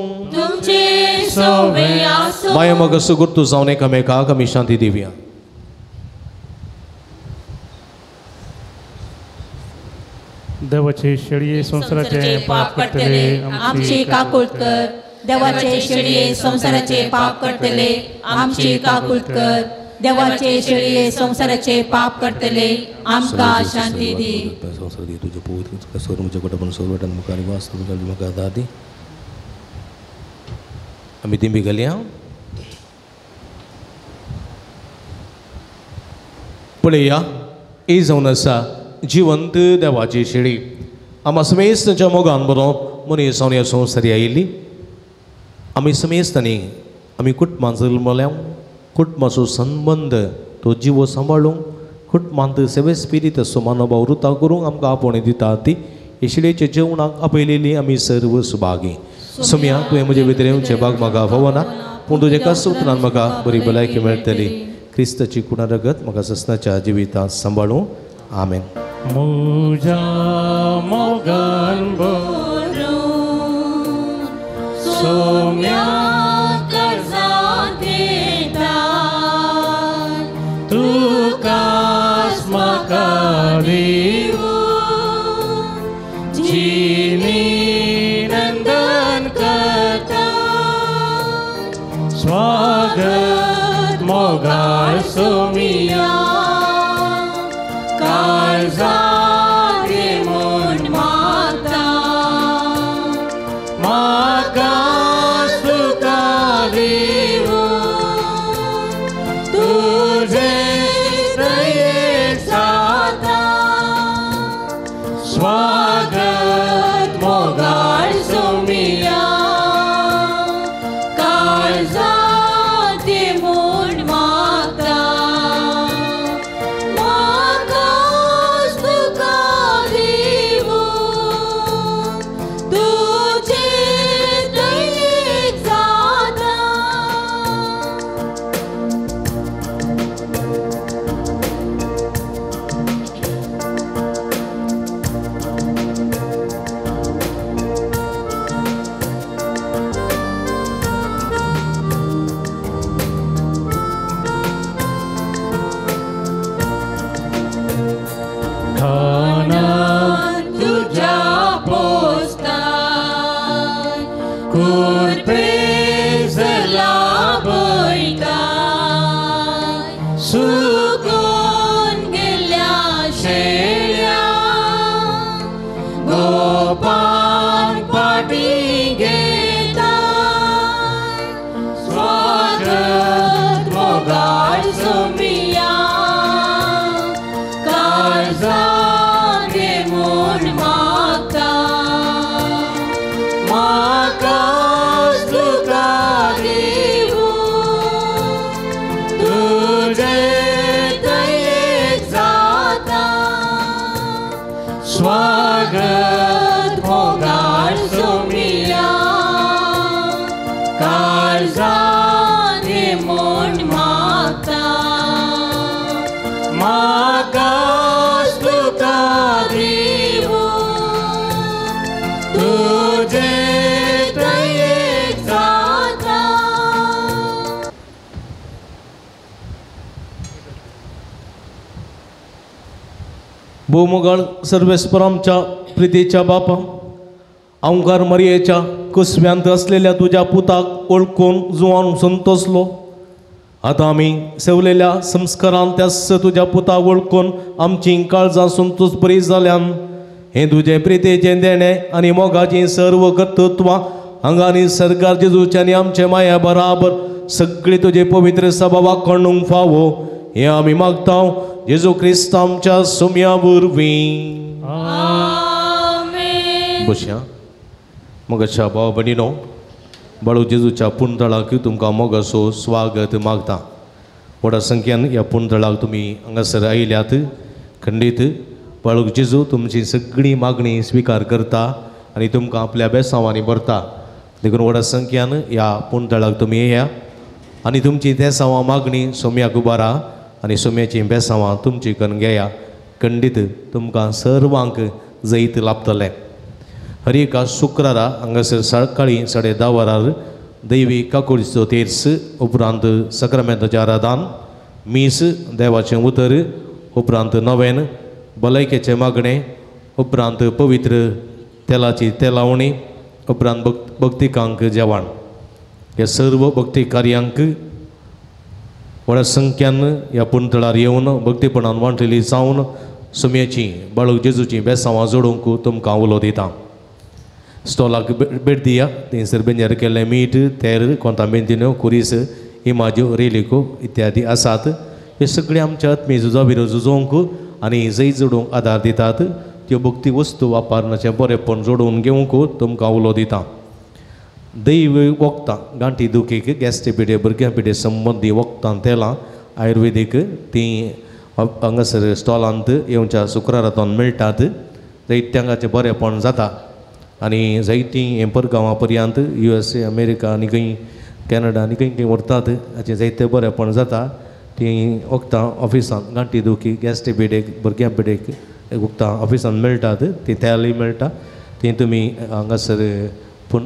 माया मग सुगुर्तू जावन एकामेकाक आमी शांती दिवया. देवाचे शेळये संसाराचे पाप करतले आमची काकुळट कर. देवाचे शेळये संसाराचे पाप करतले आमची काकुळट कर. देवाचे शेळये संसाराचे पाप करतले आमकां शांती दी. तुझ्या पवित्र सर्वच्या कोटापण सर्वटान मुखार वास म्हाका आदार दी. आमी दिंबी घालया. पळया ही जावन आसा जिवंत देवाची शेळी. आमी समेस्तांच्या मोगान बरोवप मनीस हांव ह्या संवसारी आयिल्ली. आमी समेस्तांनी आमी कुटुंबांत जल्मल्या. कुटुंबाचो संबंध तो जिवो सांबाळूंक कुटुंबांत सेवे स्पिरीत असो मनोभाव वृता करूंक आमकां आपोवणी दिता ती हे शेळयेच्या जेवणाक आपयलेली आमी सर्व सुभागी. सुम्या तुवें म्हजे भितर येवचें भाग म्हाका फावना पूण तुजे कास उतरान म्हाका बरी भलायकी मेळटली. क्रिस्ताची कुणा रगत म्हाका ससनाच्या जिवितांत सांबाळूं. आमेन. मुजा मोगान भरून सोम्या तुकास म्हाका दिवूं जिणी नंदन करता. स्वागत मोगाळ सोमिया काळजात म्हूण मागता. म्हाका तुका दिवूं तुझे स्वागत मोगाळ सोमिया काळजात म्हूण मागता. म्हाका काळजा दे म्हूण मागता म्हाका तुका दिवू तुजे दयेक जाता स्वागत मोगाळ सोमिया काळजा दे म्हूण मागता म्हाका तुका दिवू तुजे दयेक जाता भूमोगाळ सर्वेस्परामच्या प्रितीच्या बापा ओंकार मरियेच्या कुसव्यांत असलेल्या तुझ्या पुताक ओळखून जुवान संतोषलो आता आम्ही सेवलेल्या संस्कारांत त्यास तुझ्या पुताक ओळखून आमची काळजां संतोष बरी जाल्यान हे तुझे प्रितेचे देणे आणि मोगाची सर्व कर्तृत्वां हांगानी सरकार जेजूचे आनी आमचे माया बराबर सगळी तुझे पवित्र सभावाक कणूंक फावो हे आमी मागता जेजू क्रिस्त आमच्या सोम्या वरवीं आमेन बसया मोगाच्या भाव भयणीनो बाळू जेजूच्या पुणतळाक तुमकां मोगाचो स्वागत मागता व्हडा संख्येन ह्या पुणतळाक तुमी हांगासर आयल्यात खंडीत बाळू जेजू तुमची सगळी मागणी स्विकार करता आनी तुमकां आपल्या बेसांवांनी भरता देखून व्हडा संख्येन ह्या पुणतळाक तुमी येया आनी तुमची तेसांवां मागणी सोम्याक उबारा आनी सोम्याची बेसांवां तुमची करून घेया खंडीत तुमकां सर्वांक जैत लाभतलें हर एका शुक्रारा हांगासर सकाळीं 10:30 वरार दैवी काकुळीचो तेर्स उपरांत सक्रामेंताचें आराधन मीस देवाचें उतर उपरांत नवेन भलायकेचें मागणें उपरांत पवित्र तेलाची तेलावणी उपरांत भक्तिकांक जेवण हे सर्व भक्ती कार्यांक व्हडा संख्यान ह्या पुणतळार येवन भक्तीपणान वांटलेली जावन सोम्याची बाळूक जेजूची बेसांवां जोडूंक तुमकां उलो दिता स्टॉलाक भेट दिया थंयसर बेंजार केल्लें मीठ तेर कोंतामेंतिनो कुरीस इमाज्यो रेलिको इत्यादी आसात हे सगळे आमच्या आत्मीय झुजाविरो झुजोवंक आनी जैत जोडूंक आदार दितात त्यो भक्ती वस्तू वापरण्याचें बरेंपण जोडून घेवंक तुमकां उलो दिता दैव वखदां गांठी दुखीक गॅस्ट्रिक भुरग्यां पिडे संबंदी वखदां तेलां आयुर्वेदीक तीं हांगासर स्टॉलांत येवच्या शुक्रारांतून मेळटात जायत्यांगाचें बरेंपण जाता आनी जायतीं हें परगांवां पर्यंत USA अमेरिका आनी खंय कॅनडा आनी खंय खंय व्हरतात हाचें जायतें बरेंपण जाता तीं वखदां ऑफिसान गांठी दुखी गॅस्ट्रिक पिडेक भुरग्यां पिडेक वखदां ऑफिसान मेळटात तीं तेलय मेळटा तीं तुमी हांगासर पूण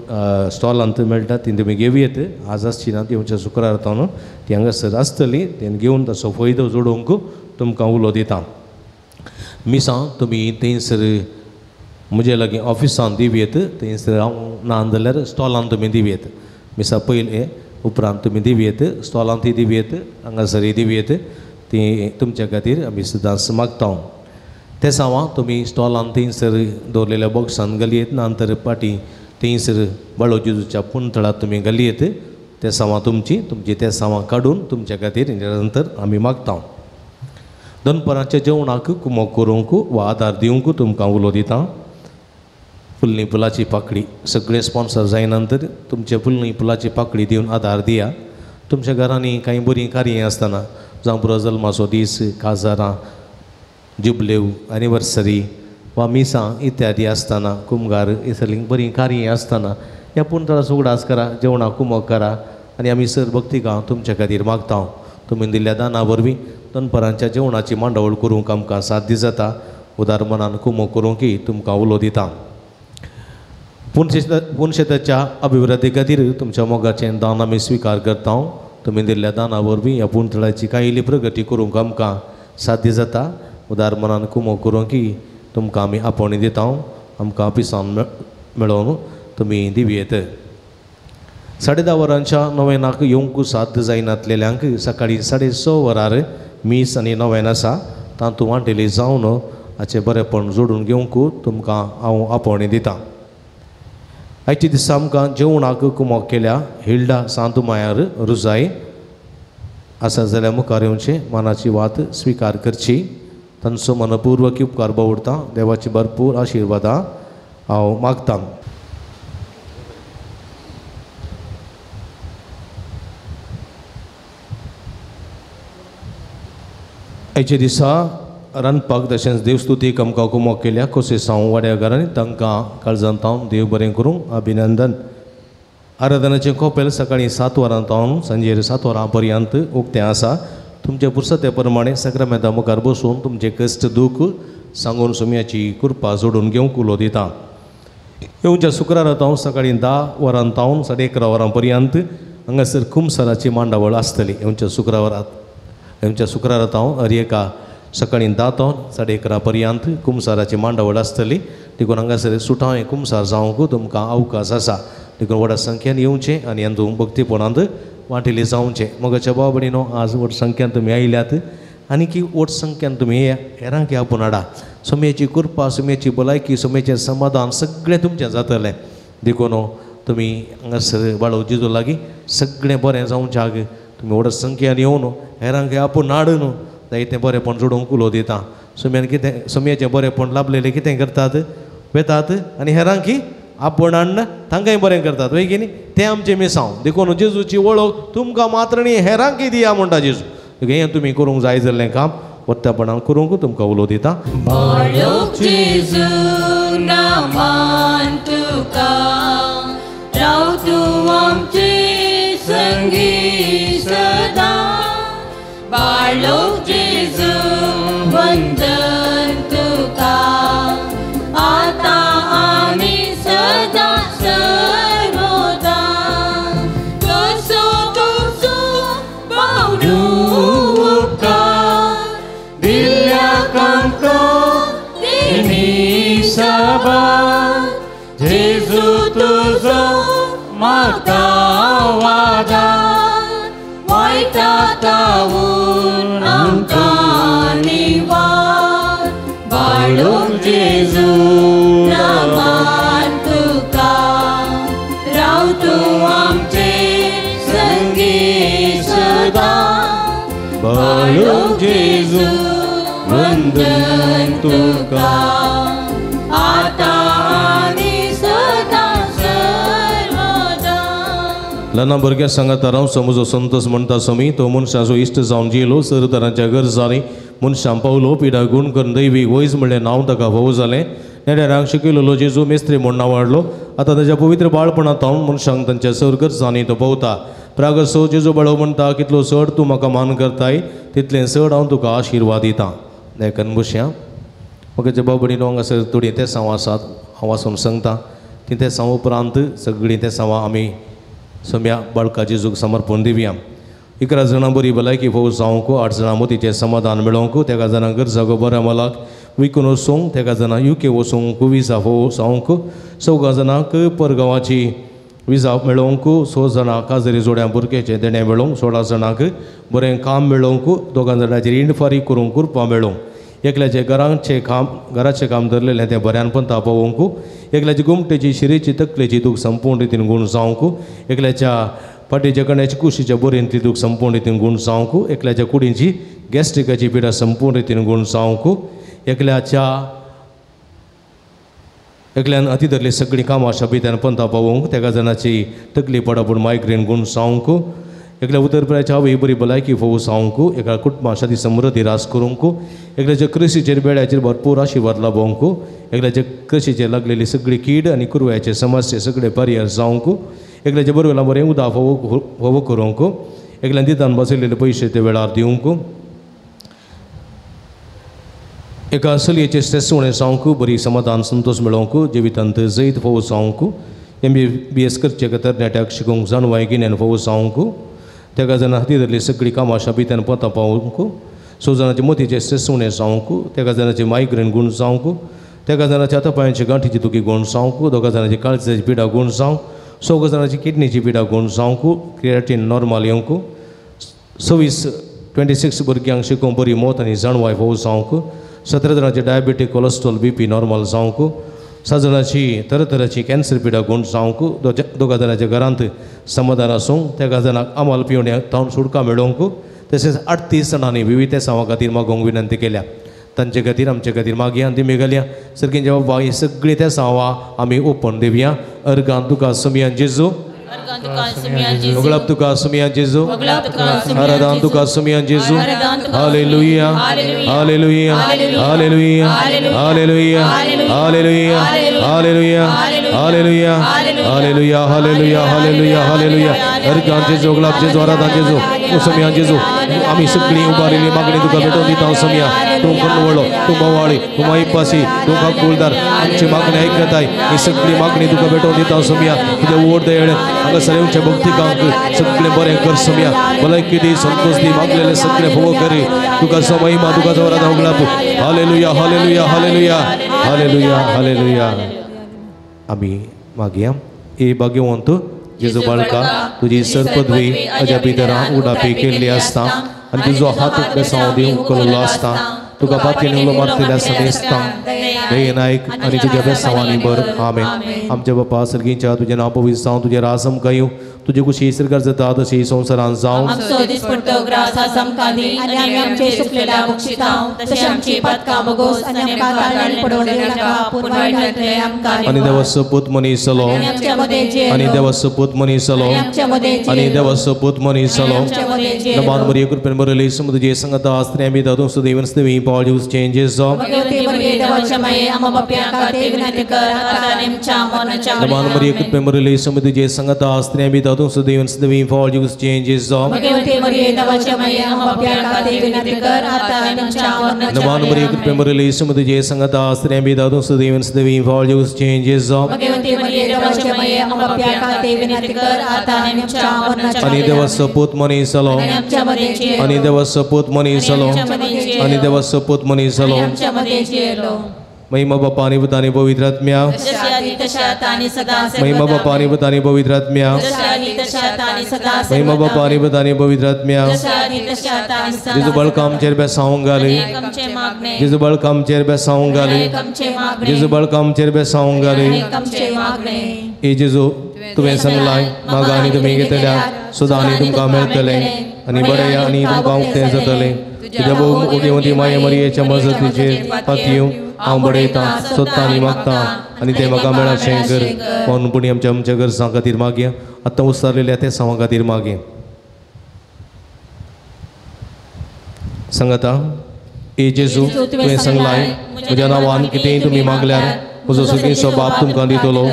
स्टॉलांत मेळटा ती तुमी घेवयेत आज आसची ना येवच्या शुक्रारांतून ती हांगासर आसतली तें घेवन ताचो फायदो जोडूंक तुमकां उलो दिता मिसां तुमी थंयसर म्हजे लागीं ऑफिसान दिवयेत थंयसर हांव ना जाल्यार स्टॉलांत तुमी दिवयेत मिसां पयले उपरांत तुमी दिवयेत स्टॉलांतय दिवयेत हांगासरय दिवयेत ती तुमच्या खातीर आमी सदांच मागता ते सावां तुमी स्टॉलांत थंयसर दवरलेल्या बॉक्सान घालयेत नंतर पाटी थंयसर बाळू जेजूच्या पुणतळांत तुमी घालयेत ते सावां तुमची ते सावां काडून तुमच्या खातीर नंतर आमी मागता दनपराच्या जेवणाक कुमक करूंक वा आदार दिवंक तुमकां उलो दिता फुल्ली फुलाची पाकळी सगळे स्पॉन्सर जाय नंतर तुमचे फुल्ली फुलाची पाकळी दिवन आदार दिया तुमच्या घरांनी कांय बरीं कार्यां आसतना जावं बरो जल्माचो दीस काजारां जुबलेव एनिवर्सरी वा मिसां इत्यादी आसतना कुमगार इसरलीं बरीं कार्यां आसतना ह्या पुणतळाचो उगडास करा जेवणाक कुमक करा आनी आमी सर भक्तिकां तुमच्या खातीर मागता तुमी दिल्ल्या दाना वरवीं दनपरांच्या जेवणाची मांडावळ करूंक आमकां साध्य जाता उदार मनान कुमक करूंकय तुमकां उलो दिता पुणशेताच्या अभिवृद्धी खातीर तुमच्या मोगाचें दान आमी स्विकार करता तुमी दिल्ल्या दाना वरवीं ह्या पुणतळाची कांय इल्ली प्रगती करूंक आमकां साध्य जाता उदार मनान कुमक करूंकय तुमकां आमी आपोवणी दिता आमकां ऑफिसान मेळोवन तुमी दिवयेत 10:30 वरांच्या नोवेनाक येवंक साध्य जायनासलेल्यांक सकाळीं 6:30 वरार मीस आनी नोवेन आसा तातूंत वांटेली जावन हाचें बरेंपण जोडून घेवंक तुमकां हांव आपोवणी दितां आयच्या दिसा आमकां जेवणाक कुमक केल्या हिल्डा सांतुमायार रुजाय आसा जाल्यार मुखार येवचें मनाची वात स्विकार करची तांचो मनपूर्वक उपकार बावडता. देवाची भरपूर आशिर्वादां हांव मागतां. आयचे दिसा रांदपाक तशेंच देवस्तुतीक आमकां कुमक केल्या खोसेसांव वाड्या घरांनी तांकां काळजांतावन देव बरें करूंक अभिनंदन. आराधनाचें कोपेल सकाळीं 7 वरांतावन सांजेर 7 वरां पर्यंत उक्तें आसा. तुमचे पुरसते प्रमाणे सक्रामेंता मुखार बसून तुमचे कश्ट दूख सांगून सुमयाची कृपा जोडून घेवंक उलो दिता. येवच्या शुक्रारांतावन सकाळीं 10 वरांतावन 11:30 वरां पर्यंत हांगासर कुमसाराची मांडावळ आसतली. येवच्या शुक्रारांतावन अर्येका सकाळीं 10 तावन 11:30 पर्यंत कुमसाराची मांडावळ आसतली. देखून हांगासर सुटावे कुमसार जावंक तुमकां अवकाश आसा. देखून व्हड संख्येन येवचें आनी हातूंत भक्तीपणांत वांटिले जावचें. मगाच्या बाबडीनो आज व्हड संख्येन तुमी आयल्यात आनी की व्हड संख्येन तुमी हेरांक आपूण हाडा. सुमयेची कृपा, सुमयेची भलायकी, सुमयेचें समाधान सगळें तुमचें जातलें. देखून तुमी हांगासर बाळो जेजू लागीं सगळें बरें जावच्याक तुमी व्हड संख्येन येवन हेरांक आपूण हाडून जायतें बरेंपण जोडूंक उलो दिता. सुमयान कितें सुमयेचें बरेंपण लाभलेलें कितें करतात, वेतात आनी हेरांक आपूण हाडना तांकांय बरें करतात. वय की न्ही, तें आमचें मिसांव. देखून जेजूची वळख तुमकां मात्र न्ही हेरांकय दिया म्हणटा जेजू. हें तुमी करूंक जाय जाल्लें काम वत्तापणान करूंक तुमकां उलो दिता. बाळोक जेजू नामान तुका राव तूं आमचे संगी सदां. बाळोक जेजू वंदन तुका आतां आनी सदां सर्वदा. कसो तुजो बावडू उपकार दिल्याक आमकां तेणी साबार. जेजू तुजो म्हाका वादार वायटा तावून आमकां निवार. बाळोक जेजू नामान तुका राव तूं आमचे संगी सदां. बाळोक जेजू वंदन तुका आतां आनी सदां सर्वदा. ल्हान भुरग्या सांगात राव समजो संतोष म्हणटा समी तो मनशाचो इश्ट जावन जियेलो. सरतरांच्या गरजांनी मनशां पावलो. पिडा गूण करून दैवी वयज म्हणलें नांव ताका फावो जालें. नेड्यारांक शिकयलेलो जेजू मेस्त्री म्हूण नांव वाडलो. आतां ताच्या पवित्र बाळपणांत तावन मनशांक तांच्या सर गरजांनी तो पावता. प्रागसो जेजू बाळो म्हणटा कितलो चड तूं म्हाका मान करताय तितलें चड हांव तुका आशिर्वाद दितां. देखून बसया. म्हाका बाबडीनो हांगासर थोडीं तेसांव आसात हांव वाचून सांगता. ती तेसांव उपरांत सगळीं तेसांवां आमी सम्या बाळका जेजूक समर्पण दिवया. 11 जाणां बरी भलायकी फावो जावंक, 8 जाणां मोतीचें समाधान मेळोवंक, 13 जाणां गरजागो बऱ्या मलाक विकून वचूंक, 13 जाणां UK वचूंक विजा फावो जावंक, 14 जाणांक परगांवाची विजा मेळोवंक, 6 जाणां काजरी जोड्या भुरग्याचें देणें मेळोवंक, 16 जाणांक बरें काम मेळोवंक, 2 जाणांचेर इंडफारी करूंक कृपा मेळोवंक, एकल्याचें घराचें काम धरलेलें तें बऱ्यान पंथा पावोवंक, एकल्याची गुमटेची शिरेची तकलेची दूख संपूर्ण रितीन गूण जावंक, एकल्याच्या फाटीच्या कण्याची कुशीच्या बरेंतली दूख संपूर्ण रितीन गूण जावंक, एकल्याच्या कुडींची गॅस्ट्रिकाची पिडा संपूर्ण रितीन गूण जावंक, एकल्यान अती धरली सगळीं कामां शाबित्यान पंथा पावोवंक, 13 जाणांची तकली पडापूण मायग्रेन गूण जावंक, एकल्या उदरपुऱ्याच्या आवय बरी भलायकी फावो जावंक, एका कुटुंबा शादी समृद्धी रास करूंक, एकल्याच्या कृशीचेर बेड्याचेर भरपूर आशिर्वाद लाभोवंक, एकल्याच्या कृशीचेर लागलेली सगळी कीड आनी कुरव्याचे समस्या सगळे परिहार जावंक, एकल्याच्या बरोबर बरें उदक फावो करूंक, एकल्यान दितान बसयलेले पयशे ते वेळार दिवंक, एका चलयेचें स्ट्रेस उणें जावंक, बरी समाधान संतोष मेळोवंक, जिवितांत जैत फावो जावंक, MBBS करचे खातीर नेट्याक शिकूंक जानवाय गिन्यान फावो जावंक, 13 जाणां हाती धरली सगळीं कामां शाबित्यान पंथा पावोवंक, 6 जाणांचे मोतीचें स्ट्रेस उणें जावंक, 13 जाणांचे मायग्रेन गूण जावंक, 13 जाणांच्या हातापांयाची गांठीची दुखी गूण जावंक, 2 जाणांची काळजाची पिडा गूण जावंक, 6 जाणांची किडनीची पिडा गूण जावंक, क्रिएटिन नॉर्मल येवंक, 26 भुरग्यांक शिकूंक बरी मोत आनी जाणवाय फावो जावंक, 17 जाणांचे डायबेटीक कोलेस्ट्रॉल BP नॉर्मल जावंक, 6 जाणांची तरातराची कॅन्सर पिडा गूण जावंक, 2 जाणांच्या घरांत समाधान आसूंक, 13 जाणांक आमाल पिवण्या तावन सुडका मेळोवंक, तशेंच 38 जाणांनी विविध सेवा खातीर मागोवंक विनंती केल्या. तांचे खातीर आमचे खातीर मागया आनी ती मेघालया सारकी बाबा ही सगळी त्या सावा आमी ओपन देवया अर्गां तुका सुमया जेजू Oglap tuka sumia Jesu. Aradan tuka sumia Jesu. Hallelujah. Hallelujah. Hallelujah. Hallelujah. Hallelujah. Hallelujah. Hallelujah. Hallelujah. Hallelujah. Hallelujah. Hallelujah. Aradan Jesu. Oglap Jesu. Aradan Jesu. Sumia Jesu. आम्ही सगळी उबारिली मागणी तुका भेटून दिता समया तूं कन्नवळो तूं मोवाळी तूं माईपासी तूं काकुलदार आमची मागणी आयकताय ही सगळी मागणी तुका भेटून दिता समया तुझे ओढ दयेण हांगा सगळ्यांच्या भक्तिकांक सगळें बरें कर समया भलायकी दी संतोष दी मागलेले सगळें फोव करी तुका सो महिमा तुका सो वरादा उगलाप hallelujah hallelujah hallelujah hallelujah hallelujah आम्ही मागया ए भाग्यवंत जेजू बाळका तुझी सरपदवी अज्या भितरां उडापी केल्ली आसता आनी तुजो हात बेसांव दिवंक कळलो आसता तुका पातयेन उलो मारतले आसता दिसता दये नायक आनी तुज्या बेसांवांनी बर आमेन आमच्या बापा सर्गीच्या तुजें नांव पवित्र जावं तुजें राज आमकां येवं तुझी कुशी सरकार जाता तशी संवसारांत जावं आमचो दिसपट्टो ग्रास आमकां दी आनी आमी आमचे सुकलेल्या बक्षितांव तशें आमची पातकां बोगोस आनी आमकां काळजांनी पडोवंक नाका पूण वायटांतले आमकां आनी देवाचो पूत मनीस जालो आनी देवाचो पूत मनीस जालो आनी देवाचो पूत मनीस जालो नमान मरिये कृपेन बरयली सम तुजे संगता आस्त्रे आमी दादू सुदैवन स्तवी पॉल यूज चेंजेस नमान मरिये कृपेन बरयली सम तुजे संगता आस्त्रे आमी दादू सुदैवन स्तवी पॉल यूज चेंजेस नमान मरिये कृपेन बरयली सम तुजे संगता आस्त्रे आमी दादू सुदैवन स्तवी पॉल यूज चेंजेस आनी देवाचो पूत मनीस जालो आनी देवाचो पूत मनीस जालो आनी देवाचो पूत मनीस जालो महिमा बापा आनी पुता आनी पवित्र आत्म्या महिमा बापा आनी पुता आनी पवित्र आत्म्या महिमा बापा आनी पुता आनी पवित्र आत्म्या जेजू बाळका आमचेर बेसांवंक घाली जेजू बाळका आमचेर बेसांवंक घाली जेजू बाळका आमचेर बेसांवंक घाली ए जेजू तुवें सांगलां मागा आनी तुमी घेतल्या सुद्दां आनी तुमकां मेळटलें आनी बरें आनी तुमकां उक्तें जातलें तुज्या भोवती माये मरयेच्या मजतीचेर पातयेवं हांव बडयतां सोदतां आनी मागतां आनी तें म्हाका मेळचें कर म्हणून आमच्या गरजां खातीर मागया आतां उसारलेल्या त्या सांवा खातीर मागया सांगाता ए जेजू तुवें सांगलां म्हज्या नांवान कितेंय तुमी मागल्यार म्हजो सगळींचो बाप तुमकां दितलो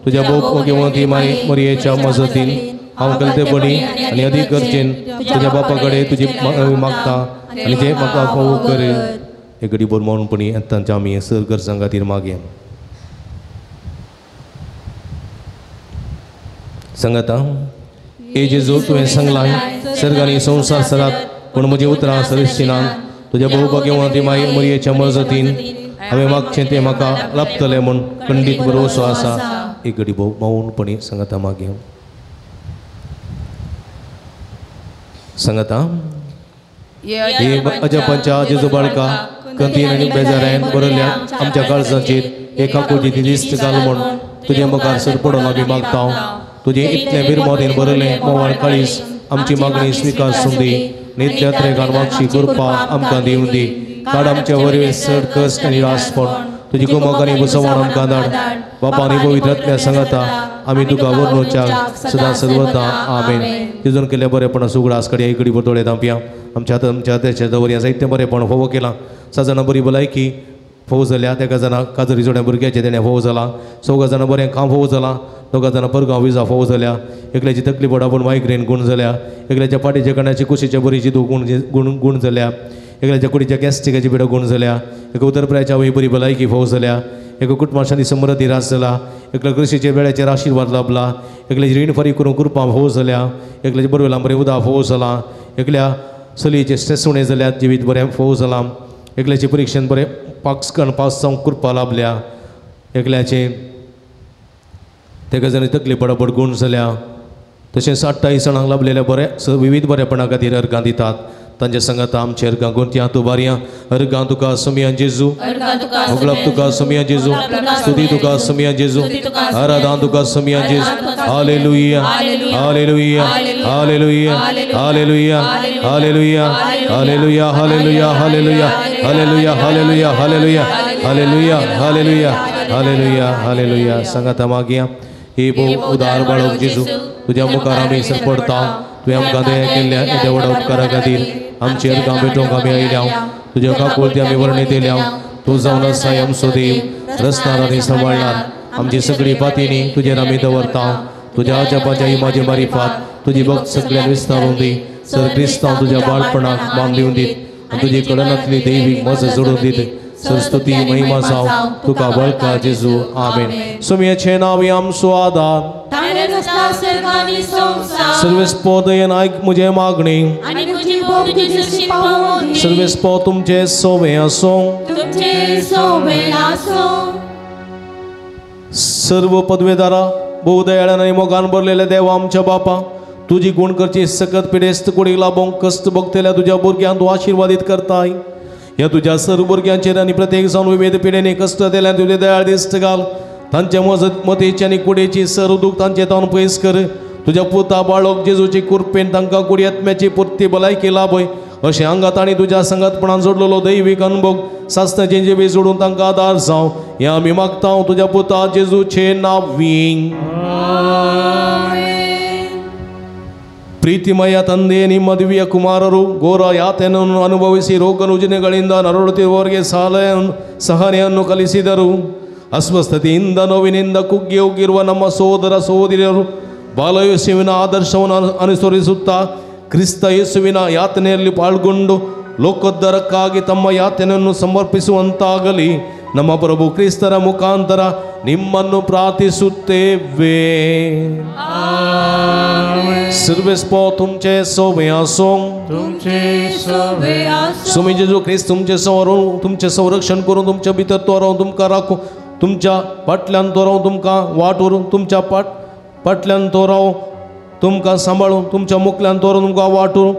तुज्या भोवती माये मरयेच्या मजतीन हांव केलें बडी आनी अदीक गरजेन तुज्या बापा कडेन तुजी मागता आनी तें म्हाका फोव कर एक घडी बोर मौनपणी तांच्या आमी सर गरजां खातीर मागया सांगाता ए जेजू तुवें सांगलां सर्ग आनी संवसार सरात पूण म्हजी उतरां सरिश्चिनान तुज्या भोवभाग्यवती माये मरयेच्या मजतीन हांवें मागचें तें म्हाका लाभतलें म्हूण खंडीत भरवसो आसा एक घडी भोव मौनपणी सांगाता मागया सांगाता हे अजपांच्या जेजू बाळका कंतीन आनी बेजारान बरयल्या आमच्या काळजाचेर एका कोटीची दिश्ट घाल म्हूण तुजे मुखार सर पडून आमी मागता तुजें इतलें बिरमोदेन बरयलें मोवाळ काळीस आमची मागणी स्विकार सुंदी नित्यात्रेकान मागची कृपा आमकां दिवं दी काड आमच्या वरवीं चड कश्ट आनी रासपण तुजी कुमक आनी बुसवण आमकां धाड बापा आनी पवित्र आत्म्या सांगाता आमी तुका वर्णुच्याक सदां सर्वदा आमेन तिजून केल्या बरेपणा सुगडास कडेन एक घडी बतोळे दांपया आमच्या देशाच्या दवर्या जायतें बरेपण फोव केलां 6 जाणां बरी भलायकी फोव जाल्या 1 जाणां काजरी जोड्या भुरग्याचें तेणें फोव जाला 6 जाणां बरें काम फोव जालां 2 जाणां परगांव विजा फोव जाल्या एकल्याची तकली पडापूण मायग्रेन गुण जाल्या एकल्याच्या पाटीच्या कण्याची कुशीच्या बरीची गुण जाल्या एकल्याच्या कुडीच्या गॅस्ट्रिकाची पिडो गुण जाल्या एक उतरप्रायच्या वय बरी भलायकी फोव जाल्या एक कुटुंबाशांनी समृद्धी रास जाला एकल्या कृषीच्या वेळाचेर आशिर्वाद लाभला एकल्याची रीण फारीक करून कृपा फोव जाल्या एकल्याच्या बरवेला बरें उदक फोव जालां एकल्या चलयेचे स्ट्रेस उणें जाल्यात जिवीत बरें फोव जालां एकल्याचे परिक्षेन बरें पास जावंक कृपा लाभल्या एकल्याचे तेका जाणी तकली पडपड गुण जाल्या तशेंच 28 जाणांक लाभलेल्या बरें विविध बरेपणा खातीर अर्गां दितात तांच्या संगत आमचे अर्गां गुंत्या तूं बारया अर्गां तुका सुमया जेजू ओगलाप तुका सुमया जेजू स्तुती तुका सुमया जेजू आराधना तुका सुमया जेजू hallelujah hallelujah hallelujah hallelujah hallelujah hallelujah hallelujah hallelujah hallelujah hallelujah hallelujah hallelujah hallelujah hallelujah hallelujah. सांगात मागया हे भोव उदार बाळक जेजू तुझ्या मुखार आमी सरपडता. तुवें आमकां दया केल्ल्या त्या व्हड उपकारा खातीर आमचेर गांभीटोवंक आमी आयल्या. तुज्या काकुळती आमी वर्णी दिल्या. तूं जावन आसा आमचो देव रस्तार आनी सांबाळणार. आमची सगळी पातींनी तुजेर आमी दवरता. तुज्या जपाच्या इमाजी मारिफात तुजी भक्त सगळ्यांक विस्तारून दी. सर क्रिस्तांव तुज्या बाळपणाक मान दिवन दीत आनी तुजी कडनांतली दैवीक मज जोडून दीत. सरस्तुती महिमा जाव तुका बळका जेजू आमेन. सुमयेचें नांव आमचो आदार सर्वेस्पो दयेन आयक म्हजे मागणी. सर्वेस्पो तुमचे सोबे आसूं. सर्व पदवेदारा बहुदयाळान आनी मोगान भरलेले देवा आमच्या बापा तुजी गुण करची सकत पिडेस्त कुडीक लाभोंक कश्ट भोगतल्या तुज्या भुरग्यांक तूं आशिर्वादीत करताय. ह्या तुज्या सर्व भुरग्यांचेर आनी प्रत्येक जावन विविध पिडेनी कश्ट दिल्या तुजे दयाळ दिश्ट घाल. तांचे मतेची आनी कुडीची सर दूख तांचे तोंड पयस कर. तुज्या पुता बाळक जेजूची कुरपेन तांकां कुडी आत्म्याची पुर्ती भलायकी लाभय. अशें आंगात आनी तुज्या संगतपणान जोडलेलो दैवीक अनुभव सासणाचे जिबी जोडून तांकां आदार जावं हें आमी मागता तुज्या पुता जेजूचे नांवीं. ಪ್ರೀತಿಮಯ ತಂದೆಯೇ ನಿಮ್ಮ ದಿವ್ಯ ಕುಮಾರರು ಘೋರ ಯಾತನೆಯನ್ನು ಅನುಭವಿಸಿ ರೋಗ ರುಜಿನಗಳಿಂದ ನರಳುತ್ತಿರುವವರಿಗೆ ಸಹನೆಯನ್ನು ಕಲಿಸಿದರು. ಅಸ್ವಸ್ಥತೆಯಿಂದ ನೋವಿನಿಂದ ಕುಗ್ಗಿ ಹೋಗಿರುವ ನಮ್ಮ ಸೋದರ ಸಹೋದರಿಯರು ಬಾಲಯೇಸುವಿನ ಆದರ್ಶವನ್ನು ಅನುಸರಿಸುತ್ತಾ ಕ್ರಿಸ್ತ ಯೇಸುವಿನ ಯಾತನೆಯಲ್ಲಿ ಪಾಲ್ಗೊಂಡು ಲೋಕೋದ್ಧಾರಕ್ಕಾಗಿ ತಮ್ಮ ಯಾತನೆಯನ್ನು ಸಮರ್ಪಿಸುವಂತಾಗಲಿ. ನಮ್ಮ ಪ್ರಭು ಕ್ರಿಸ್ತರ ಮುಖಾಂತರ ನಿಮ್ಮನ್ನು ಪ್ರಾರ್ಥಿಸುತ್ತೇವೆ. सर्वेस्पो तुमचे सोबे आसूं. स्वामी जेजू ख्रिस्त तुमचे संरक्षण करून तुमच्या भितर तो रावन तुमकां राखूं. तुमच्या फाटल्यान तो रावन तुमकां वाट व्हरून तुमच्या फाटल्यान तो रावन तुमकां सांबाळून तुमच्या मुखल्यान तो रावन तुमकां वाट व्हरून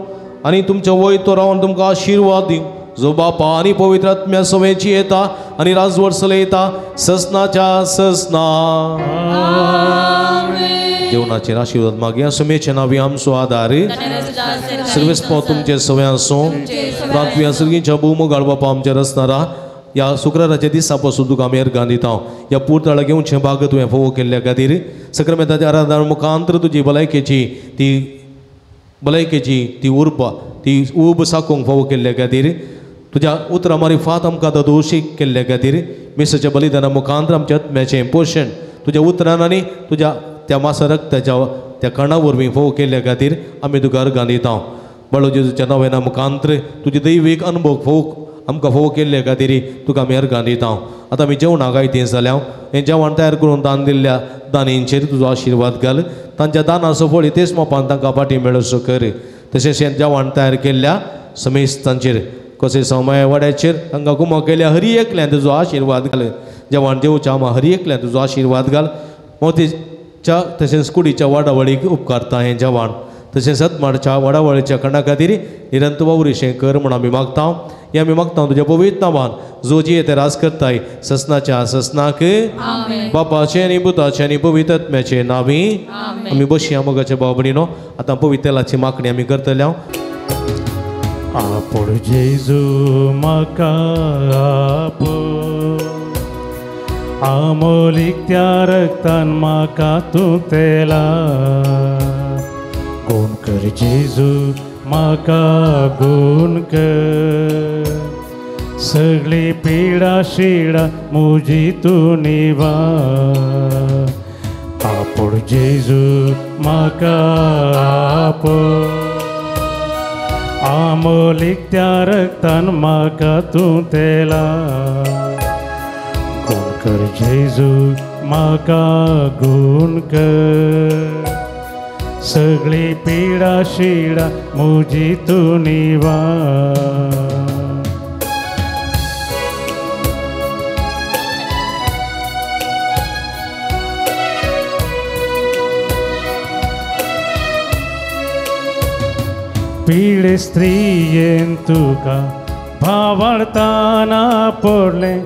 आनी तुमच्या वयर तो रावन तुमकां आशिर्वाद दी. जो बापा आनी पवित्र आत्म्या समेची येता आनी राजवट चलयता ससनाच्या ससना. जेवणाचेर आशिर्वाद मागया. सुमेचे नांवी आमचो आदार सर्वेस्पो तुमचे सवय आसूं. प्रार्थना सर्गीच्या भूमोगाळ बापा आमचेर आसनारा ह्या शुक्राराच्या दिसा पासून तुका आमी अर्गां दिता. ह्या पुर्ताळा घेवचें भाग तुवें फोव केल्ल्या खातीर सक्रामेंताच्या आराधना मुखांतर तुजी भलायकेची ती उर्बा ती उब साकोंक फोव केल्ल्या खातीर तुज्या उतरां मारिफात आमकां दोशीक केल्ल्या खातीर मिसाच्या बलिदाना मुखांतर आमच्या आत्म्याचें पोशण तुज्या उतरान आनी तुज्या त्या मासा रक्ताच्या त्या कणा वरवीं फोव केल्ल्या खातीर आमी तुका अर्गां दिता. बाळो जेजूच्या नांवान मुखांतर तुजे दैवीक अनुभव आमकां फोव केल्ल्या खातीर तुका आमी अर्गां दिता. आतां आमी जेवणाक आयतीं जाल्यां हें जेवण तयार करून दान दिल्ल्या दानींचेर तुजो आशिर्वाद घाल. तांच्या दानाचो फळ तेच मोपान तांकां फाटीं मेळसो कर. तशेंच हें जेवण तयार केल्ल्या समेस्तांचेर कशें समय वाड्याचेर तांकां कुमो केल्या हरी एकल्यान तुजो आशिर्वाद घाल. जेवण जेवच्या हरी एकल्यान तुजो आशिर्वाद घाल. मोतीच्या तशेंच कुडीच्या वाडावळीक उपकारता हें जेवण. तशेंच सतमाडच्या वाडावळीच्या खंडा खातीर निरंत वावरीशें कर म्हूण आमी मागता. हें आमी मागता तुज्या पवित्र नांवान जो जी येते राज करताय ससनाच्या ससनाक बापाचे आनी पुताचे आनी पवित्र आत्म्याचे नांवी आमी बसया. मोगाच्या बाबडीनो आतां पवित्र तेलाची मागणी आमी करतल्या. आपूण जेजू म्हाका आमोलीक त्या रक्तान म्हाका तूं तेला. गुण कर जेजू म्हाका गुण कर. सगळी पिडा शिडा म्हजी तूं निवा. आपूण जेजू म्हाका आमोलीक त्या रक्तान म्हाका तूं तेला. गुण कर जेजू म्हाका गुण कर. सगळी पिडा शिडा म्हजी तूं निवा. पीड स्त्रियेन तुका भावार्थाना पडलें.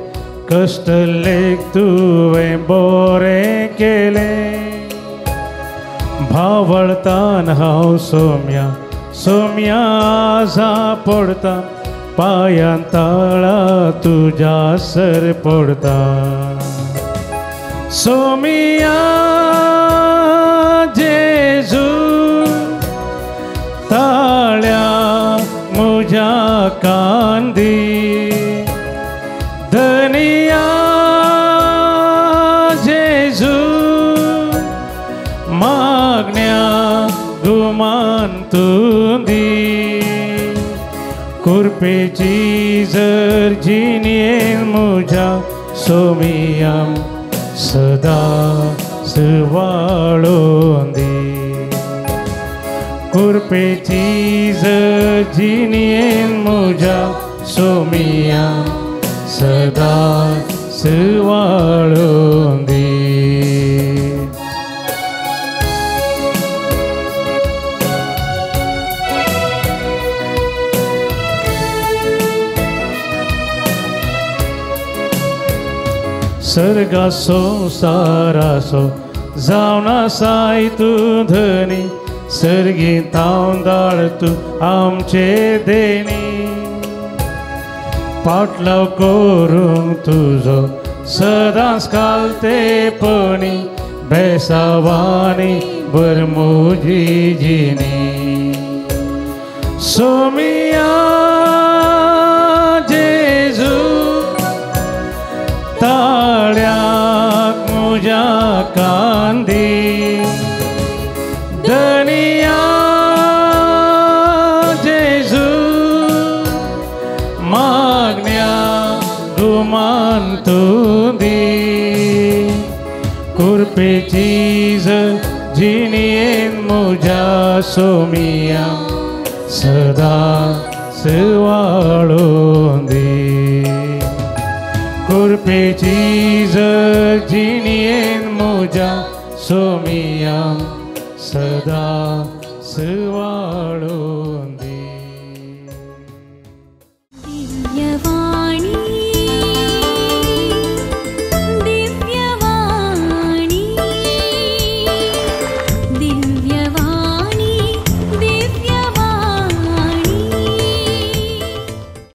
कश्ट लेख तुवें बरें केलें. भावार्थान हांव सोम्या जा पडटा. पायांताळा तुझ्या सर पडता सोमिया जेजू ताळ्या मुझ्या कांदी धनिया जेजू मागण्या गुमान तुंदी कुर्पेची जर जिनियेन मुझ्या सोमियम सदा सवाळून दी कुर्पेची जर जिनियेन मुझ्या सोमियम सदा सवाळून दी सर्गा संसारासो जावना साय तू धनी सर्गी तांदाळ तू आमचे देणी पाटलाव करूंक तुझो सदांच कालतेपणी बेसावानी बरमोजी जिनी सोमिया जेजू ताळ्याक मुझ्या कांदी धनिया जेजू मागण्या गुमान तुंदी कुर्पेची जिनियेन मुझ्या सोमिया सदा सवाळून दी कुर्पेची जिनियेन मुझ्या सोमिया सदा सवाळून दी दिव्यवाणी